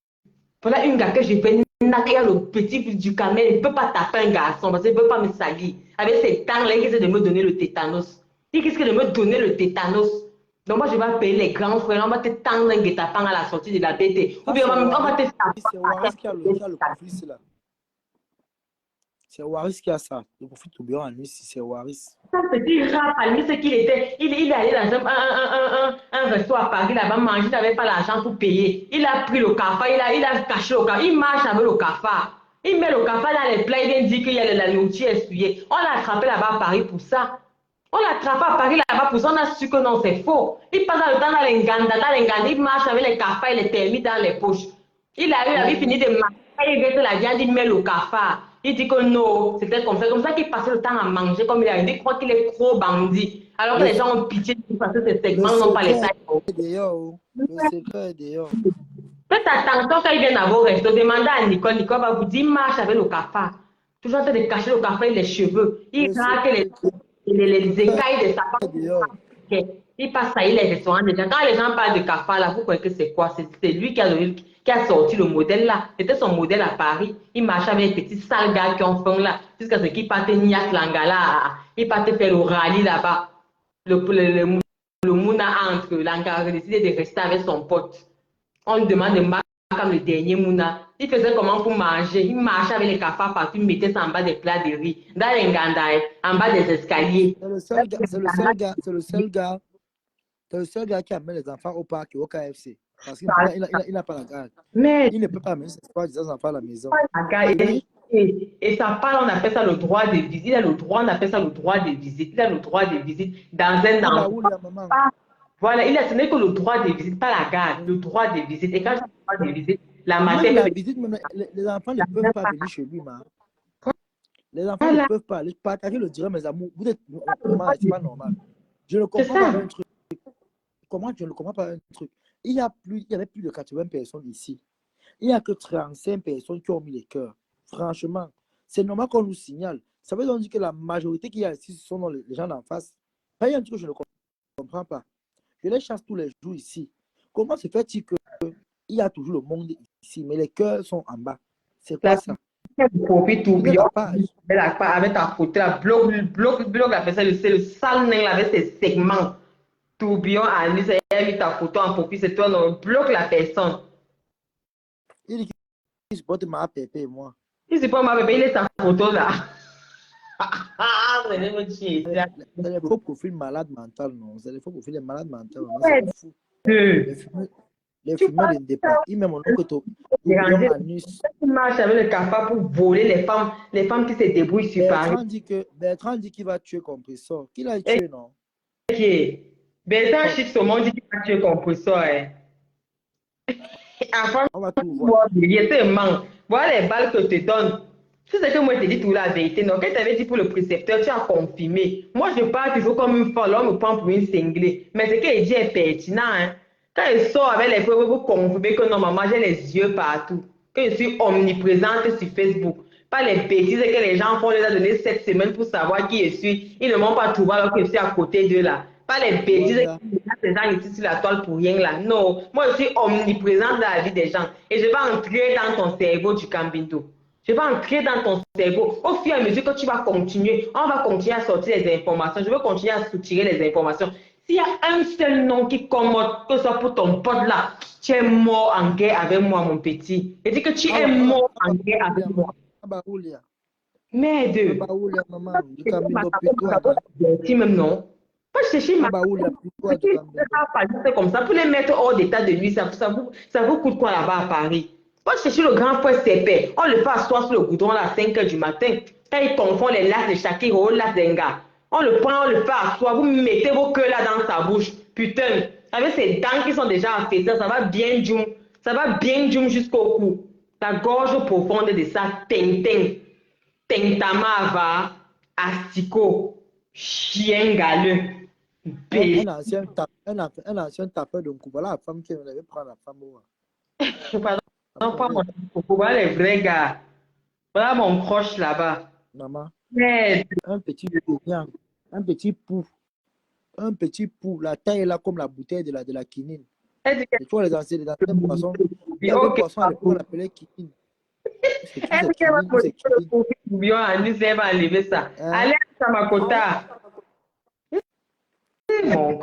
Voilà une gars que je fais. Il y a le petit du camel, il ne peut pas taper un garçon parce qu'il ne peut pas me salir. Avec ses tangs là, il risque de me donner le tétanos. Il risque de me donner le tétanos. Donc moi, je vais payer les grands frères, on va te tendre un guet-apens à la sortie de la BT. Ou bien on va te faire. C'est Waris qui a le conflit ici là. C'est Waris qui a ça. Le profil tourbillon en nuit, c'est Waris. Ça petit rat, ce qu'il était, il est allé dans un resto à Paris là-bas manger, il n'avait pas l'argent pour payer. Il a pris le cafard, il a caché le cafard, il marche avec le cafard. Il met le cafard dans les plats, il vient dire qu'il y a de la nourriture essuyée. On l'a attrapé là-bas à Paris pour ça. On l'a attrapé à Paris là-bas pour ça, on a su que non, c'est faux. Il passe le temps dans les Nganda, il marche avec les cafards et les termites dans les poches. Il avait fini de marcher, il reste la viande, il met le cafard. Il dit que non, c'était comme ça qu'il passait le temps à manger comme il a dit, il croit qu'il est trop bandit. Alors que les gens ont pitié de parce que ces segments n'ont pas les tailles. Le secret est dehors. Faites attention quand il vient à vos restos, demandez à Nicole, Nicole va vous dire, il marche avec le cafard. Toujours en train de cacher le cafard et les cheveux. Il raque les écailles de sa femme. Il passe à les restaurants des gens. Quand les gens parlent de Kafa, là, vous croyez que c'est quoi? C'est lui qui a sorti le modèle là. C'était son modèle à Paris. Il marchait avec les petits sales gars qui ont faim là. Jusqu'à ce qu'il parte Niak Langala. Il parte faire le rallye là-bas. Le Mouna entre. Langala a décidé de rester avec son pote. On lui demande de marcher comme le dernier Mouna. Il faisait comment pour manger? Il marchait avec les cafards partout, il mettait ça en bas des plats de riz, dans les gandaïs, en bas des escaliers. C'est le seul gars, c'est le seul gars, c'est le seul gars, c'est le seul gars qui amène les enfants au parc et au KFC. Parce qu'il n'a pas la garde. Mais Il ne peut pas amener ses enfants à la maison. et ça parle, on appelle ça le droit de visite. Il a le droit, on appelle ça le droit de visite. Il a le droit de visite dans un Ah, endroit. bah, oui, maman. Voilà, ce n'est que le droit de visite, pas la garde, le droit de visite. Et quand tu as le droit de visite, la Même matière. la visite, même les enfants ne peuvent pas venir chez lui, ma. Les enfants ne peuvent pas aller partager le direct, mes amours. Vous êtes normal, c'est pas normal. Je ne comprends pas un truc. Comment je ne comprends pas un truc? Il y avait plus de 80 personnes ici. Il n'y a que 35 personnes qui ont mis les cœurs. Franchement, c'est normal qu'on nous signale. Ça veut donc dire que la majorité qui y a ici, ce sont les gens d'en face. Il y a un truc que je ne comprends pas. Je les chasse tous les jours ici. Comment se fait-il qu'il y a toujours le monde ici, mais les cœurs sont en bas? C'est quoi ça? Profite tout bien. Avec ta photo, la bloc la personne, c'est le sale nain avec ses segments. Tourbillon, Anis, il a mis ta photo en profil, c'est toi, non, bloque la personne. Il dit qu'il supporte ma pépé, moi. Il supporte ma pépé, il est sa photo là. C'est les faux profils malades mentaux, non? C'est les faux profils malades mentaux. C'est fou. Les fumeurs d'indépendance. Il met mon nom que Tourbillon, Anis. Il marche avec le cafard pour voler les femmes qui se débrouillent sur Paris. Bertrand dit qu'il va tuer Compressor. Qui l'a tué, non? Bertrand Chic Saumon dit qu'il va tuer Compressor. On va tout voir. Voilà les balles que je te donne. C'est ce que moi je te dis tout la vérité. Donc, quand tu avais dit pour le précepteur, tu as confirmé. Moi, je parle toujours comme une folle. On me prend pour une cinglée. Mais ce qu'il dit est pertinent. Hein. Quand il sort avec les preuves, vous confirmez que non, maman, j'ai les yeux partout. Que je suis omniprésente sur Facebook. Pas les bêtises que les gens font. On les a donné 7 semaines pour savoir qui je suis. Ils ne m'ont pas trouvé alors que je suis à côté d'eux là. Pas les bêtises que les gens ici sur la toile pour rien là. Non, moi je suis omniprésente dans la vie des gens. Et je vais entrer dans ton cerveau du Cambindo. Je vais entrer dans ton cerveau. Au fur et à mesure que tu vas continuer, on va continuer à sortir les informations. Je vais continuer à soutirer les informations. S'il y a un seul nom qui commode, que ce soit pour ton pote là, tu es mort en guerre avec moi, mon petit. Je dis que tu es mort en guerre avec moi. Merde. Même non. Pas chercher ma c'est comme ça. Pour les mettre hors d'état de nuit, ça vous coûte quoi là-bas à Paris? Pas chercher le grand frère CP. On le fait asseoir sur le goudron à 5 h du matin. Quand il confond les lacs de Shakira au lac d'Enga. On le prend, on le fait asseoir. Vous mettez vos queues là dans sa bouche. Putain. Avec ses dents qui sont déjà affaissées, ça va bien djoum. Ça va bien djoum jusqu'au cou. La gorge profonde de ça, ting-ting. Ting-tamava, asticot, chien galeux. Un ancien tapeur de coup. Voilà la femme qui avait prendre la femme. Pardon, pas mon coucou. Voilà les vrais gars. Voilà mon croche là-bas. Maman. Mais... Un petit pou. Un petit pou. La taille est là comme la bouteille de la quinine. Tu vois les anciennes poissons. Il y a des poissons à l'époque, on l'appelait quinine. Est-ce qu'elle va poser le profil elle va enlever ça. Allez à Samakota. Mon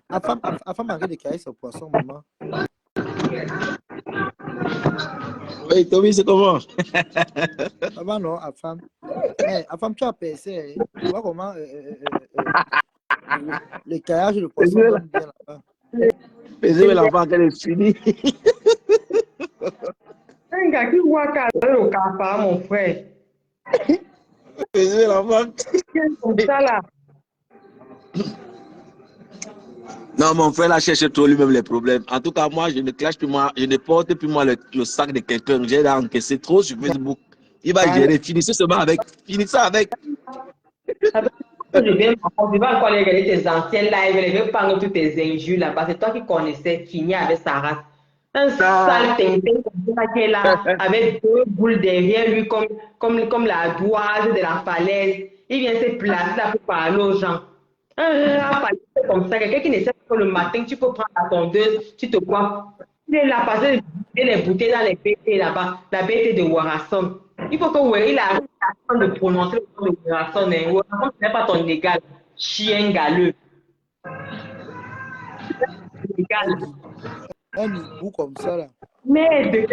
Afin arrête de caresser ce poisson, maman. Oui, Tommy, c'est comment? Avant, non, Afam. Afam, tu as percé. Tu vois comment le caillage de poisson donne bien là-bas. Mais l'enfant, qu'elle est finie. Un gars qui voit au cafard, mon frère. Mais l'enfant. Comme ça là. Non, mon frère là cherche trop lui-même les problèmes. En tout cas, moi, je ne clash plus moi, je ne porte plus moi le sac de quelqu'un. J'ai encaissé trop sur Facebook. Il va gérer. Finissez seulement avec. Finissez avec. Je vais encore aller regarder tes anciens lives, je vais prendre toutes tes injures là-bas. C'est toi qui connaissais, fini avec sa race. Un sale tintin comme ça qui est là, avec deux boules derrière lui, comme la doise de la falaise. Il vient se placer là pour parler aux gens. Un rat comme ça, quelqu'un qui ne sait pas que le matin, tu peux prendre la tondeuse, tu te coiffes. Il est là, passer de vider les bouteilles dans les BT là-bas, la BT de Warasson. Il faut que ouais, il a de prononcer le nom de Warasson. Hein. Warasson, ce n'est pas ton égal. Chien galeux. Égal. Un hibou comme ça, là. Mais de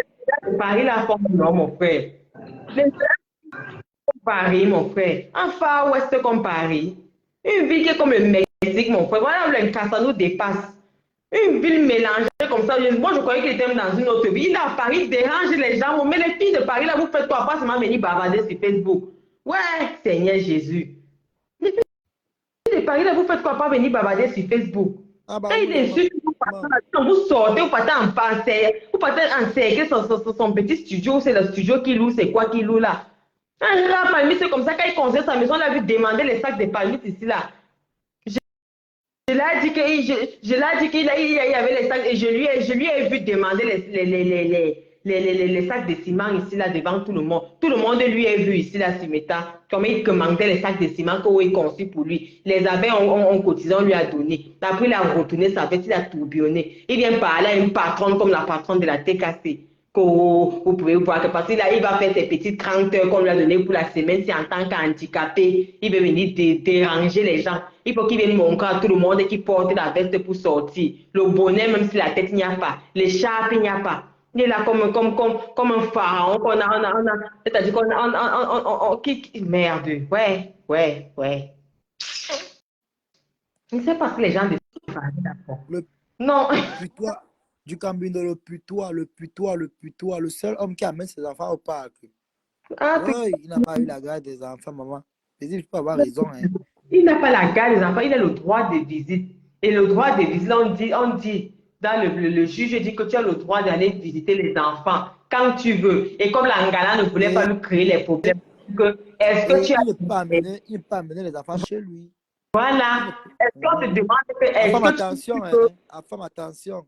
Paris, la forme, non, mon frère. Les gens comme Paris, mon frère. En Far West comme Paris. Une ville qui est comme le Mexique, mon frère. Voilà où le Casa nous dépasse. Une ville mélangée comme ça. Moi, je croyais qu'il était dans une autre ville. Il est à Paris, il dérange les gens. Mais les filles de Paris, là, vous faites quoi? Pas seulement venir bavarder sur Facebook. Ouais, Seigneur Jésus. Les filles de Paris, là, vous faites quoi? Pas venir bavarder sur Facebook. Ah bah, Quand il insulte, vous sortez, vous partez en passé, vous partez en cercle, son petit studio, c'est le studio qui loue, c'est quoi qui loue là? Un rat palmiste, c'est comme ça, quand il construit sa maison, il a vu demander les sacs de palmistes ici là. Je l'ai dit qu'il y avait les sacs, et je lui ai vu demander les sacs de ciment ici là devant tout le monde. Tout le monde lui a vu ici là, Simeta, comme il commandait les sacs de ciment qu'il construit pour lui. Les abeilles ont cotisé, on lui a donné. Après, il a retourné sa veste, il a tourbillonné. Il vient parler à une patronne comme la patronne de la TKC. Que vous pouvez voir que parce qu'il il va faire ses petites 30 heures qu'on lui a donné pour la semaine, c'est en tant qu'handicapé, il veut venir déranger les gens. Il faut qu'il vienne montrer à tout le monde qu'il porte la veste pour sortir. Le bonnet, même si la tête n'y a pas, l'écharpe il n'y a pas. Il est là comme un pharaon qu'on c'est-à-dire merde, ouais. Je ne sais pas si les gens de non. Le putois du Cambindo, le seul homme qui amène ses enfants au parc. Ah, Ouais, il n'a pas eu la garde des enfants, maman. Je peux avoir raison. Hein. Il n'a pas la garde des enfants, il a le droit de visite. Et le droit de visite, on dit dans le juge dit que tu as le droit d'aller visiter les enfants quand tu veux. Et comme l'Angala ne voulait pas lui créer les problèmes, est-ce que tu as... Il ne peut pas amener les enfants chez lui. Voilà. Est-ce qu'on te demande que... Attention.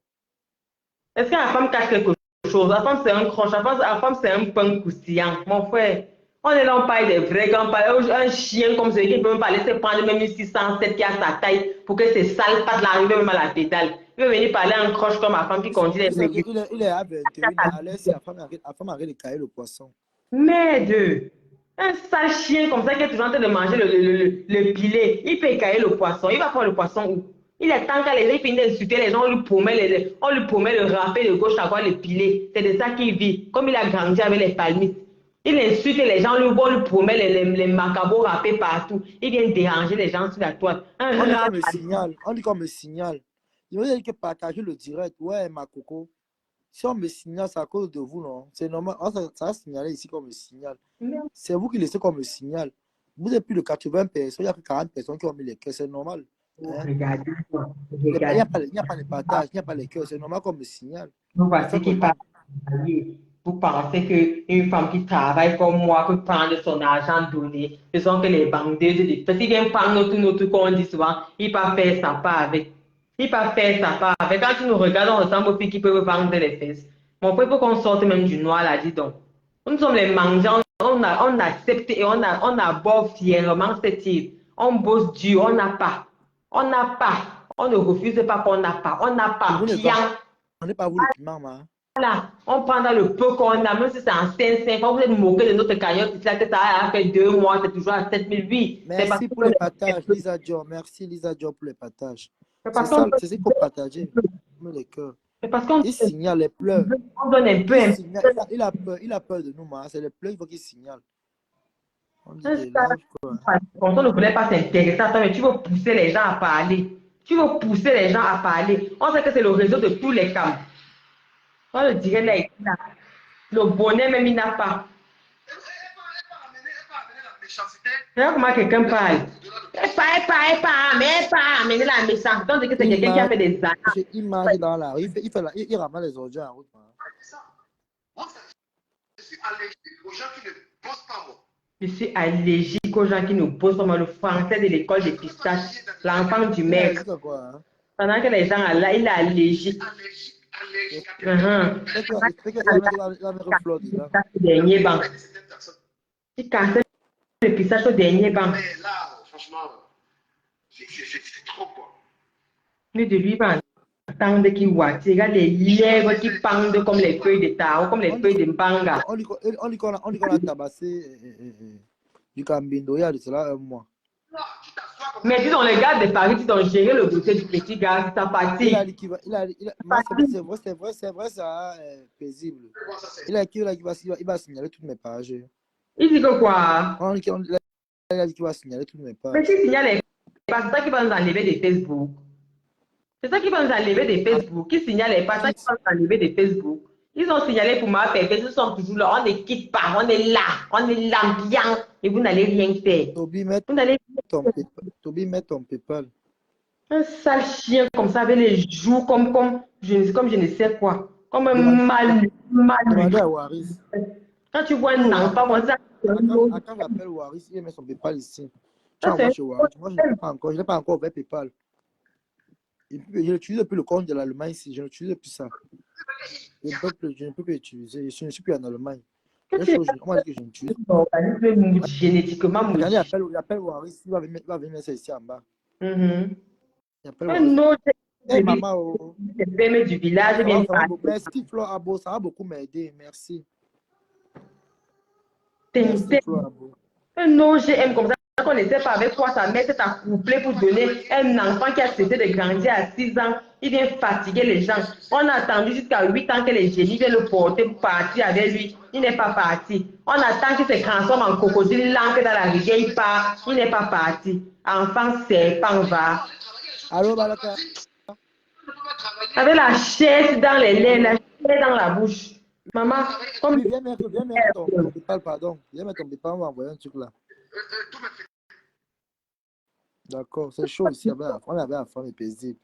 Est-ce que la femme cache quelque chose? La femme, c'est un croche. La femme, c'est un pain croustillant. Mon frère, on est là, on parle des vrais gars. On parle un chien comme celui qui ne peut même pas laisser prendre même une 607 qui a sa taille pour que ses sales pattes l'arrivent même à la pédale. Il veut venir parler un croche comme la femme qui conduit les il est à 21 à l'aise, la femme arrête de cailler le poisson. Merde! Un sale chien comme ça qui est toujours en train de manger le pilet. Il peut cailler le poisson. Il va faire le poisson où? Il est temps que les gens finissent d'insulter les gens, on lui promet le râpé de gauche à quoi le pilet. C'est de ça qu'il vit. Comme il a grandi avec les palmistes. Il insulte les gens, on lui promet les macabots râpés partout. Il vient déranger les gens sur la toile. On dit qu'on me signale. Il veut dire que partager le direct. Ouais, ma coco. Si on me signale, c'est à cause de vous, non? C'est normal. Ça va signaler ici qu'on me signale. C'est vous qui laissez qu'on me signale. Vous êtes plus de 80 personnes, il n'y a que 40 personnes qui ont mis les cœurs, c'est normal. Hein? Regardez. Il n'y a pas de partage, il n'y a pas les cœurs, c'est normal qu'on me signale. Vous voici qui parle. Vous pensez qu'une femme qui travaille comme moi peut prendre son argent donné, ce sont que les bandeuses, parce qu'ils viennent prendre notre qu'on dit souvent, ils peuvent faire ça pas avec. Ils peuvent faire ça pas avec. Quand tu nous regardes, on ressemble aux filles qui peuvent vendre les fesses. Mon frère, il faut qu'on sorte même du noir là, dis donc. Nous sommes les mendiants, on accepte et on aborde fièrement cette île. On bosse dur, on n'a pas. On n'a pas. On ne refuse pas qu'on n'a pas. On n'a pas. On n'est pas vous le piment, hein. Voilà, on prend dans le peu qu'on a, même si c'est en 500, quand vous êtes moqué de notre cagnotte, ça a fait 2 mois, c'est toujours à 7008. Merci pour le partage, Lisa Dior. Merci Lisa Dior pour le partage. C'est ça qu'il faut partager. Le cœur. Il signale les pleurs. On donne un peu. Il a peur de nous, hein. C'est les pleurs, il faut qu'il signale. On ne voulait pas s'intéresser à ça, mais tu veux pousser les gens à parler. On sait que c'est le réseau de tous les camps. On le dirait là, le bonnet même il n'a pas. Regarde comment quelqu'un parle. Elle pas amener la méchance. Donc c'est quelqu'un qui a fait des années. Il marche dans la rue, il ramasse les ordures en route. Je suis allergique aux gens qui ne bossent pas moi. Je suis allergique aux gens qui ne bossent pas moi. Le français de l'école des pistaches, l'enfant du mec. Pendant que les gens sont là, il est allergique. Uh-huh. J'espère qu'il va mettre fleur dedans. Dernier banc. Tu cassais le pissage au dernier banc. Mais là, franchement, c'est trop quoi. Mais de lui, va entendre qu'il voit. Tu regardes les lèvres qui pendent comme les feuilles de tao, comme les feuilles de mbanga. On dit qu'on a tabassé du Cambindo il y a de cela un mois. Mais dis donc, les gars de Paris, ils ont géré le dossier du petit gars, c'est sa partie. Il a dit qu'il va, c'est vrai, ça paisible. Il a dit qu'il va signaler toutes mes pages. Il dit que quoi? Il a dit qu'il va signaler toutes mes pages. Mais s'il signale les pages, c'est ça qui va nous enlever des Facebook. C'est ça qui va nous enlever des Facebook. Qui signale les pages, c'est ça qui va nous enlever des Facebook. Ils ont signalé pour ma période, ils sont toujours là, on ne quitte pas, on est là bien, et vous n'allez rien faire. Toby, Vous n'allez mets ton PayPal. un sale chien comme ça, avec les joues comme je ne sais quoi. Comme un mal. Demandez à Waris. Quand tu vois un enfant, moi, ça. Quand j'appelle Waris, il met son PayPal ici. Tu envoies chez Waris. Moi, je ne l'ai pas encore ouvert PayPal. Je l'utilise depuis le compte de l'Allemagne ici. Je n'utilise plus ça. Je ne peux plus utiliser. Je ne suis plus en Allemagne. Les choses, on m'a dit que je n'utilise pas. Organisme génétiquement Regardez, modifié. il appelle Waris. Il va venir mettre ça ici en bas. Mhm. Il appelle Un Waris. autre Hey, maman, oh. ferme du village vient Merci, Flore Abo. Ça va beaucoup m'aider. Merci. Merci, Flore Abo. un OGM comme ça qu'on ne sait pas avec quoi sa mère s'est accouplée pour donner un enfant qui a cessé de grandir à 6 ans. Il vient fatiguer les gens. On a attendu jusqu'à 8 ans que les génies viennent le porter pour partir avec lui. Il n'est pas parti. On attend qu'il se transforme en crocodile l'encre dans la rivière. Il part. Il n'est pas parti. Enfant serpent va. Allô, Balaka. Avec la chaise dans les lèvres, la chaise dans la bouche. Maman, comme Oui, viens mettre ton PayPal, pardon. Viens mettre ton PayPal, on va envoyer un truc là. D'accord, c'est chaud ici. On avait un femme paisible.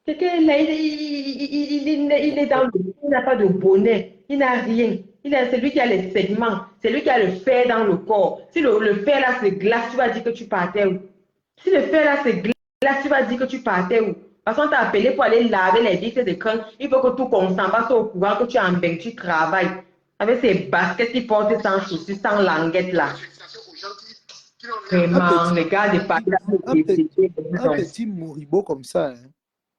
quelqu'un là, il est dans le. Il n'a pas de bonnet. Il n'a rien. C'est lui qui a les segments. C'est lui qui a le fer dans le corps. Si le fer là se glace, tu vas dire que tu partais où? Si le fer là se glace, tu vas dire que tu partais où? Parce qu'on t'a appelé pour aller laver les vitres de crâne. Il faut que tout consent passe au courant que tu es en bain, tu travailles. Avec ces baskets qui portent sans chaussures, sans languette là. Vraiment, les gars de Paris. Un petit mouribeau comme ça. Hein.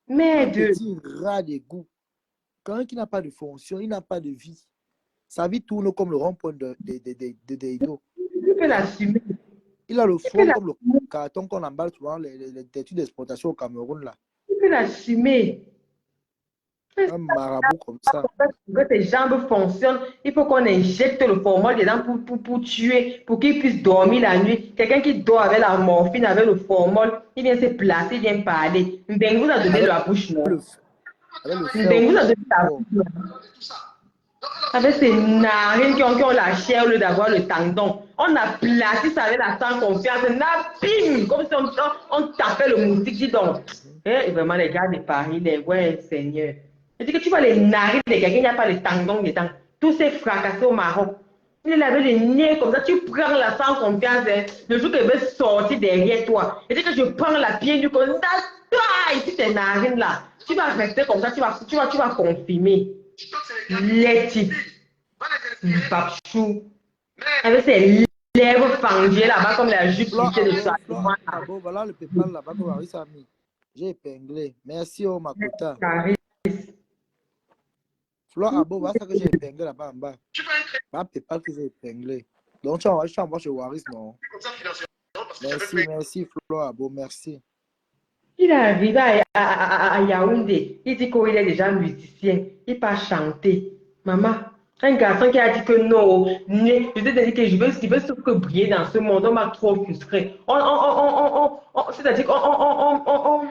Mais un petit rat d'égout. Quand il n'a pas de fonction, il n'a pas de vie. Sa vie tourne comme le rond-point de Deido. Tu peux l'assumer. Il a le front comme le carton qu'on emballe souvent les études d'exportation au Cameroun là. Tu peux l'assumer. Un marabout comme ça. Pour que tes jambes fonctionnent, il faut qu'on injecte le formol dedans pour tuer, pour qu'il puisse dormir la nuit. Quelqu'un qui dort avec la morphine, avec le formol, il vient se placer, il vient parler. Ben vous a donné de la bouche, non? Ben vous a donné de la bouche, non? Avec ces narines qui ont la chair au lieu d'avoir le tendon. On a placé ça avec la sans confiance. Bim! Comme si on tapait le moustique, dis donc. Et vraiment, les gars de Paris, ouais, Seigneur. Je dis que tu vois les narines de quelqu'un, il n'y a pas le tendon dedans. Tout s'est fracassé au Maroc. Il avait le nez comme ça, tu prends la sans confiance, hein, le jour qu'elle veut sortir derrière toi. Je dis que je prends la pied du comme ça, ici tes narines là. Tu vas rester comme ça, tu vas confirmer. Les types, Papchou, avec ses lèvres fendues là-bas comme la jupe plissée de ça. Voilà le PayPal là-bas que Waris a mis. J'ai épinglé. Merci, oh Makota. Flore Abo, voilà ça que j'ai épinglé là-bas en bas. Pas PayPal que j'ai épinglé. Donc tu envoies chez Waris, non? Merci, Flore Abo, merci. Il est arrivé à Yaoundé. Il dit qu'il est déjà musicien. Il part chanter. Maman, un garçon qui a dit que non, je t'ai dit que je veux sauf que briller dans ce monde. On m'a trop frustré. C'est-à-dire qu'on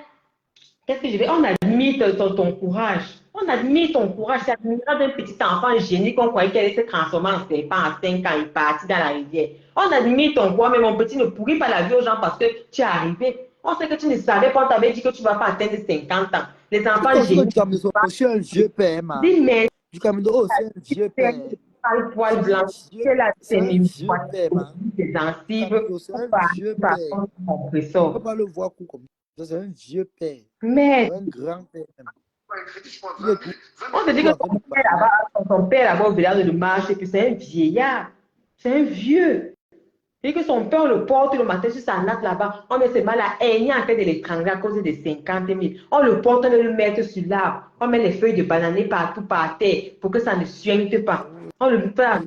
qu'est-ce que je vais? On admire ton courage. On admire ton courage. C'est admirable d'un petit enfant génie qu'on croyait qu'elle s'est transformée en serpent à 5 ans. Il partit dans la rivière. On admire ton courage, mais mon petit ne pourrit pas la vie aux gens parce que tu es arrivé. On sait que tu ne savais pas, on t'avait dit que tu ne vas pas atteindre 50 ans. Les enfants génies. Je suis un vieux père, man. Dis, mais. Du Cameroun, c'est un vieux père. Le poil blanc. C'est la vieux père, man. Des gencives. C'est un vieux père. On ne peut pas le voir comme ça. C'est un vieux père. Mais. Un grand père. Il est tout. On te dit que son père là-bas au village de marche et puis c'est un vieillard. C'est un vieux. Et que son père le porte le matin sur sa natte là-bas. On met ses mains là, et il y a en fait de l'étrangler à cause des 50 000. On le porte, on veut le mettre sur l'arbre. On met les feuilles de bananier partout par terre pour que ça ne suinte pas. On le fait à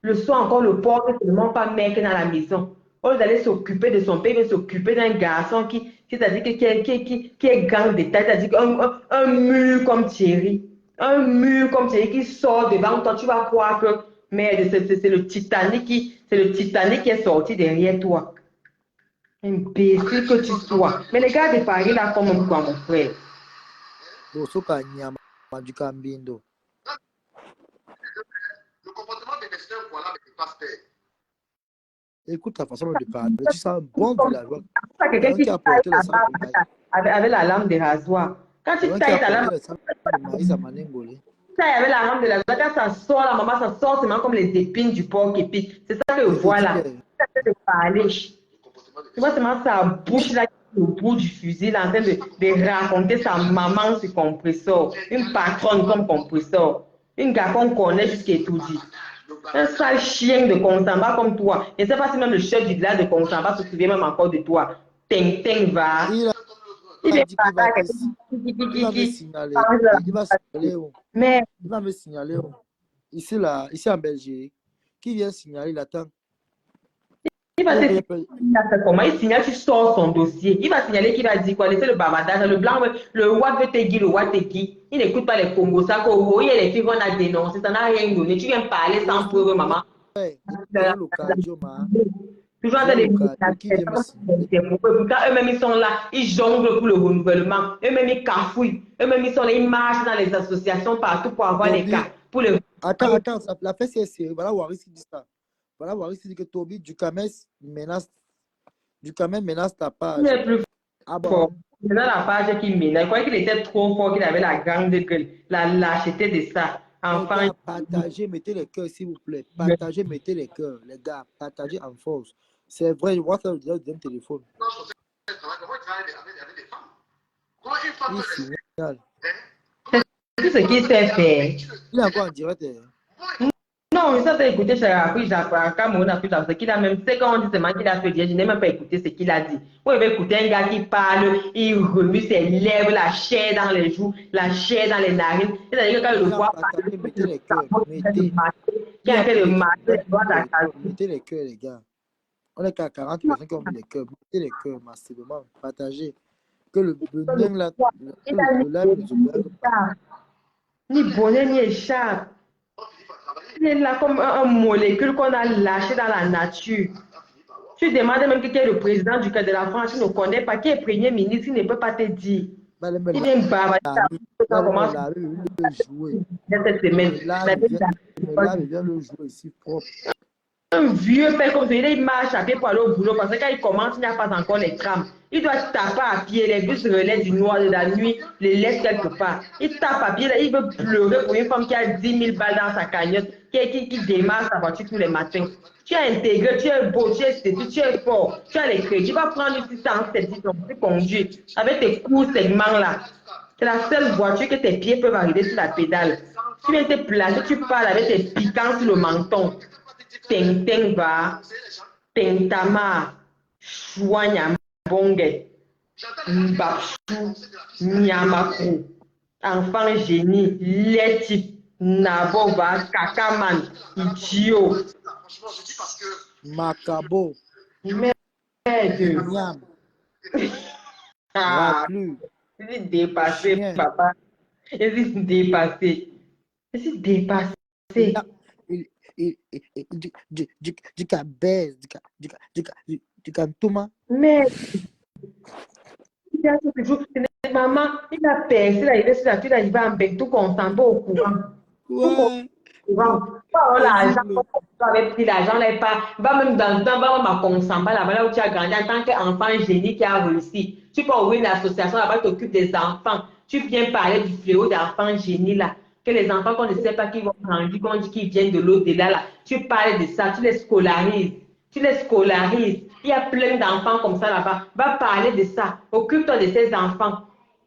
le soir encore, le porte seulement pas mettre dans la maison. Au lieu d'aller s'occuper de son père, il va s'occuper d'un garçon c'est-à-dire qui est gang de taille, c'est-à-dire un mur comme Thierry. Un mur comme Thierry qui sort devant toi, tu vas croire que merde, c'est le Titanic qui est sorti derrière toi. Imbécile que tu sois. Mais les gars de Paris là font quoi, mon frère? Bosoka Nyama du Cambindo. Le comportement des messieurs, voilà, mais ne pas faire. Écoute ta façon de parler. Tu sens un bon villageois. Quelqu'un qui taille la barbe avec la lame de rasoir. Quand tu tailles ta lame, avec la lame de la quand ça sort, la maman, ça sort seulement comme les épines du porc épic. C'est ça que voilà. C'est de parler. Tu vois seulement sa bouche là, au bout du fusil, là, en train de raconter sa maman sur compresseur. Une patronne comme compresseur. Une gars qu'on connaît jusqu'à tout dit. Un sale chien de Consamba comme toi. Je ne sais pas si même le chef du village de Consamba se souvient même encore de toi. Ting va. Il est pas là. Il va me signaler. Mais il va me signaler. Ici en Belgique. Qui vient signaler, il attend. Il va te signaler comment? Il signale, tu sors son dossier. Il va signaler qu'il va dire quoi? Laissez le bavardage. Le blanc, le Watt veut te guider, le Watt te guide. Il n'écoute pas les Congos. Ça, il y a les filles qu'on a dénoncées. Ça n'a rien donné. Tu viens parler sans preuve, maman. Toujours en train de pourquoi eux-mêmes ils sont là, ils jonglent pour le renouvellement. Eux-mêmes ils cafouillent. Eux-mêmes ils sont là, ils marchent dans les associations partout pour avoir des cas. Attends, la fête c'est sérieux. Voilà Waris qui dit ça. Voilà Waris qui dit que Toby Ducamès menace ta page. Il est plus ah bon? fort. C'est dans la page qui menace. Je croyais qu'il était trop fort, qu'il avait la grande gueule, la lâcheté de ça. Enfin, partagez, mettez les cœurs s'il vous plaît. Partagez, mettez les cœurs, les gars. Partagez en force. C'est vrai, je vois ça au deuxième téléphone. Il signale. C'est ce qu'il sait faire. Il est encore en direct. Non, mais ça, t'as écouté, j'ai appris, ce qu'il a même, c'est quand on dit seulement qu'il a fait dire, je n'ai même pas écouté ce qu'il a dit. Vous pouvez écouter un gars qui parle, il remue ses lèvres, la chair dans les joues, la chair dans les narines. C'est-à-dire que quand je le vois parler, mettez les cœurs, mettez les cœurs, les gars. On est qu'à 40 personnes qui ont mis les cœurs. Mettez les cœurs massivement, partagez. Que le bonheur là, ni bonnet ni écharpe. Il est là comme un molécule qu'on a lâché dans la nature. Tu demandes même qui est le président du cas de la France, tu ne connais pas, qui est premier ministre, il ne peut pas te dire. Il est bavarder. Cette semaine. Il vient le jouer ici propre. Un vieux père comme celui-là, il marche à pied pour aller au boulot parce que quand il commence, il n'y a pas encore les trams. Il doit taper à pied, les bus relais du noir de la nuit, les laisse quelque part. Il tape à pied, là, il veut pleurer pour une femme qui a 10 000 balles dans sa cagnotte, qui démarre sa voiture tous les matins. Tu es intégré, tu es beau, tu es esthétique, tu es fort, tu as les crédits. Tu vas prendre une 670, tu conduis avec tes courts segments là. C'est la seule voiture que tes pieds peuvent arriver sur la pédale. Tu viens te placer, tu parles avec tes piquants sur le menton. Ting va, tentama, chouanya bonge, mbapchou, nyamakou, enfant génie, leti, nabova, kakaman, idiot, macabo, merde, nyam, plus. C'est dépassé, papa. C'est dépassé. C'est dépassé. Du cabez, du cantoma. Mais, maman, il a percé, là, il est sur la tête, il va en bec, tout concentré au courant. Ouais. L'argent, tu avais pris l'argent, là, va même dans le temps, va même à Consamba, là où tu as grandi en tant qu'enfant génie qui a réussi. Tu peux ouvrir une association là-bas, tu t'occupes des enfants. Tu viens parler du fléau d'enfants génie là. Que les enfants qu'on ne sait pas qui vont grandir, qu'on dit qu'ils viennent de l'au-delà là. Tu parles de ça, tu les scolarises. Tu les scolarises. Il y a plein d'enfants comme ça là-bas. Va parler de ça. Occupe-toi de ces enfants.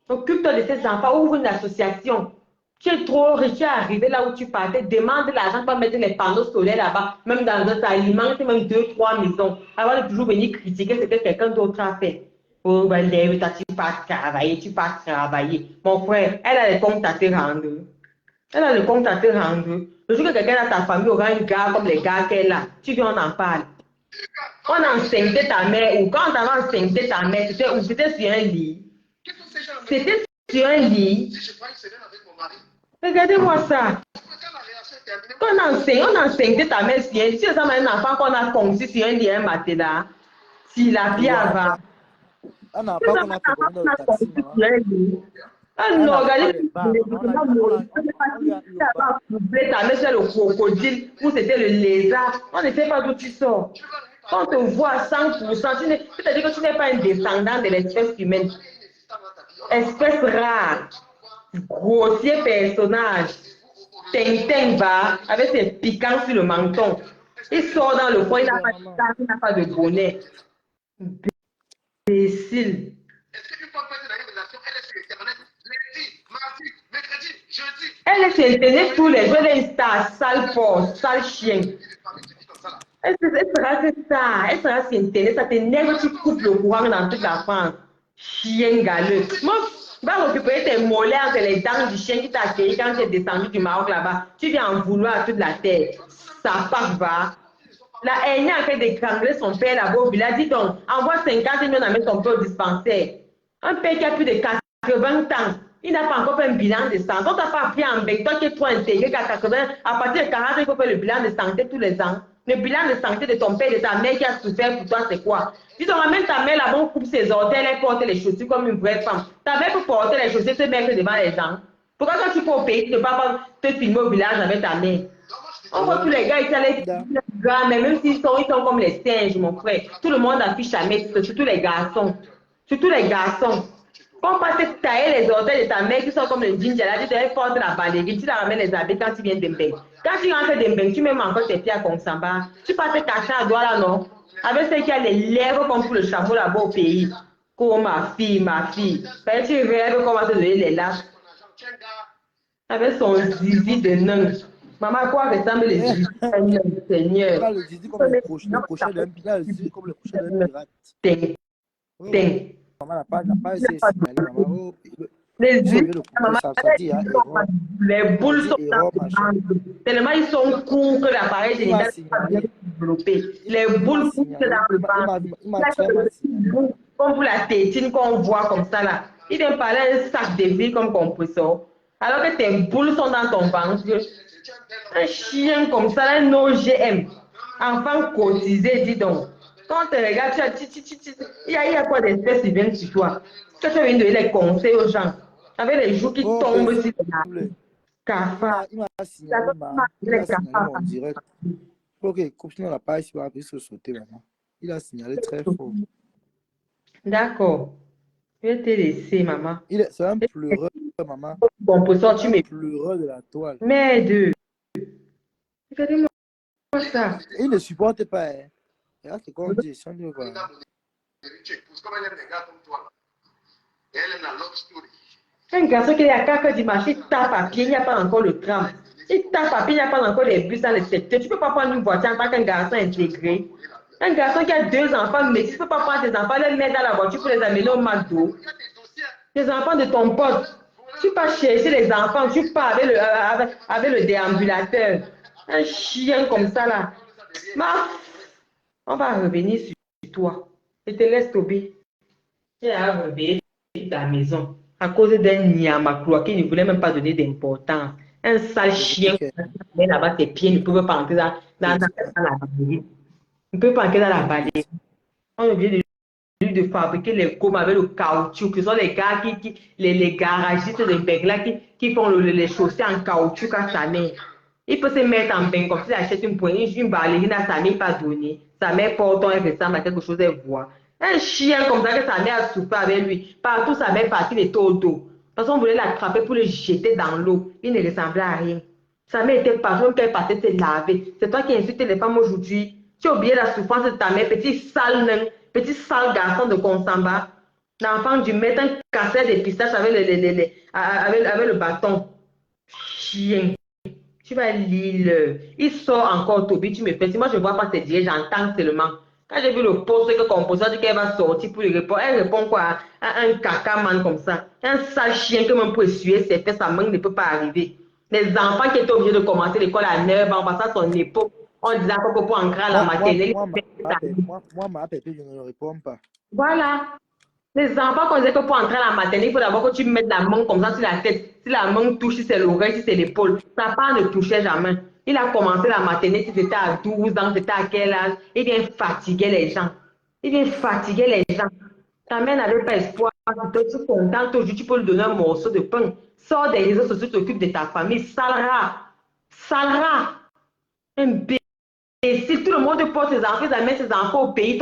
Occupe-toi de ces enfants, ouvre une association. Tu es trop riche, tu es arrivé là où tu partais, demande l'argent pour mettre les panneaux solaires là-bas, même dans un alimente même 2, 3 maisons, avant de toujours venir critiquer ce que quelqu'un d'autre a fait. Oh, ben, lève-toi, tu pars travailler, tu pars travailler. Mon frère, elle a les comptes à te rendre. Elle a le compte à te rendre. Le jour que quelqu'un dans ta famille aura un gars comme les gars qu'elle a, tu viens, on en parle. On a enceinte ta mère, ou quand on a enceinte ta mère, c'était où? C'était sur un lit. Qu'est-ce que ces gens C'était sur un lit. Si je prends une semaine avec mon mari, Regardez-moi ça. quand la réaction est terminée, On a enceinte ta mère sur un lit. Si c'est un enfant qu'on a conçu sur un lit un matin là, si la pierre va. On n'a Si pas c'est un qu'on a fait enfant dans qu'on le a taxi, conçu maman. sur un lit. Un On n'a pas organisme les bars, maman. ta mère sur le crocodile ou c'était le lézard. On ne sait pas d'où tu sors. Quand on te voit à 100%, c'est-à-dire que tu n'es pas un descendant de l'espèce humaine. Espèce rare, grossier personnage. Tintin va avec ses piquants sur le menton. Il sort dans le coin, il n'a pas de tasse, il n'a pas de bonnet. Imbécile. est-ce qu'une fois que tu es dans une relation, elle est sur Internet, lundi, mardi, mercredi, jeudi, Elle est sur Internet tous les jours, elle est une star, sale porc, sale chien. les familles te disent comme ça là. Elle sera que ça, elle sera sur Internet, ça t'énerve, tu coupes le courant dans toute la France. Chien galeux. Moi, va récupérer tes mollets entre les dents du chien qui t'a accueilli quand tu es descendu du Maroc là-bas. Tu viens en vouloir à toute la terre. Ça part va. La haine a fait d'étrangler son père là-bas au village. Dit donc, envoie 50 millions à mettre ton père au dispensaire. Un père qui a plus de 80 ans, il n'a pas encore fait un bilan de santé. On t'a pas appris en bec. Toi qui es trop intégré qu'à 80, à partir de 40, il faut faire le bilan de santé tous les ans. Le bilan de santé de ton père et de ta mère qui a souffert pour toi, c'est quoi? Dis donc, ramène ta mère là-bas, on coupe ses orteils, elle porte les chaussures comme une vraie femme. Ta mère peut porter les chaussures, se mettre devant les gens. Pourquoi quand tu peux au pays, tu ne peux pas te filmer au village avec ta mère? On voit tous les gars ici, les gars, mais même s'ils sont, ils sont comme les singes, mon frère. Tout le monde affiche sa mère, surtout les garçons. Surtout les garçons. Quand on passe tailler les orteils de ta mère qui sont comme le ginger, là, tu te portes la ballerine, tu la ramènes les habits quand tu viens d'Embeng. Quand tu rentres d'Embeng, tu mets encore tes pieds à Konsamba. Tu passes te cacher à doigt là, non? Avec celle qui a les lèvres comme pour le chameau là-bas au pays. Comme ma fille, ma fille. Ben, tu rêves comment te donner les lâches. Avec son zizi de nain. Maman, à quoi ressemble les zizi de nain, Seigneur? Là, le zizi comme le crochet d'un pirate. Le zizi comme le crochet d'un pirate. Ting, ting. Maman n'a pas essayé de signaler, maman. Oh, Les ils sont yeux, obligés de couper maman, ça, ça dit, hein, erreur. les boules Ça sont dit dans erreur, le machin. ventre. Tellement ils sont courts que l'appareil Il m'a génital n'est pas bien signalé. développé. Les boules courent dans le ventre. Il m'a très mal signalé. Comme pour la tétine qu'on voit comme ça là. Il vient parler un sac de vie comme compresseur. Alors que tes boules sont dans ton ventre. Un chien comme ça, un OGM. Enfant cotisé, dis donc. Quand tu regardes, il y a quoi d'espèces qui viennent sur toi. Que tu viens de donner les conseils aux gens. Avec les joues qui tombent sur les cafards. Il m'a signalé, mon direct. Ok, coupe sinon la page, il va se sauter maintenant. Il a signalé très fort. D'accord. Je vais te laisser, maman. C'est un pleureur, maman. Compresseur, tu Un me. pleureur de la toile. Merde. Regardez-moi ça. Il ne supporte pas. Hein. Regarde ce qu'on dit. Si on dit quoi. Comme elle aime les gars comme toi. Et elle aime la love story. Un garçon qui est à 4 heures du marché, il tape à pied, il n'y a pas encore le tram. Il tape à pied, il n'y a pas encore les bus dans le secteur. Tu ne peux pas prendre une voiture en tant qu'un garçon intégré. Un garçon qui a 2 enfants, mais tu ne peux pas prendre tes enfants, les mettre dans la voiture pour les amener au McDo. Les enfants de ton pote. Tu pars chercher les enfants, tu pars avec le déambulateur. Un chien comme ça là. On va revenir sur toi. Je te laisse tomber. Tu as revenir à ta maison à cause d'un niamakloa qui ne voulait même pas donner d'importance. Un sale chien qui met là-bas tes pieds ne peut pas entrer dans la balai. Ne peut pas entrer dans la balai. On est obligé de fabriquer les gomme avec le caoutchouc. Ce sont les gars les garagistes de Bengla qui font les chaussées en caoutchouc à sa mère. Il peut se mettre en bain comme s'il achète une poignée, une ballerine à sa mère, pas donner. Sa mère porte, elle ressemble à quelque chose, elle voit. Un chien comme ça que sa mère a souffert avec lui. Partout, sa mère partie de todo. Parce qu'on voulait l'attraper pour le jeter dans l'eau. Il ne ressemblait à rien. Sa mère était partout, même qu'elle partait se laver. C'est toi qui insultes les femmes aujourd'hui. Tu as oublié la souffrance de ta mère, petit sale nain, petit sale garçon de Konsamba. L'enfant du maître, un cassette de pistache avec, avec le bâton. Chien. Tu vas lire. Il sort encore, Toby, tu me fais. Si moi, je ne vois pas te dire, j'entends seulement. Quand j'ai vu le poste que composant dit qu'elle va sortir pour lui répondre, elle répond quoi à un cacaman comme ça. Un sale chien que même pour essuyer ses fesses, sa main ne peut pas arriver. Les enfants qui étaient obligés de commencer l'école à 9 ans, parce à son époque, on disait encore que pour entrer à la maternelle, Ma pépé, je ne réponds pas. voilà. Les enfants, quand on disait que pour entrer à la maternelle, il faut d'abord que tu mettes la main comme ça sur la tête. Si la main touche, si c'est l'oreille, si c'est l'épaule. Sa part ne touchait jamais. Il a commencé la maternelle, si c'était à 12 ans, c'était à quel âge. Il vient fatiguer les gens. Il vient fatiguer les gens. Ta mère n'avait pas espoir. Tu es content, aujourd'hui, tu peux lui donner un morceau de pain. Sors des réseaux sociaux, t'occupe de ta famille. Salera. Salera. Et si tout le monde porte ses enfants, ils amènent ses enfants au pays,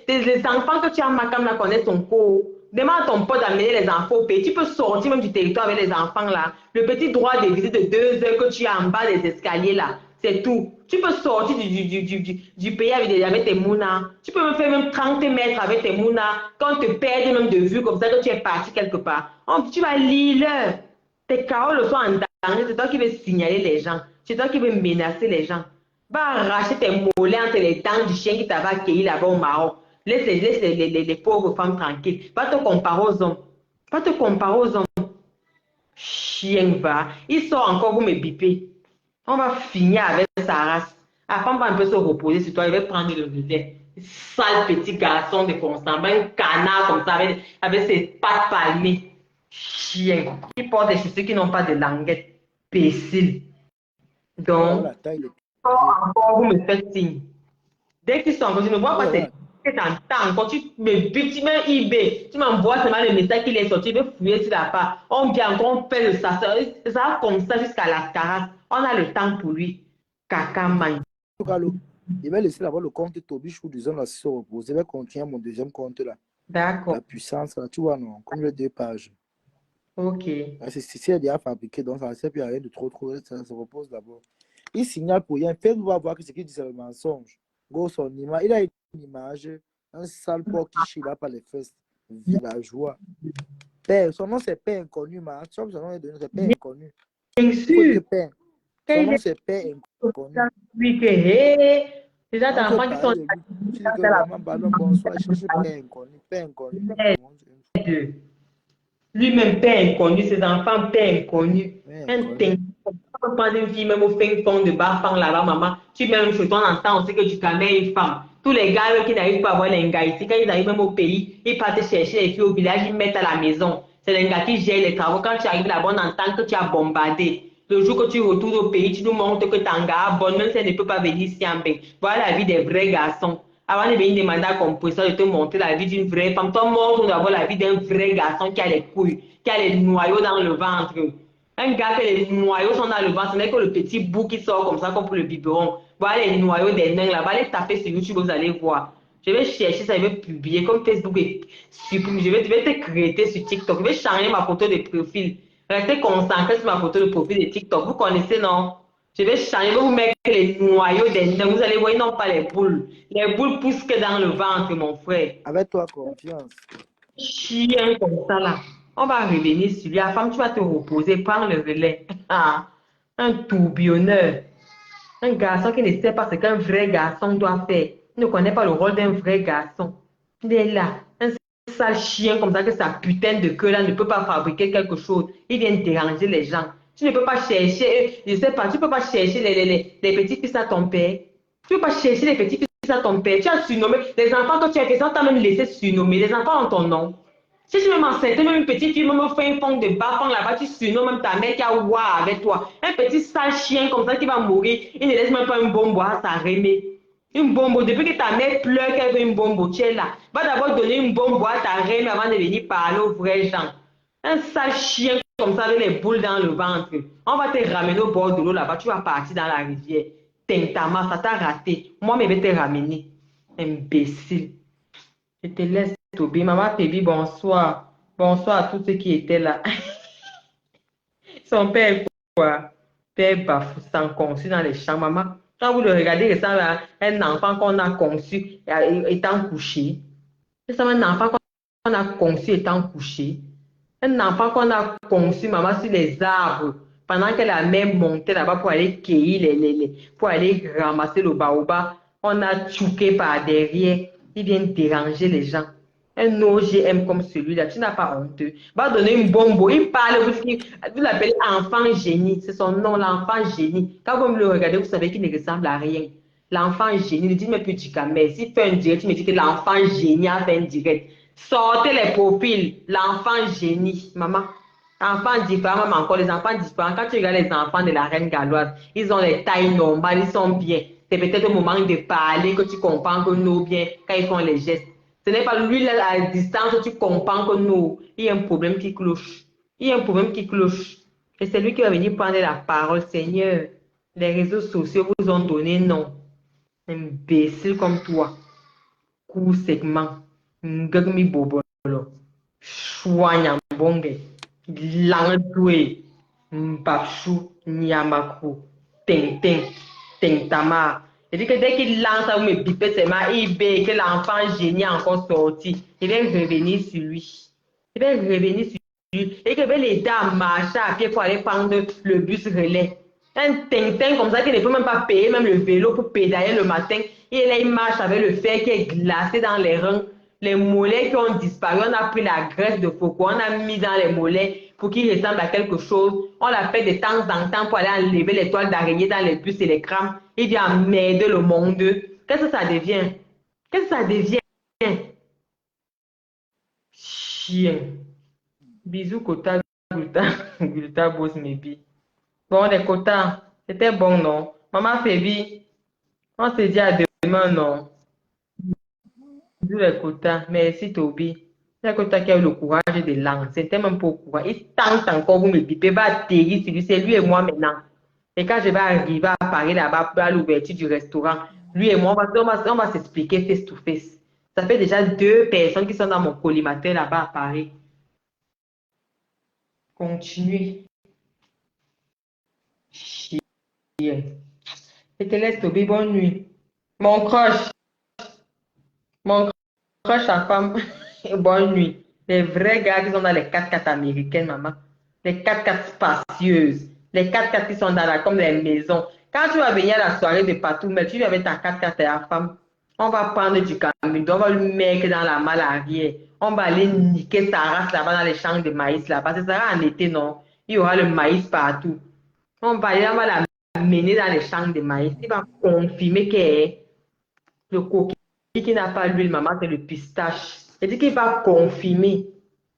les enfants que tu as Macam là connaissent ton cours. Demande à ton pote d'amener les enfants au pays. Tu peux sortir même du territoire avec les enfants là. Le petit droit de visite de 2 heures que tu as en bas des escaliers là, c'est tout. Tu peux sortir du pays avec tes mounas. Tu peux me faire même 30 mètres avec tes mounas. Quand on te perd même de vue comme ça que tu es parti quelque part. Tu vas lire. Tes carreaux le sont en danger. C'est toi qui veux signaler les gens. C'est toi qui veux menacer les gens. Va arracher tes mollets entre les dents du chien qui t'avait accueilli là-bas au Maroc. Laisse les pauvres femmes tranquilles. Va te comparer aux hommes. Va te comparer aux hommes. Chien va. Il sort encore, vous me bipez. On va finir avec sa race. La femme va un peu se reposer sur toi. Il va prendre le relais. Sale petit garçon de Constant. Un canard comme ça avec ses pattes palmées. Chien. Il porte des chaussures qui n'ont pas de languette. Pécile. Donc, La taille de encore, vous me faites signe. Dès qu'ils sont encore, je ne vois pas voilà. que t'entends encore, tu me butes, tu mets eBay, tu m'envoies seulement le message qu'il est sorti, il veut fouiller sur la part. On vient encore, on fait le ça va comme ça jusqu'à la carasse. On a le temps pour lui. Caca man. Je vais laisser d'abord le compte Toby Chou du zone là se reposer. Je vais continuer mon deuxième compte là. D'accord. La puissance là, tu vois, non, comme les 2 pages. Ok. C'est déjà fabriqué, donc ça ne sert plus à rien de trop, ça se repose d'abord. Il signale pour rien. Facebook va voir que ce qu'il dit, c'est le mensonge. Go, son image. Il a une image, un sale porc qui chie là par les fesses. Villageois. Père, son nom c'est Père Inconnu, ma. Son nom est donné, c'est Père Inconnu. Bien Il faut sûr. dire Père. Son nom c'est Père Inconnu. Oui, que hé. Déjà, Quand tu d'enfants qui sont. parles de lui, tu dis que vraiment, ballon, bonsoir, je cherche Père Inconnu. Père Inconnu. Lui-même, père inconnu, ses enfants, père inconnu. Un ting. On prend une fille, même au fin fond de Bafang là-bas, maman. Tu même chez toi, on entend aussi que tu connais une femme. Tous les gars qui n'arrivent pas à avoir les gars ici, quand ils arrivent même au pays, ils partent chercher les filles au village, ils mettent à la maison. C'est les gars qui gèrent les travaux. Quand tu arrives là-bas, on entend que tu as bombardé. Le jour que tu retournes au pays, tu nous montres que ton gars bonne, même si elle ne peut pas venir ici en bain. Voilà la vie des vrais garçons. Avant de venir demander à compresseur de te montrer la vie d'une vraie femme, toi montre d'abord la vie d'un vrai garçon qui a les couilles, qui a les noyaux dans le ventre. Un gars que les noyaux sont dans le ventre, ce n'est que le petit bout qui sort comme ça, comme pour le biberon. Voilà les noyaux des nains là-bas, allez taper sur YouTube, vous allez voir. Je vais chercher ça, je vais publier comme Facebook est supprime. Je vais te créer sur TikTok. Je vais changer ma photo de profil. Restez concentré sur ma photo de profil de TikTok. Vous connaissez, non? Je vais changer, je vais vous mettre les noyaux des nains. Vous allez voir, ils n'ont pas les boules. Les boules poussent que dans le ventre, mon frère. Avec toi, confiance. Chien comme ça, là. On va revenir sur lui. La femme, tu vas te reposer, prends le relais. Ah, un tourbillonneur. Un garçon qui ne sait pas ce qu'un vrai garçon doit faire. Il ne connaît pas le rôle d'un vrai garçon. Il est là. Un sale chien comme ça que sa putain de queue là ne peut pas fabriquer quelque chose. Il vient déranger les gens. Tu ne peux pas chercher, je ne sais pas, tu ne peux pas chercher les petits fils à ton père. Tu ne peux pas chercher les petits fils à ton père. Tu as surnommé les enfants que tu as fait, ça t'a même laissé surnommer. Les enfants ont ton nom. Si tu veux m'enceinter, même une petite fille, même fait un fond de bas, là-bas, tu surnommes même ta mère qui a ouah avec toi. Un petit sale chien comme ça qui va mourir, il ne laisse même pas un bonbon à sa remée. Une bombe, depuis que ta mère pleure qu'elle veut une bombe, tu es là. Va d'abord donner une bombe à ta reine avant de venir parler aux vrais gens. Un sale chien comme ça avec les boules dans le ventre. On va te ramener au bord de l'eau là-bas, tu vas partir dans la rivière. Tintama, ça t'a raté. Moi, je vais te ramener. Imbécile. Je te laisse, Toby. Maman Toby, bonsoir. Bonsoir à tous ceux qui étaient là. Son père, quoi? Père Bafoussant, conçu dans les champs. Maman, quand vous le regardez, ça un enfant qu'on a conçu étant couché. C'est un enfant qu'on a conçu étant couché. Un enfant qu'on a conçu, maman, sur les arbres, pendant que la mère montait là-bas pour aller cueillir, pour aller ramasser le baobab, on a tchouqué par derrière. Il vient déranger les gens. Un OGM comme celui-là, tu n'as pas honte. Va donner une bombe. Il parle, vous l'appelez enfant génie. C'est son nom, l'enfant génie. Quand vous me le regardez, vous savez qu'il ne ressemble à rien. L'enfant génie, ne dis-moi plus du camé. S'il fait un direct, tu me dis que l'enfant génie a fait un direct. Sortez les profils. L'enfant génie, maman. Enfants différents, même encore les enfants différents. Quand tu regardes les enfants de la reine galloise, ils ont les tailles normales, ils sont bien. C'est peut-être au moment de parler que tu comprends que nous, bien, quand ils font les gestes. Ce n'est pas lui, là, à distance, que tu comprends que nous, il y a un problème qui cloche. Il y a un problème qui cloche. Et c'est lui qui va venir prendre la parole. Seigneur, les réseaux sociaux vous ont donné non. Imbécile comme toi. Coup segment. Ngagmi bobolo. Chouanyambonge. Langdwe. Mpapchou. Nyamaku. Ting ting. Ting tama. Il dit que dès qu'il lance, ça vous me bipez seulement eBay, que l'enfant génie a encore sorti. Il va revenir sur lui. Il va revenir sur lui. Et que va l'aider à marcher à pied pour aller prendre le bus relais. Un ting-ting comme ça qui ne peut même pas payer même le vélo pour pédaler le matin. Et là, il marche avec le fer qui est glacé dans les reins. Les mollets qui ont disparu, on a pris la graisse de coco, on a mis dans les mollets pour qu'ils ressemblent à quelque chose. On l'a fait de temps en temps pour aller enlever les toiles d'araignée dans les bus et les crams. Il vient emmerder le monde. Qu'est-ce que ça devient? Qu'est-ce que ça devient? Chien. Bisous, Kota, Gulta, Gulta, boss, maybe. Bon, les quotas, c'était bon, non? Maman Fébi, on se dit à demain, non? Bisous les quotas, merci Toby. Les quotas qui a eu le courage de lancer, c'était même pas au courage. Il tente encore, vous me bipez, va atterrir sur lui, c'est lui et moi maintenant. Et quand je vais arriver à Paris là-bas, à l'ouverture du restaurant, lui et moi, on va s'expliquer face to face. Ça fait déjà 2 personnes qui sont dans mon collimateur là-bas à Paris. Continuez. Chien. Je te laisse, Toby, bonne nuit. Mon crush, sa femme, bonne nuit. Les vrais gars qui sont dans les 4x4 américaines, maman. Les 4x4 spacieuses. Les 4x4 qui sont dans comme les maisons. Quand tu vas venir à la soirée de partout, mais tu viens avec ta 4x4 et la femme, on va prendre du camion, on va le mettre dans la malle arrière. On va aller niquer sa race là-bas dans les champs de maïs là-bas. Ce sera en été, non? Il y aura le maïs partout. On va la mener dans les champs de maïs. Il va confirmer que le coquille qui n'a pas l'huile, maman, c'est le pistache. Il dit qu'il va confirmer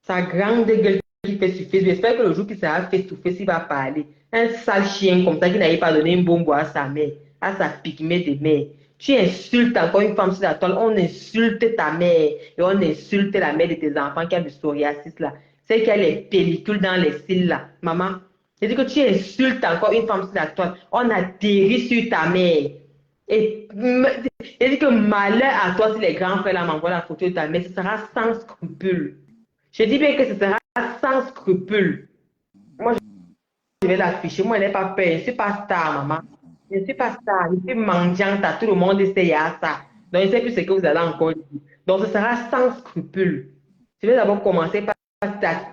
sa grande gueule qui fait sur Facebook. J'espère que le jour qu'il sera face to face, il va parler. Un sale chien comme ça qui n'avait pas donné une bombe à sa mère, à sa pygmée de mère. Tu insultes encore une femme sur la toile, on insulte ta mère et on insulte la mère de tes enfants qui a du psoriasis là. C'est qui a les pellicules dans les cils là, maman. C'est dit que tu insultes encore une femme sur la toile, on atterrit sur ta mère. Et il dit que malheur à toi si les grands frères là m'envoient la photo de ta mère, ce sera sans scrupule. Je dis bien que ce sera sans scrupule. Moi, je vais l'afficher. Moi, je n'ai pas peur. Je ne suis pas star, maman. Je ne suis pas star. Je suis mendiante. Tout le monde essaye à ça. Donc, je ne sais plus ce que vous allez encore dire. Donc, ce sera sans scrupule. Je vais d'abord commencer par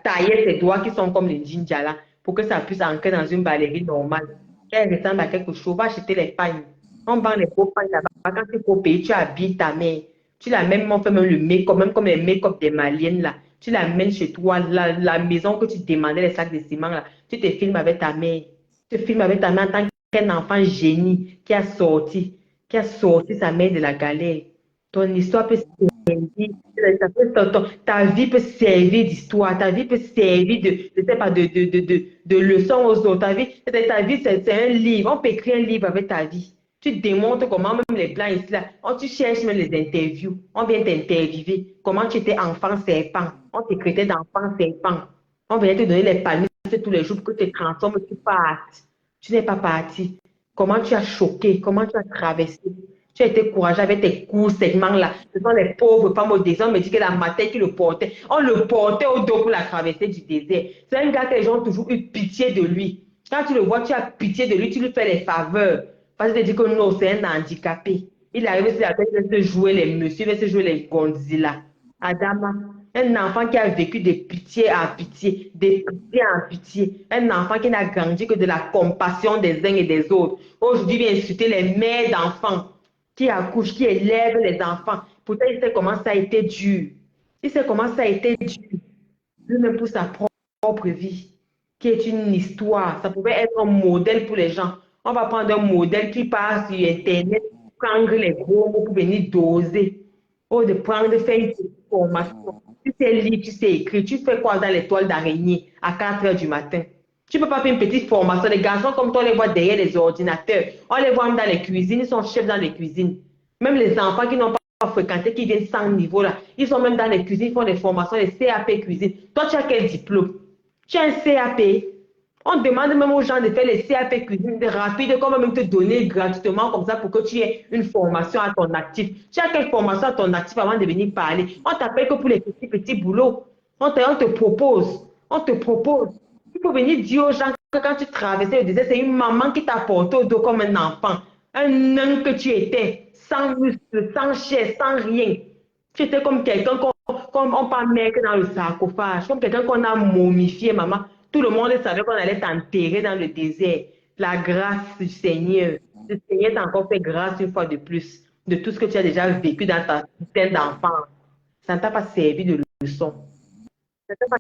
tailler tes doigts qui sont comme les ninjas là pour que ça puisse entrer dans une ballerine normale. Elle ressemble à quelque chose. Va acheter les pagnes. On vend les beaux pagnes là-bas. Quand il faut payer, tu habilles ta mère. Tu l'amènes, on fait même le make-up, même comme les make-up des maliennes là. Tu l'amènes chez toi, la maison que tu demandais, les sacs de ciment là. Tu te filmes avec ta mère. Tu te filmes avec ta mère en tant qu'un enfant génie qui a sorti sa mère de la galère. Ton histoire peut servir, ta vie peut servir d'histoire, ta vie peut servir de leçon aux autres. Ta vie, c'est un livre. On peut écrire un livre avec ta vie. Tu démontres comment même les blancs ici, là, tu cherches même les interviews. On vient t'interviewer. Comment tu étais enfant serpent. On t'écritait d'enfant serpent. On vient te donner les palmiers tous les jours pour que tu te transformes, tu partes. Tu n'es pas parti. Comment tu as choqué, comment tu as traversé. Tu as été courageux avec tes courts segments là. Ce sont les pauvres femmes au désert. On me dit que la matin qui le portait, on le portait au dos pour la traversée du désert. C'est un gars que les gens ont toujours eu pitié de lui. Quand tu le vois, tu as pitié de lui, tu lui fais les faveurs. Parce que tu dis que non, c'est un handicapé. Il arrive sur la tête, il va se jouer les messieurs, il va se jouer les Godzilla. Adama, Un enfant qui a vécu de pitié en pitié, de pitié en pitié. Un enfant qui n'a grandi que de la compassion des uns et des autres. Aujourd'hui, il vient insulter les mères d'enfants qui accouchent, qui élèvent les enfants. Pourtant, il sait comment ça a été dur. Il sait comment ça a été dur. Lui-même pour sa propre vie, qui est une histoire. Ça pouvait être un modèle pour les gens. On va prendre un modèle qui part sur Internet, prendre les gros mots pour venir doser. Ou de prendre, faire une petite formation. Tu sais lire, tu sais écrire. Tu fais quoi dans les toiles d'araignée à 4 heures du matin? Tu ne peux pas faire une petite formation. Les garçons comme toi, on les voit derrière les ordinateurs. On les voit même dans les cuisines. Ils sont chefs dans les cuisines. Même les enfants qui n'ont pas fréquenté, qui viennent sans niveau là, ils sont même dans les cuisines, ils font des formations, des CAP cuisine. Toi, tu as quel diplôme? Tu as un CAP. On demande même aux gens de faire les CAP cuisine rapides, qu'on va même te donner gratuitement comme ça pour que tu aies une formation à ton actif. Tu as quelle formation à ton actif avant de venir parler? On t'appelle que pour les petits boulots. On te propose. On te propose. Il faut venir dire aux gens que quand tu traversais le désert, c'est une maman qui t'a porté au dos comme un enfant. Un nain que tu étais, sans muscle, sans chair, sans rien. Tu étais comme quelqu'un qu'on pas mettre dans le sarcophage, comme quelqu'un qu'on a momifié, maman. Tout le monde savait qu'on allait t'enterrer dans le désert. La grâce du Seigneur. Le Seigneur t'a encore fait grâce une fois de plus de tout ce que tu as déjà vécu dans ta système d'enfance. Ça ne t'a pas servi de leçon. Ça ne t'a pas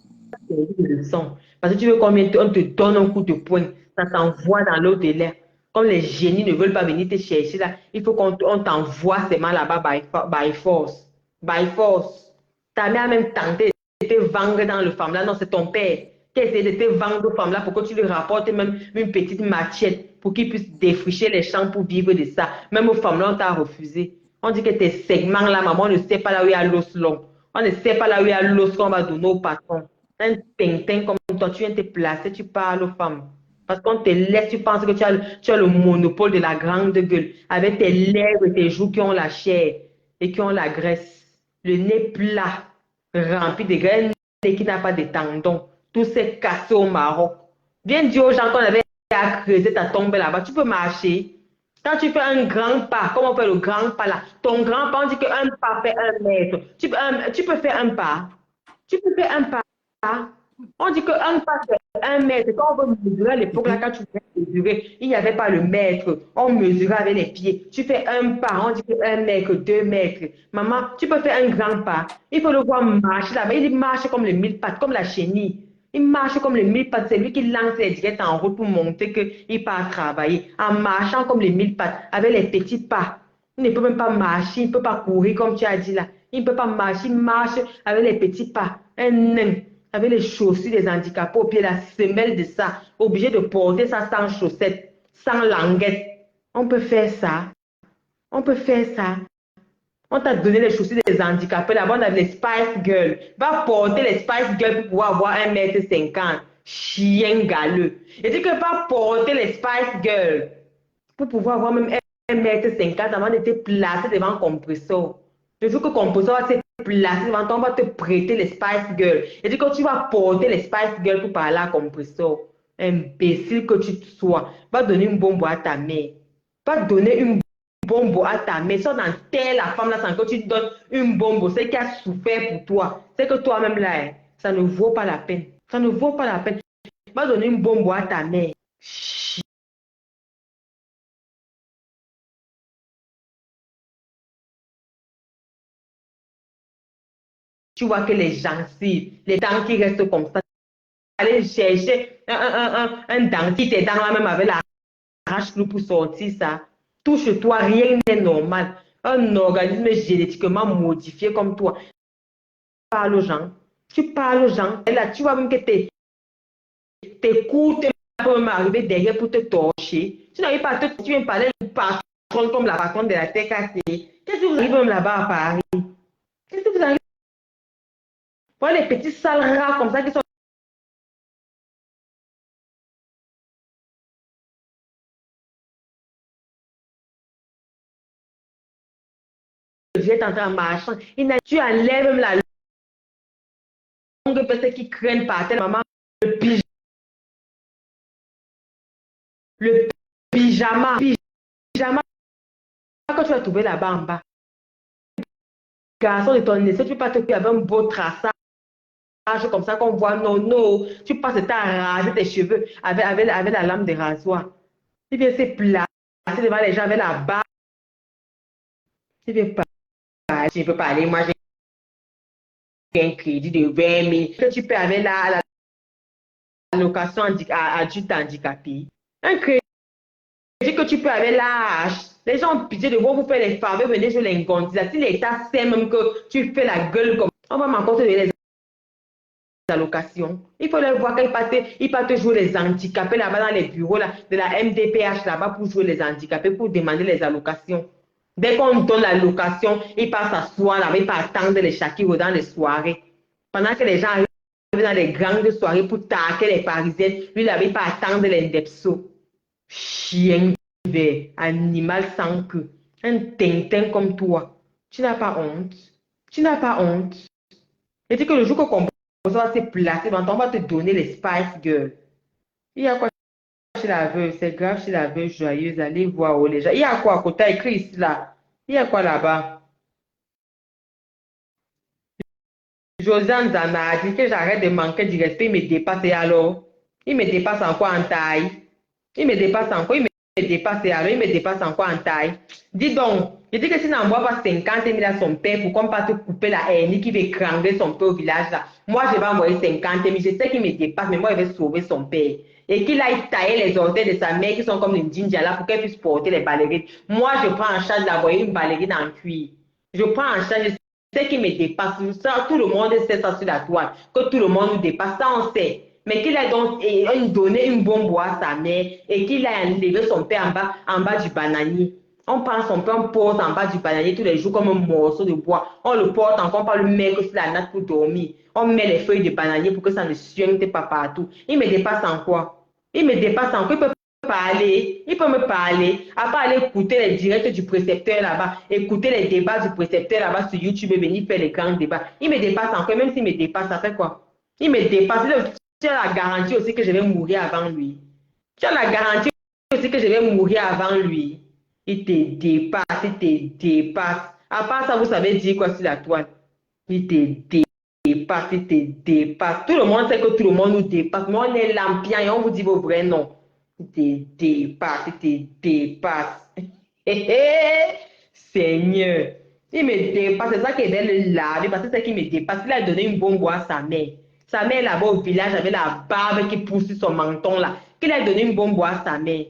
servi de leçon. Parce que tu veux combien on te donne un coup de poing, ça t'envoie dans l'eau de l'air. Comme les génies ne veulent pas venir te chercher là, il faut qu'on t'envoie seulement là-bas by force. By force. Ta mère a même tenté de te vendre dans le femme là. Non, c'est ton père qui a essayé de te vendre aux femmes là pour que tu lui rapportes même une petite machette pour qu'il puisse défricher les champs pour vivre de ça. Même aux femmes là, on t'a refusé. On dit que tes segments là, maman, on ne sait pas là où il y a l'os long. On ne sait pas là où il y a l'os qu'on va donner au patron. Un tintin comme toi, tu viens te placer, tu parles aux femmes. Parce qu'on te laisse, tu penses que tu as le monopole de la grande gueule, avec tes lèvres et tes joues qui ont la chair et qui ont la graisse. Le nez plat, rempli de graines, et qui n'a pas de tendons. Tout s'est cassé au Maroc. Viens dire aux gens qu'on avait à creuser ta tombe là-bas. Tu peux marcher. Quand tu fais un grand pas, comment on fait le grand pas là? Ton grand pas, on dit qu'un pas fait 1 mètre. Tu peux faire un pas. Tu peux faire un pas. On dit qu'un pas fait 1 mètre. Quand on veut mesurer à l'époque, là, quand tu voulais mesurer, il n'y avait pas le mètre. On mesurait avec les pieds. Tu fais un pas, on dit que 1 mètre, 2 mètres. Maman, tu peux faire un grand pas. Il faut le voir marcher là-bas. Il marche comme les 1000 pattes, comme la chenille. Il marche comme les 1000 pattes. C'est lui qui lance les directs en route pour montrer qu'il part travailler. En marchant comme les 1000 pattes, avec les petits pas. Il ne peut même pas marcher, il ne peut pas courir comme tu as dit là. Il ne peut pas marcher, il marche avec les petits pas. Un nain, avec les chaussures des handicapés au pied, la semelle de ça, obligé de porter ça sans chaussettes, sans languette. On peut faire ça. On peut faire ça. On t'a donné les chaussures des handicapés. Là-bas, on a les Spice Girls. Va porter les Spice Girls pour pouvoir avoir 1,50 m. Chien galeux. Et dit que va porter les Spice Girls pour pouvoir avoir même 1,50 m avant de te placer devant un compresseur. Le jour que le compresseur va se placer devant toi, on va te prêter les Spice Girls. Et dit que tu vas porter les Spice Girls pour parler à un compresseur. Imbécile que tu sois. Va donner une bombe à ta mère. Va donner une bombe à ta mère. Soit dans telle la femme là, sans que tu donnes une bombe. C'est qui a souffert pour toi. C'est que toi-même là, ça ne vaut pas la peine. Ça ne vaut pas la peine. Va donner une bombe à ta mère. Tu vois que les gencives, les dents qui restent comme ça. Aller chercher un dentiste, tes dents là même avec la arrache-clou pour sortir ça. Touche-toi, rien n'est normal. Un organisme génétiquement modifié comme toi. Tu parles aux gens. Tu parles aux gens. Et là, tu vois même que tes coups peuvent m'arriver derrière pour te torcher. Tu n'arrives pas à te... Tu viens parler à une patronne comme la patronne de la TKC. Qu'est-ce que vous arrivez même là-bas à Paris? Qu'est-ce que vous arrivez? Voilà les petits sales rats comme ça qui sont... Je vais t'entrer en marchant. Tu enlèves même la longue peste qui craignent par terre, maman. Le pyjama. Le pyjama. Pyjama que tu vas trouver là-bas en bas. Garçon de ton essai, tu ne peux pas te faire avec un beau traçage. comme ça qu'on voit, non, non, tu passes ta raser tes cheveux avec la lame de rasoir. Il vient se placer devant les gens avec la barbe. Il vient pas, je ne peux pas aller, moi j'ai un crédit de 20 000 que tu peux avec la location adulte handicapé. Un crédit que tu peux avec l'âge. Les gens ont pitié de vous faire les faveurs, venez jouer les gondis. Si l'État sait même que tu fais la gueule comme on va m'encore te donner les allocations. Il faut les voir qu'ils partent jouer les handicapés là-bas dans les bureaux là, de la MDPH là-bas pour jouer les handicapés, pour demander les allocations. Dès qu'on donne l'allocation, ils passent s'asseoir là-bas, ils passent attendre les chakis dans les soirées. Pendant que les gens arrivent dans les grandes soirées pour taquer les Parisiennes, lui là-bas, il passe attendre les Ndepso. Chien vert, animal sans queue, un tintin comme toi. Tu n'as pas honte. Tu n'as pas honte. Et dis que le jour que qu'on va se placer, on va te donner les Spice Girls. Il y a quoi chez la veuve? C'est grave chez la veuve joyeuse. Allez voir où les gens. Il y a quoi à côté écrit ici là? Il y a quoi là-bas? Josiane Zana a dit que j'arrête de manquer du respect, il me dépasse et alors? Il me dépasse en quoi en taille? Il me dépasse en quoi? Il me dépasse et alors? Il me dépasse en quoi en taille? Dis donc, je dis que si n'envoie pas 50 000 à son père pour qu'on pas te couper la haine qui veut crangler son père au village là, moi je vais envoyer 50 000. Je sais qu'il me dépasse, mais moi je vais sauver son père. Et qu'il aille tailler les orteils de sa mère qui sont comme une ginger là pour qu'elle puisse porter les ballerines. Moi je prends en charge d'envoyer une ballerine en cuir. Je prends en charge. C'est qui me dépasse, ça, tout le monde sait ça sur la toile, que tout le monde nous dépasse, ça on sait. Mais qu'il a donc donné une bombe à sa mère et qu'il a enlevé son père en bas du bananier. On prend son père, on pose en bas du bananier tous les jours comme un morceau de bois. On le porte encore par le mec sur la natte pour dormir. On met les feuilles de bananier pour que ça ne suinte pas partout. Il me dépasse en quoi? Il me dépasse en quoi? Il peut parler, il peut me parler, à part aller écouter les directs du précepteur là-bas, écouter les débats du précepteur là-bas sur YouTube et venir faire les grands débats. Il me dépasse encore, même s'il me dépasse, ça fait quoi? Il me dépasse. Tu as la garantie aussi que je vais mourir avant lui. Tu as la garantie aussi que je vais mourir avant lui. Il te dépasse, il te dépasse. À part ça, vous savez dire quoi sur la toile? Il te dépasse, il te dépasse. Tout le monde sait que tout le monde nous dépasse. Mais on est lampion et on vous dit vos vrais noms. Il te dépasse, il te dépasse. Seigneur, il me dépasse. C'est ça qui est le laver parce que c'est ça qui me dépasse. Il a donné une bombe à sa mère. Sa mère là-bas au village avait la barbe qui pousse sur son menton là. Qu'il a donné une bombe à sa mère.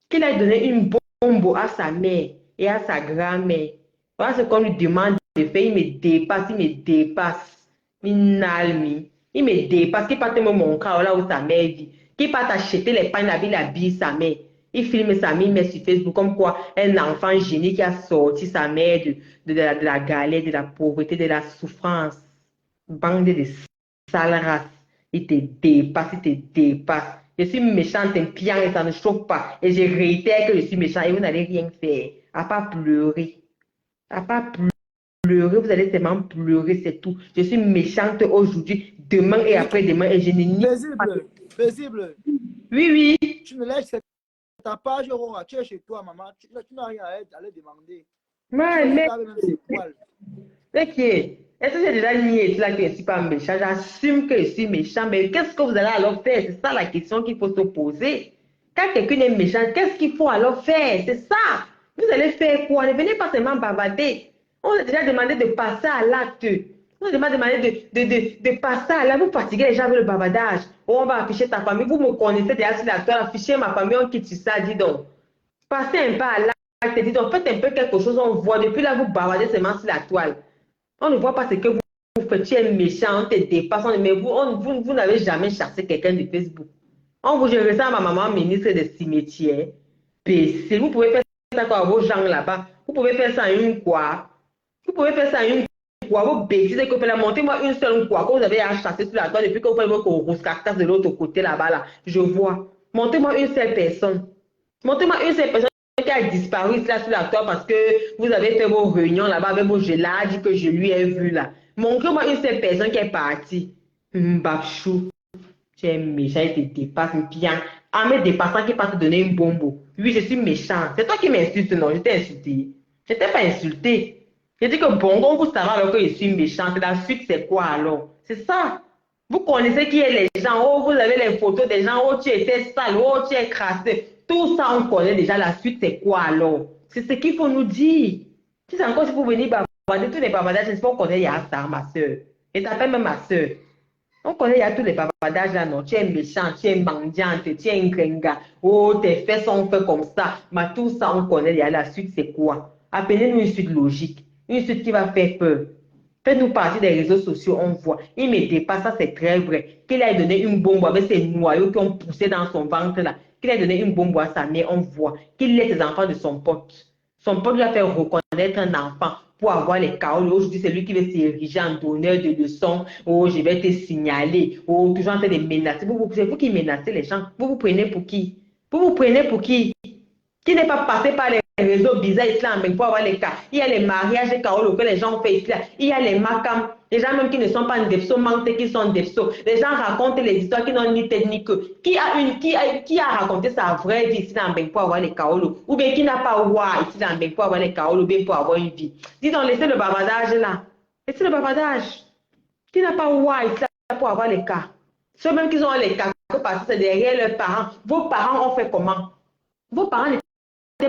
Qu'il a donné une bombe à sa mère et à sa grand-mère. Voilà ce qu'on lui demande de faire. Il me dépasse, il me dépasse. Il me dépasse. Qu'il part te montrer là où sa mère vit. Qu'il part acheter les pains, il habille sa mère. Il filme sa mère, il met sur Facebook comme quoi un enfant génie qui a sorti sa mère de la galère, de la pauvreté, de la souffrance. Bande de sale race. Il te dépasse, il te dépasse. Je suis méchante, un pian et ça ne choque pas. Et je réitère que je suis méchante et vous n'allez rien faire. À part pleurer. À part pleurer, vous allez seulement pleurer, c'est tout. Je suis méchante aujourd'hui, demain et après-demain et je ne nie pas. Paisible. Oui, oui. Tu me laisses ta page, Aurora. Tu es chez toi, maman. Tu n'as rien à aller demander. Mais Ok. est-ce que j'ai déjà nié là que je ne suis pas méchant? J'assume que je suis méchant, mais qu'est-ce que vous allez alors faire? C'est ça la question qu'il faut se poser. Quand quelqu'un est méchant, qu'est-ce qu'il faut alors faire? C'est ça. Vous allez faire quoi? Ne venez pas seulement bavarder. On a déjà demandé de passer à l'acte. On a demandé de passer à l'acte. Vous fatiguez les gens avec le bavardage. Oh, on va afficher ta famille. Vous me connaissez déjà sur la toile. Affichez ma famille, on quitte ça, dis donc. Passez un peu à l'acte, dis donc. Faites un peu quelque chose, on voit. Depuis là, vous bavardez seulement sur la toile. On ne voit pas ce que vous faites. Tu es méchant, on te dépasse. Mais vous n'avez jamais chassé quelqu'un de Facebook. On vous gère ça à ma maman ministre des cimetières. Si vous pouvez faire ça à vos gens là-bas. Vous pouvez faire ça à une quoi? Vous pouvez faire ça à une quoi? Vous bêtisez que vous pouvez montrer-moi une seule quoi que vous avez à chasser sur la toile depuis que vous faites votre rousse-cactas de l'autre côté là-bas. Là. Je vois. Montrez-moi une seule personne. Montrez-moi une seule personne qui a disparu là sur la toile parce que vous avez fait vos réunions là-bas avec vos gelades que je lui ai vu là. Montrez-moi une seule personne qui est partie. Babchou. Tu es méchant, il te dépasse bien. En me dépassant, qui va te donner une bombe. Oui, je suis méchant. C'est toi qui m'insultes, non? Je t'ai insulté. Je t'ai pas insulté. Je dis que bon, on vous savez alors que je suis méchant. La suite, c'est quoi alors? C'est ça. Vous connaissez qui est les gens. Oh, vous avez les photos des gens. Oh, tu étais sale. Oh, tu es crassé. Tout ça, on connaît déjà. La suite, c'est quoi alors? C'est ce qu'il faut nous dire. Si c'est encore si vous venez bavarder tous les bavardages, c'est pas qu'on connaît, il y a ça, ma soeur. Et t'appelles même ma soeur. On connaît, il y a tous les bavardages là, non. Tu es méchant, tu es mendiante, tu es un gringa. Oh, tes fesses sont faites comme ça. Mais tout ça, on connaît, il y a la suite, c'est quoi? Appelez-nous une suite logique. Une suite qui va faire peur. Faites-nous partie des réseaux sociaux, on voit. Il me dépasse, ça c'est très vrai. Qu'il a donné une bombe avec ses noyaux qui ont poussé dans son ventre là. Qu'il a donné une bombe à sa mère, on voit. Qu'il laisse les enfants de son pote. Son pote lui a fait reconnaître un enfant pour avoir les chaos. Aujourd'hui, c'est lui qui veut s'ériger en donneur de leçons. Oh, je vais te signaler. Oh, toujours en train de menacer. C'est vous qui menacez les gens. Vous vous prenez pour qui? Vous vous prenez pour qui? Qui n'est pas passé par les réseaux bizarres ici là, mais pour avoir les cas. Il y a les mariages et chaos que les gens ont fait ici là. Il y a les macam, les gens même qui ne sont pas DEFSO, mentent qui sont DEFSO. Les gens racontent les histoires qui n'ont ni tête ni queue. Qui a raconté sa vraie vie ici là, pour avoir les chaos? Ou bien qui n'a pas ouah ici là, pour avoir les chaos, ou bien pour avoir une vie. Dis donc, laissez le bavardage là. Laissez le bavardage. Qui n'a pas ouah ici là pour avoir les cas? Ceux même qui ont les cas, parce que c'est derrière leurs parents. Vos parents ont fait comment? Vos parents n'étaient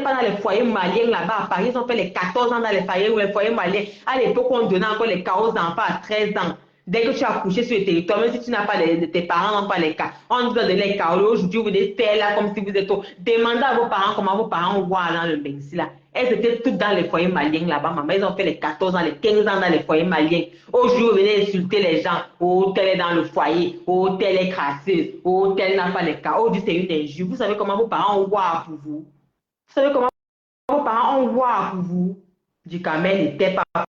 pas dans les foyers maliens là-bas à Paris, ils ont fait les 14 ans dans les foyers maliens. À l'époque, on donnait encore les cas aux enfants à 13 ans. Dès que tu as couché sur le territoire, même si tu n'as pas tes parents n'ont pas les cas, on vous a donné les cas. Aujourd'hui, vous êtes fait là comme si vous êtes au... Demandez à vos parents comment vos parents voient dans le Bensi là. Elles étaient toutes dans les foyers maliens là-bas, maman. Ils ont fait les 14 ans, les 15 ans dans les foyers maliens. Aujourd'hui, vous venez insulter les gens. Oh, tel est dans le foyer. Oh, tel est crasseuse. Oh, tel n'a pas les cas. Oh, c'est une injure. Vous savez comment vos parents voient pour vous? Vous savez comment vos parents ont voix pour vous? Du Kamel n'était pas